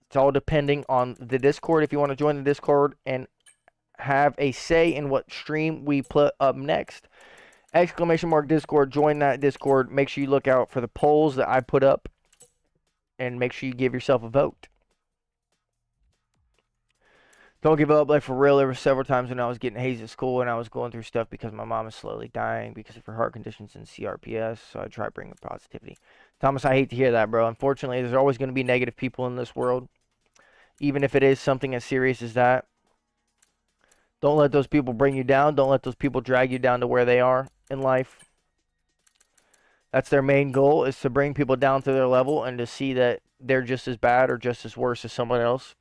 It's all depending on the Discord. If you want to join the Discord and have a say in what stream we put up next, !Discord, join that Discord. Make sure you look out for the polls that I put up and make sure you give yourself a vote. Don't give up, like, for real. There were several times when I was getting hazed at school and I was going through stuff because my mom is slowly dying because of her heart conditions and CRPS, so I try bringing positivity. Thomas, I hate to hear that, bro. Unfortunately, there's always going to be negative people in this world, even if it is something as serious as that. Don't let those people bring you down. Don't let those people drag you down to where they are in life. That's their main goal, is to bring people down to their level and to see that they're just as bad or just as worse as someone else.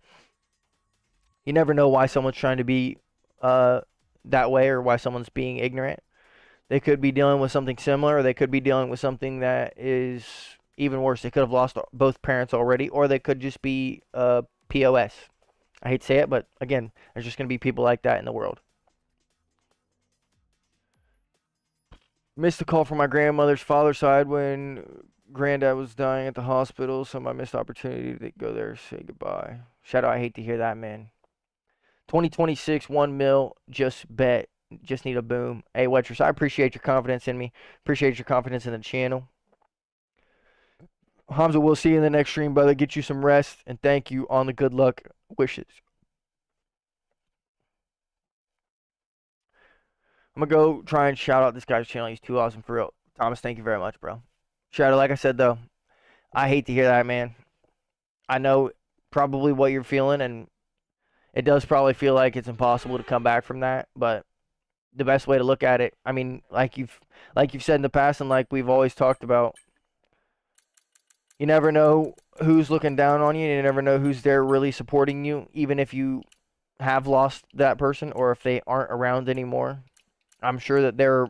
You never know why someone's trying to be that way or why someone's being ignorant. They could be dealing with something similar, or they could be dealing with something that is even worse. They could have lost both parents already, or they could just be POS. I hate to say it, but again, there's just going to be people like that in the world. Missed a call from my grandmother's father's side when granddad was dying at the hospital, so my missed opportunity to go there and say goodbye. Shadow, I hate to hear that, man. 2026, 1 mil, just bet. Just need a boom. Hey, Wetchers, I appreciate your confidence in me. Appreciate your confidence in the channel. Hamza, we'll see you in the next stream, brother. Get you some rest, and thank you on the good luck wishes. I'm going to go try and shout out this guy's channel. He's too awesome for real. Thomas, thank you very much, bro. Shadow, like I said, though, I hate to hear that, man. I know probably what you're feeling, and it does probably feel like it's impossible to come back from that, but the best way to look at it, I mean, like you've said in the past and like we've always talked about, you never know who's looking down on you, and you never know who's there really supporting you, even if you have lost that person or if they aren't around anymore. I'm sure that they're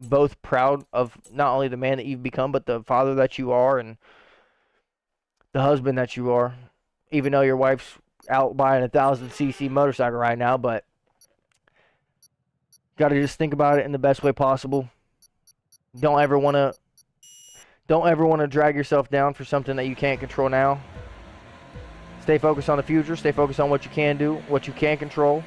both proud of not only the man that you've become, but the father that you are and the husband that you are. even though your wife's out buying a 1,000cc motorcycle right now, but got to just think about it in the best way possible. Don't ever want to drag yourself down for something that you can't control now. Stay focused on the future. Stay focused on what you can do, what you can control.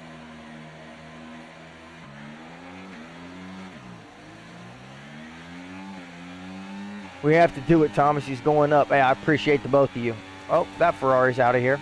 We have to do it, Thomas. He's going up. Hey, I appreciate the both of you. Oh, that Ferrari's out of here.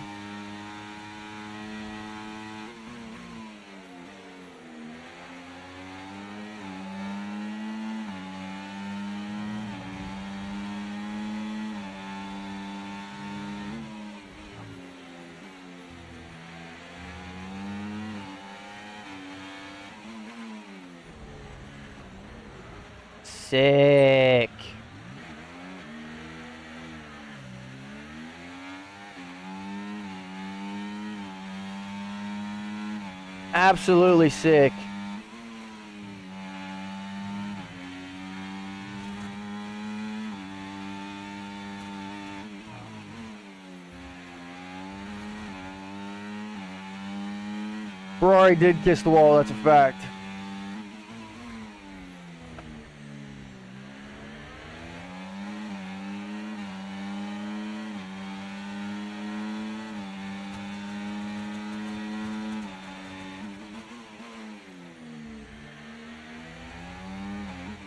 Sick. Absolutely sick. Ferrari did kiss the wall, that's a fact.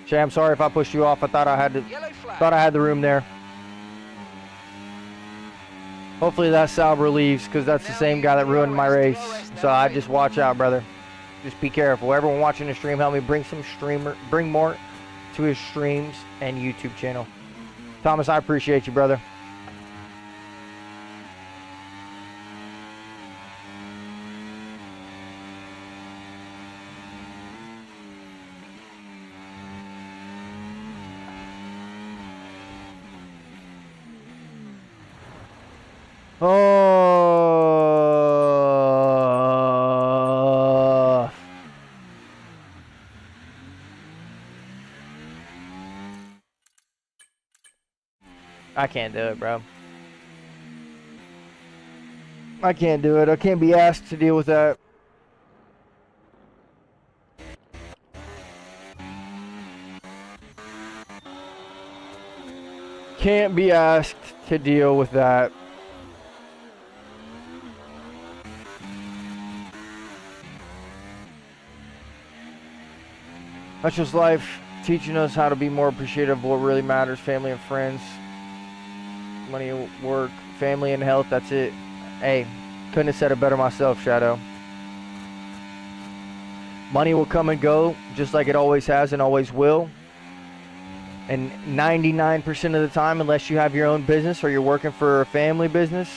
Shay, I'm sorry if I pushed you off. I thought I had the room there. Hopefully that Sauber leaves, because that's the same guy that ruined my race. So I just watch out, brother. Just be careful. Everyone watching the stream, help me bring more to his streams and YouTube channel. Thomas, I appreciate you, brother. Oh. I can't do it, bro. I can't do it. I can't be asked to deal with that. Can't be asked to deal with that. That's just life, teaching us how to be more appreciative of what really matters. Family and friends, money, work, family and health, that's it. Hey, couldn't have said it better myself, Shadow. Money will come and go, just like it always has and always will. And 99% of the time, unless you have your own business or you're working for a family business,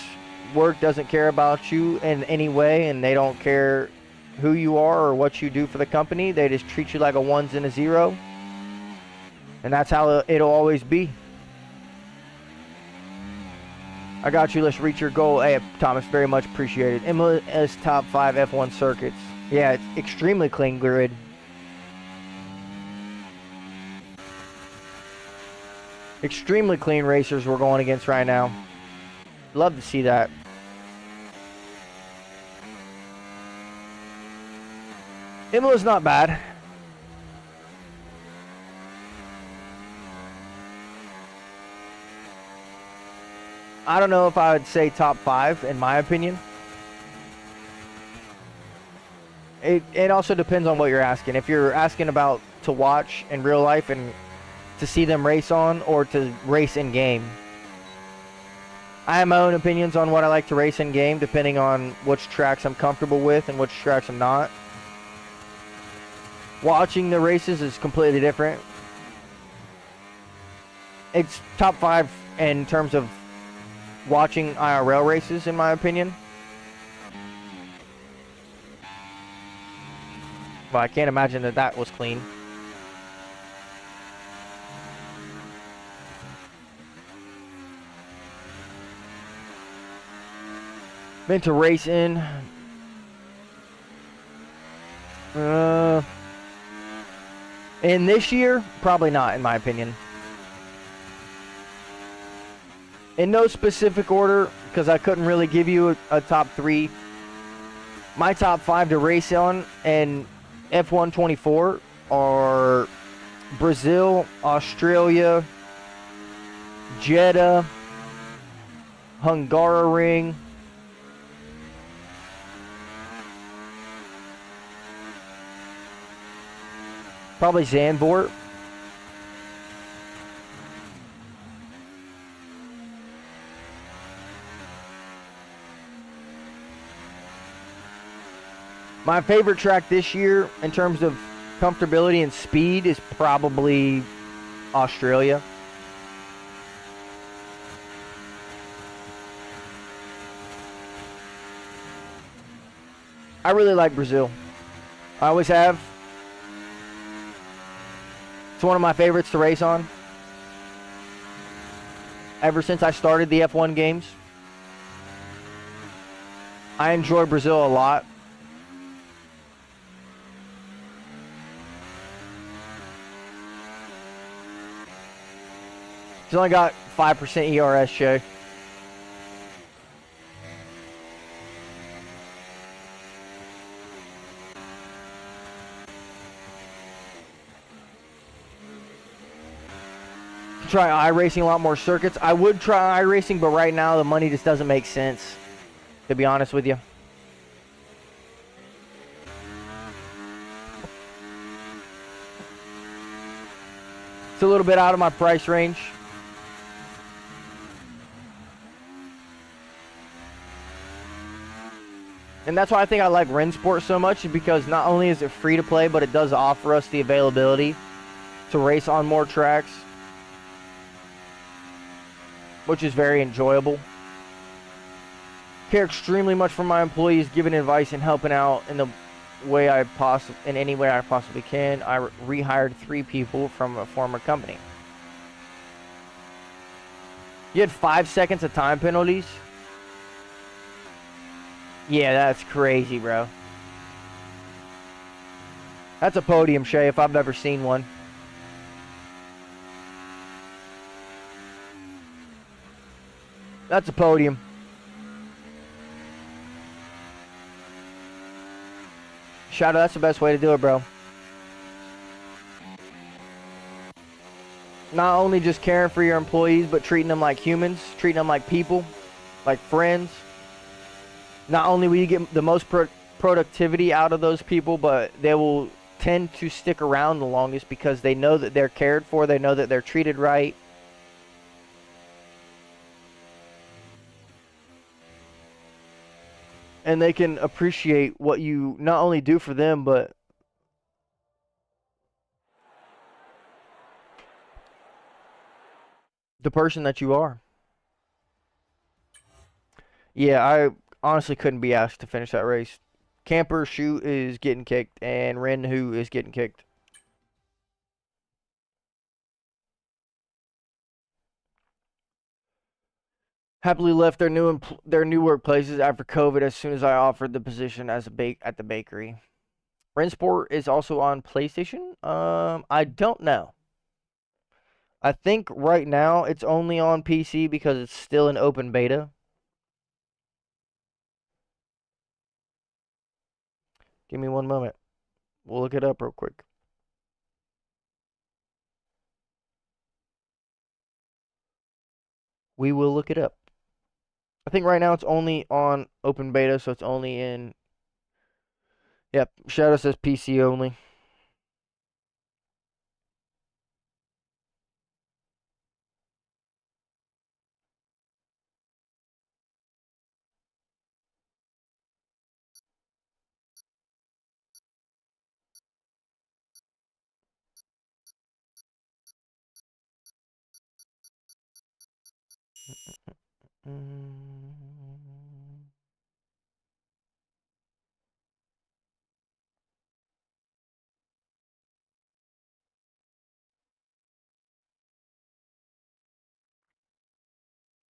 work doesn't care about you in any way, and they don't care who you are or what you do for the company. They just treat you like a ones and a zero. And that's how it'll always be. I got you. Let's reach your goal. Hey, Thomas, very much appreciated. MLS top 5 F1 circuits. Yeah, it's extremely clean grid. Extremely clean racers we're going against right now. Love to see that. Imola's not bad. I don't know if I would say top 5 in my opinion. It also depends on what you're asking. If you're asking about to watch in real life and to see them race on, or to race in game. I have my own opinions on what I like to race in game, depending on which tracks I'm comfortable with and which tracks I'm not. Watching the races is completely different. It's top 5 in terms of watching IRL races, in my opinion. Well, I can't imagine that that was clean. Been to race in. In this year, probably not, in my opinion. In no specific order, because I couldn't really give you a top 3. My top 5 to race on in F1 24 are Brazil, Australia, Jeddah, Hungaroring, probably Zandvoort. My favorite track this year in terms of comfortability and speed is probably Australia. I really like Brazil. I always have. It's one of my favorites to race on. Ever since I started the F1 games, I enjoy Brazil a lot. He's only got 5% ERS, Shay. Try iRacing a lot more circuits. I would try iRacing, but right now the money just doesn't make sense, to be honest with you. It's a little bit out of my price range. And that's why I think I like Rensport so much, because not only is it free to play, but it does offer us the availability to race on more tracks, which is very enjoyable. Care extremely much for my employees, giving advice and helping out in the way in any way I possibly can. I rehired 3 people from a former company. You had 5 seconds of time penalties? Yeah, that's crazy, bro. That's a podium, Shay, if I've ever seen one. That's a podium. Shadow, that's the best way to do it, bro. Not only just caring for your employees, but treating them like humans, treating them like people, like friends. Not only will you get the most productivity out of those people, but they will tend to stick around the longest because they know that they're cared for, they know that they're treated right. And they can appreciate what you not only do for them, but the person that you are. Yeah, I honestly couldn't be asked to finish that race. Camper Shoe is getting kicked, and Ren Who is getting kicked. Happily left their new workplaces after COVID as soon as I offered the position as at the bakery. Rensport is also on PlayStation. I don't know. I think right now it's only on PC because it's still in open beta. Give me one moment. We'll look it up real quick. We will look it up. I think right now it's only on open beta, so it's only in... Yep, Shadow says PC only.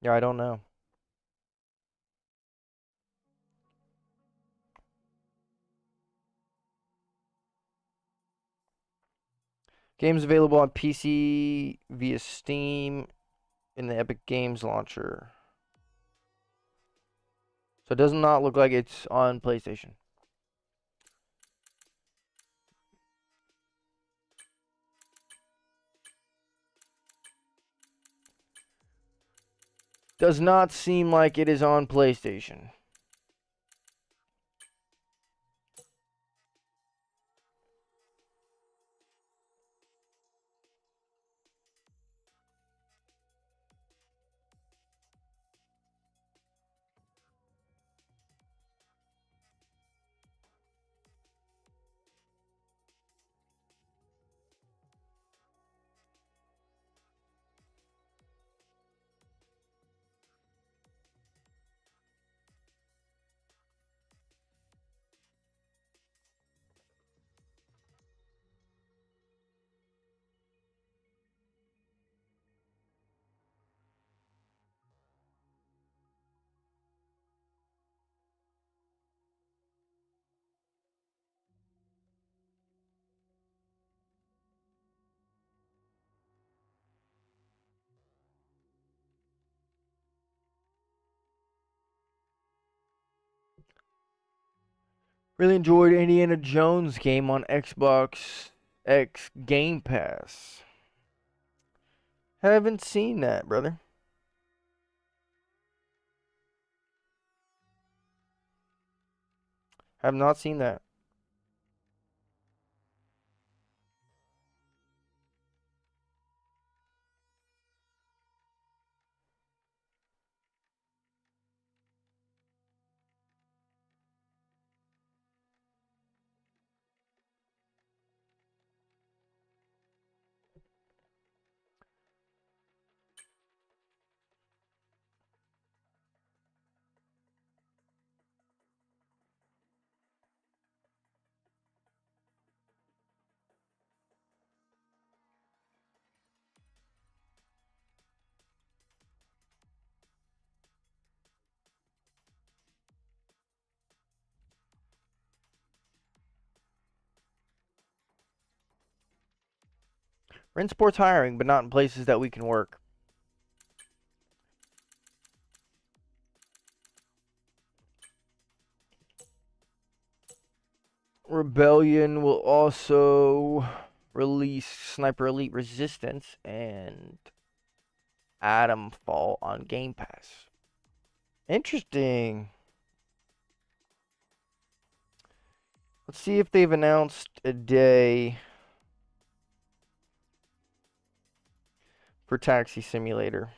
Yeah, I don't know. Games available on PC via Steam in the Epic Games launcher. So it does not look like it's on PlayStation. Does not seem like it is on PlayStation. Really enjoyed Indiana Jones game on Xbox X Game Pass. Haven't seen that, brother. Have not seen that. We're in sports hiring, but not in places that we can work. Rebellion will also release Sniper Elite Resistance and Atomfall on Game Pass. Interesting. Let's see if they've announced a day for Taxi Simulator.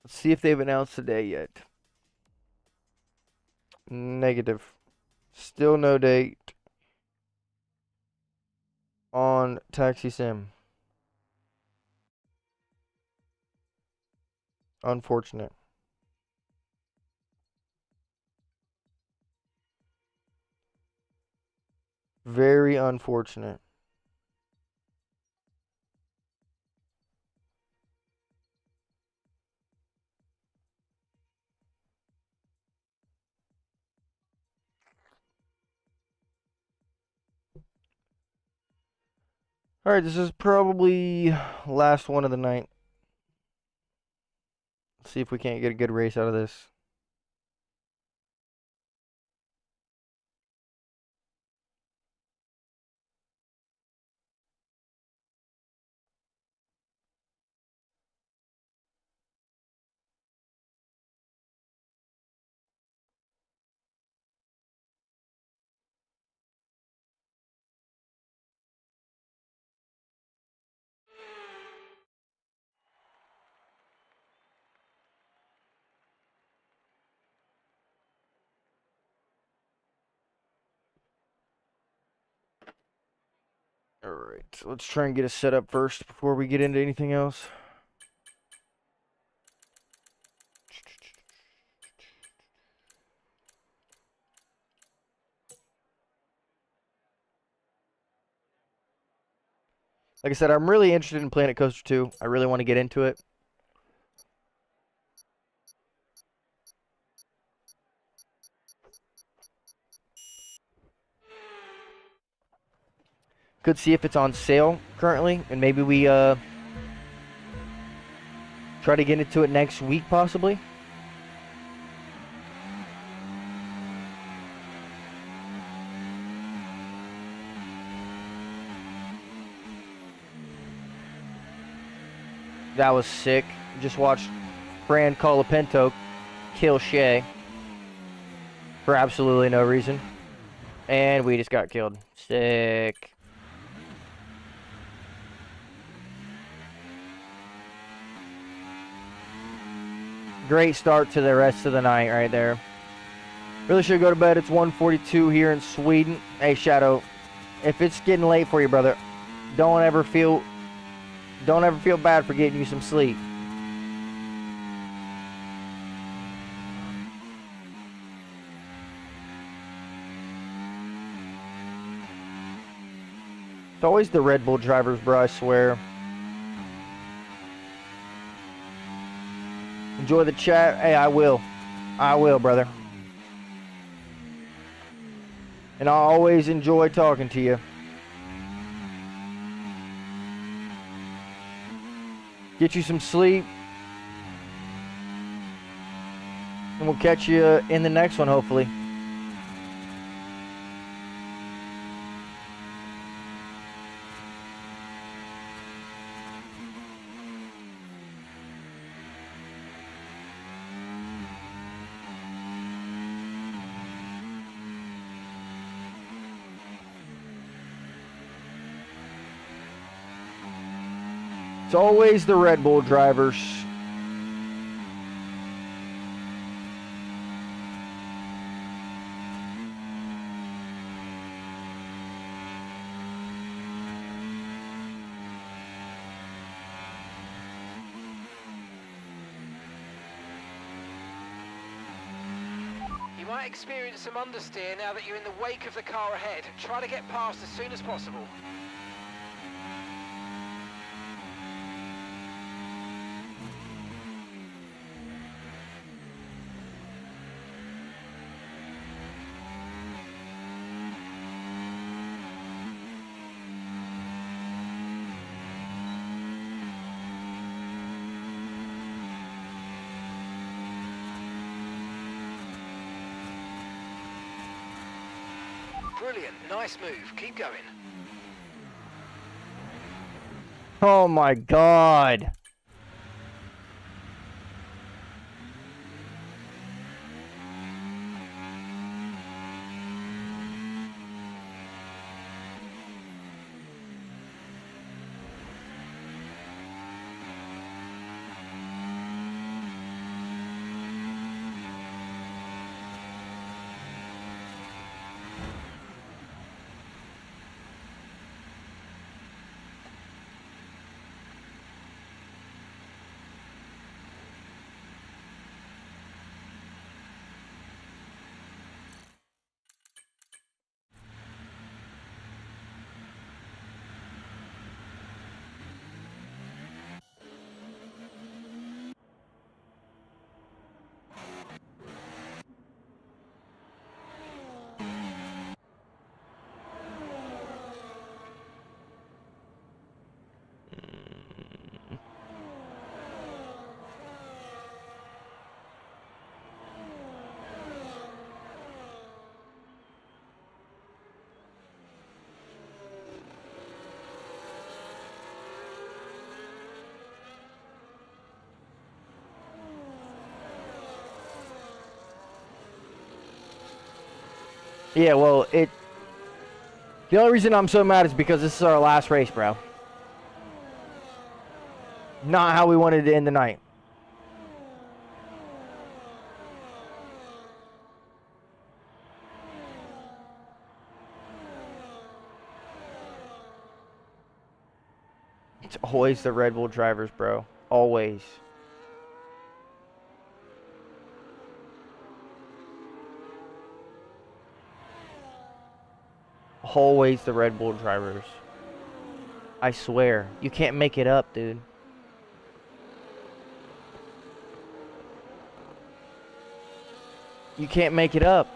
Let's see if they've announced a day yet. Negative. Still no date on Taxi Sim. Unfortunate. Very unfortunate. Alright, this is probably last one of the night. Let's see if we can't get a good race out of this. Alright, so let's try and get a setup first before we get into anything else. Like I said, I'm really interested in Planet Coaster 2. I really want to get into it. Could see if it's on sale currently, and maybe we try to get into it next week, possibly. That was sick. Just watched Fran Colapinto kill Shea for absolutely no reason. And we just got killed. Sick. Great start to the rest of the night right there. Really should go to bed. It's 1:42 here in Sweden. Hey, Shadow, if it's getting late for you, brother, don't ever feel bad for getting you some sleep. It's always the Red Bull drivers, bro, I swear. Enjoy the chat. Hey, I will, brother. And I always enjoy talking to you. Get you some sleep. And we'll catch you in the next one, hopefully. It's always the Red Bull drivers. You might experience some understeer now that you're in the wake of the car ahead. Try to get past as soon as possible. Brilliant, nice move, keep going. Oh my God. Yeah, well, the only reason I'm so mad is because this is our last race, bro. Not how we wanted to end the night. It's always the Red Bull drivers, bro. Always. Always the Red Bull drivers. I swear. You can't make it up, dude. You can't make it up.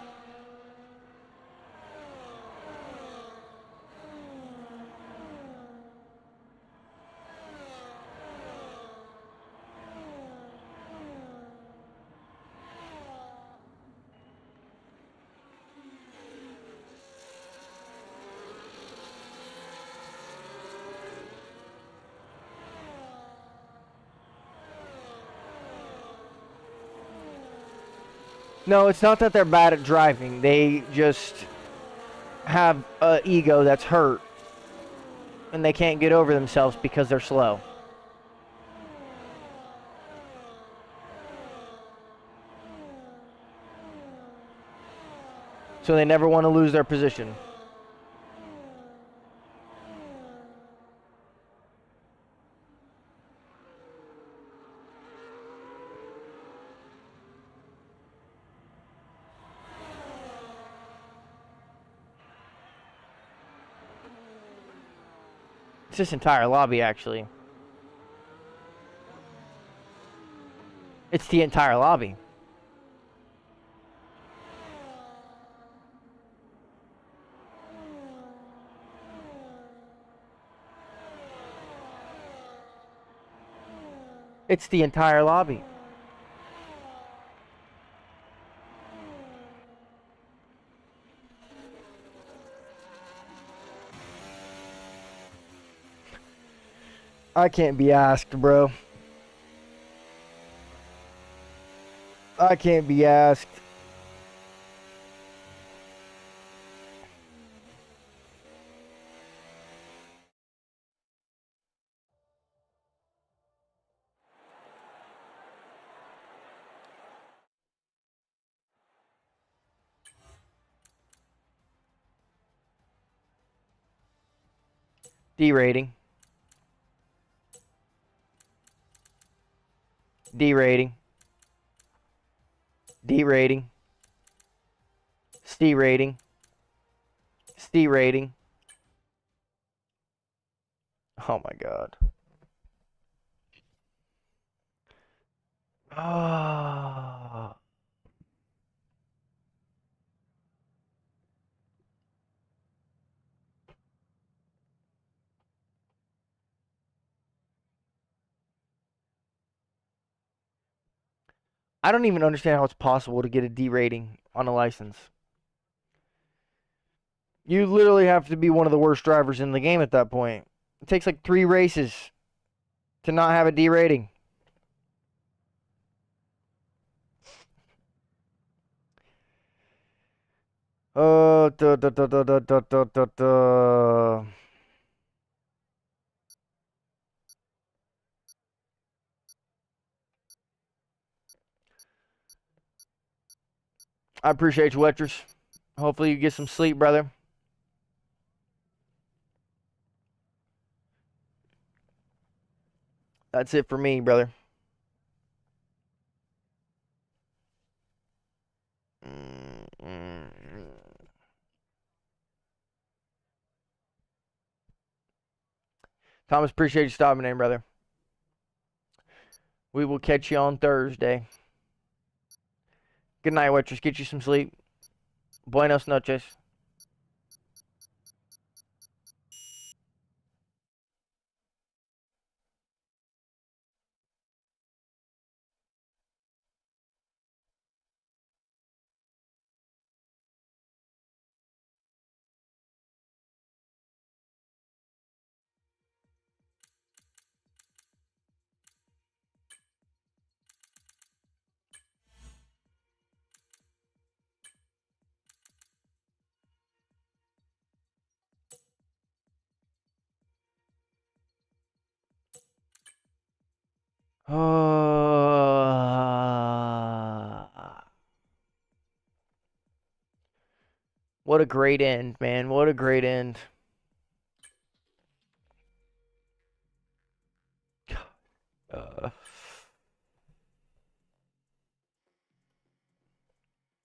No, it's not that they're bad at driving. They just have an ego that's hurt. And they can't get over themselves because they're slow. So they never want to lose their position. It's this entire lobby, actually. It's the entire lobby. It's the entire lobby. I can't be asked, bro. I can't be asked. D rating. D rating. D rating. C rating. C rating. Oh my god. Ah. I don't even understand how it's possible to get a D rating on a license. You literally have to be one of the worst drivers in the game at that point. It takes like 3 races to not have a D rating. Da, da, da, da, da, da, da, da, da. I appreciate you, Wettress. Hopefully you get some sleep, brother. That's it for me, brother. Thomas, appreciate you stopping in, brother. We will catch you on Thursday. Good night, Wettress. Get you some sleep. Buenos noches. What a great end, man. What a great end.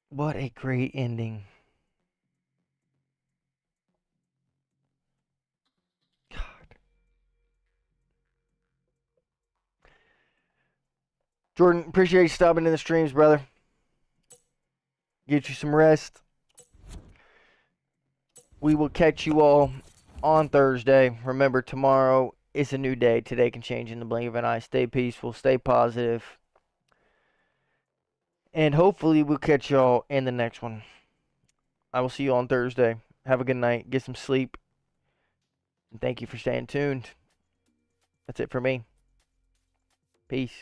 What a great ending. God. Jordan, appreciate you stopping in the streams, brother. Get you some rest. We will catch you all on Thursday. Remember, tomorrow is a new day. Today can change in the blink of an eye. Stay peaceful. Stay positive. And hopefully we'll catch y'all in the next one. I will see you on Thursday. Have a good night. Get some sleep. And thank you for staying tuned. That's it for me. Peace.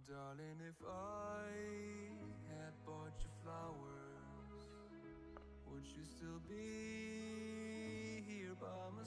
darling, if I had bought you flowers, would you still be here by my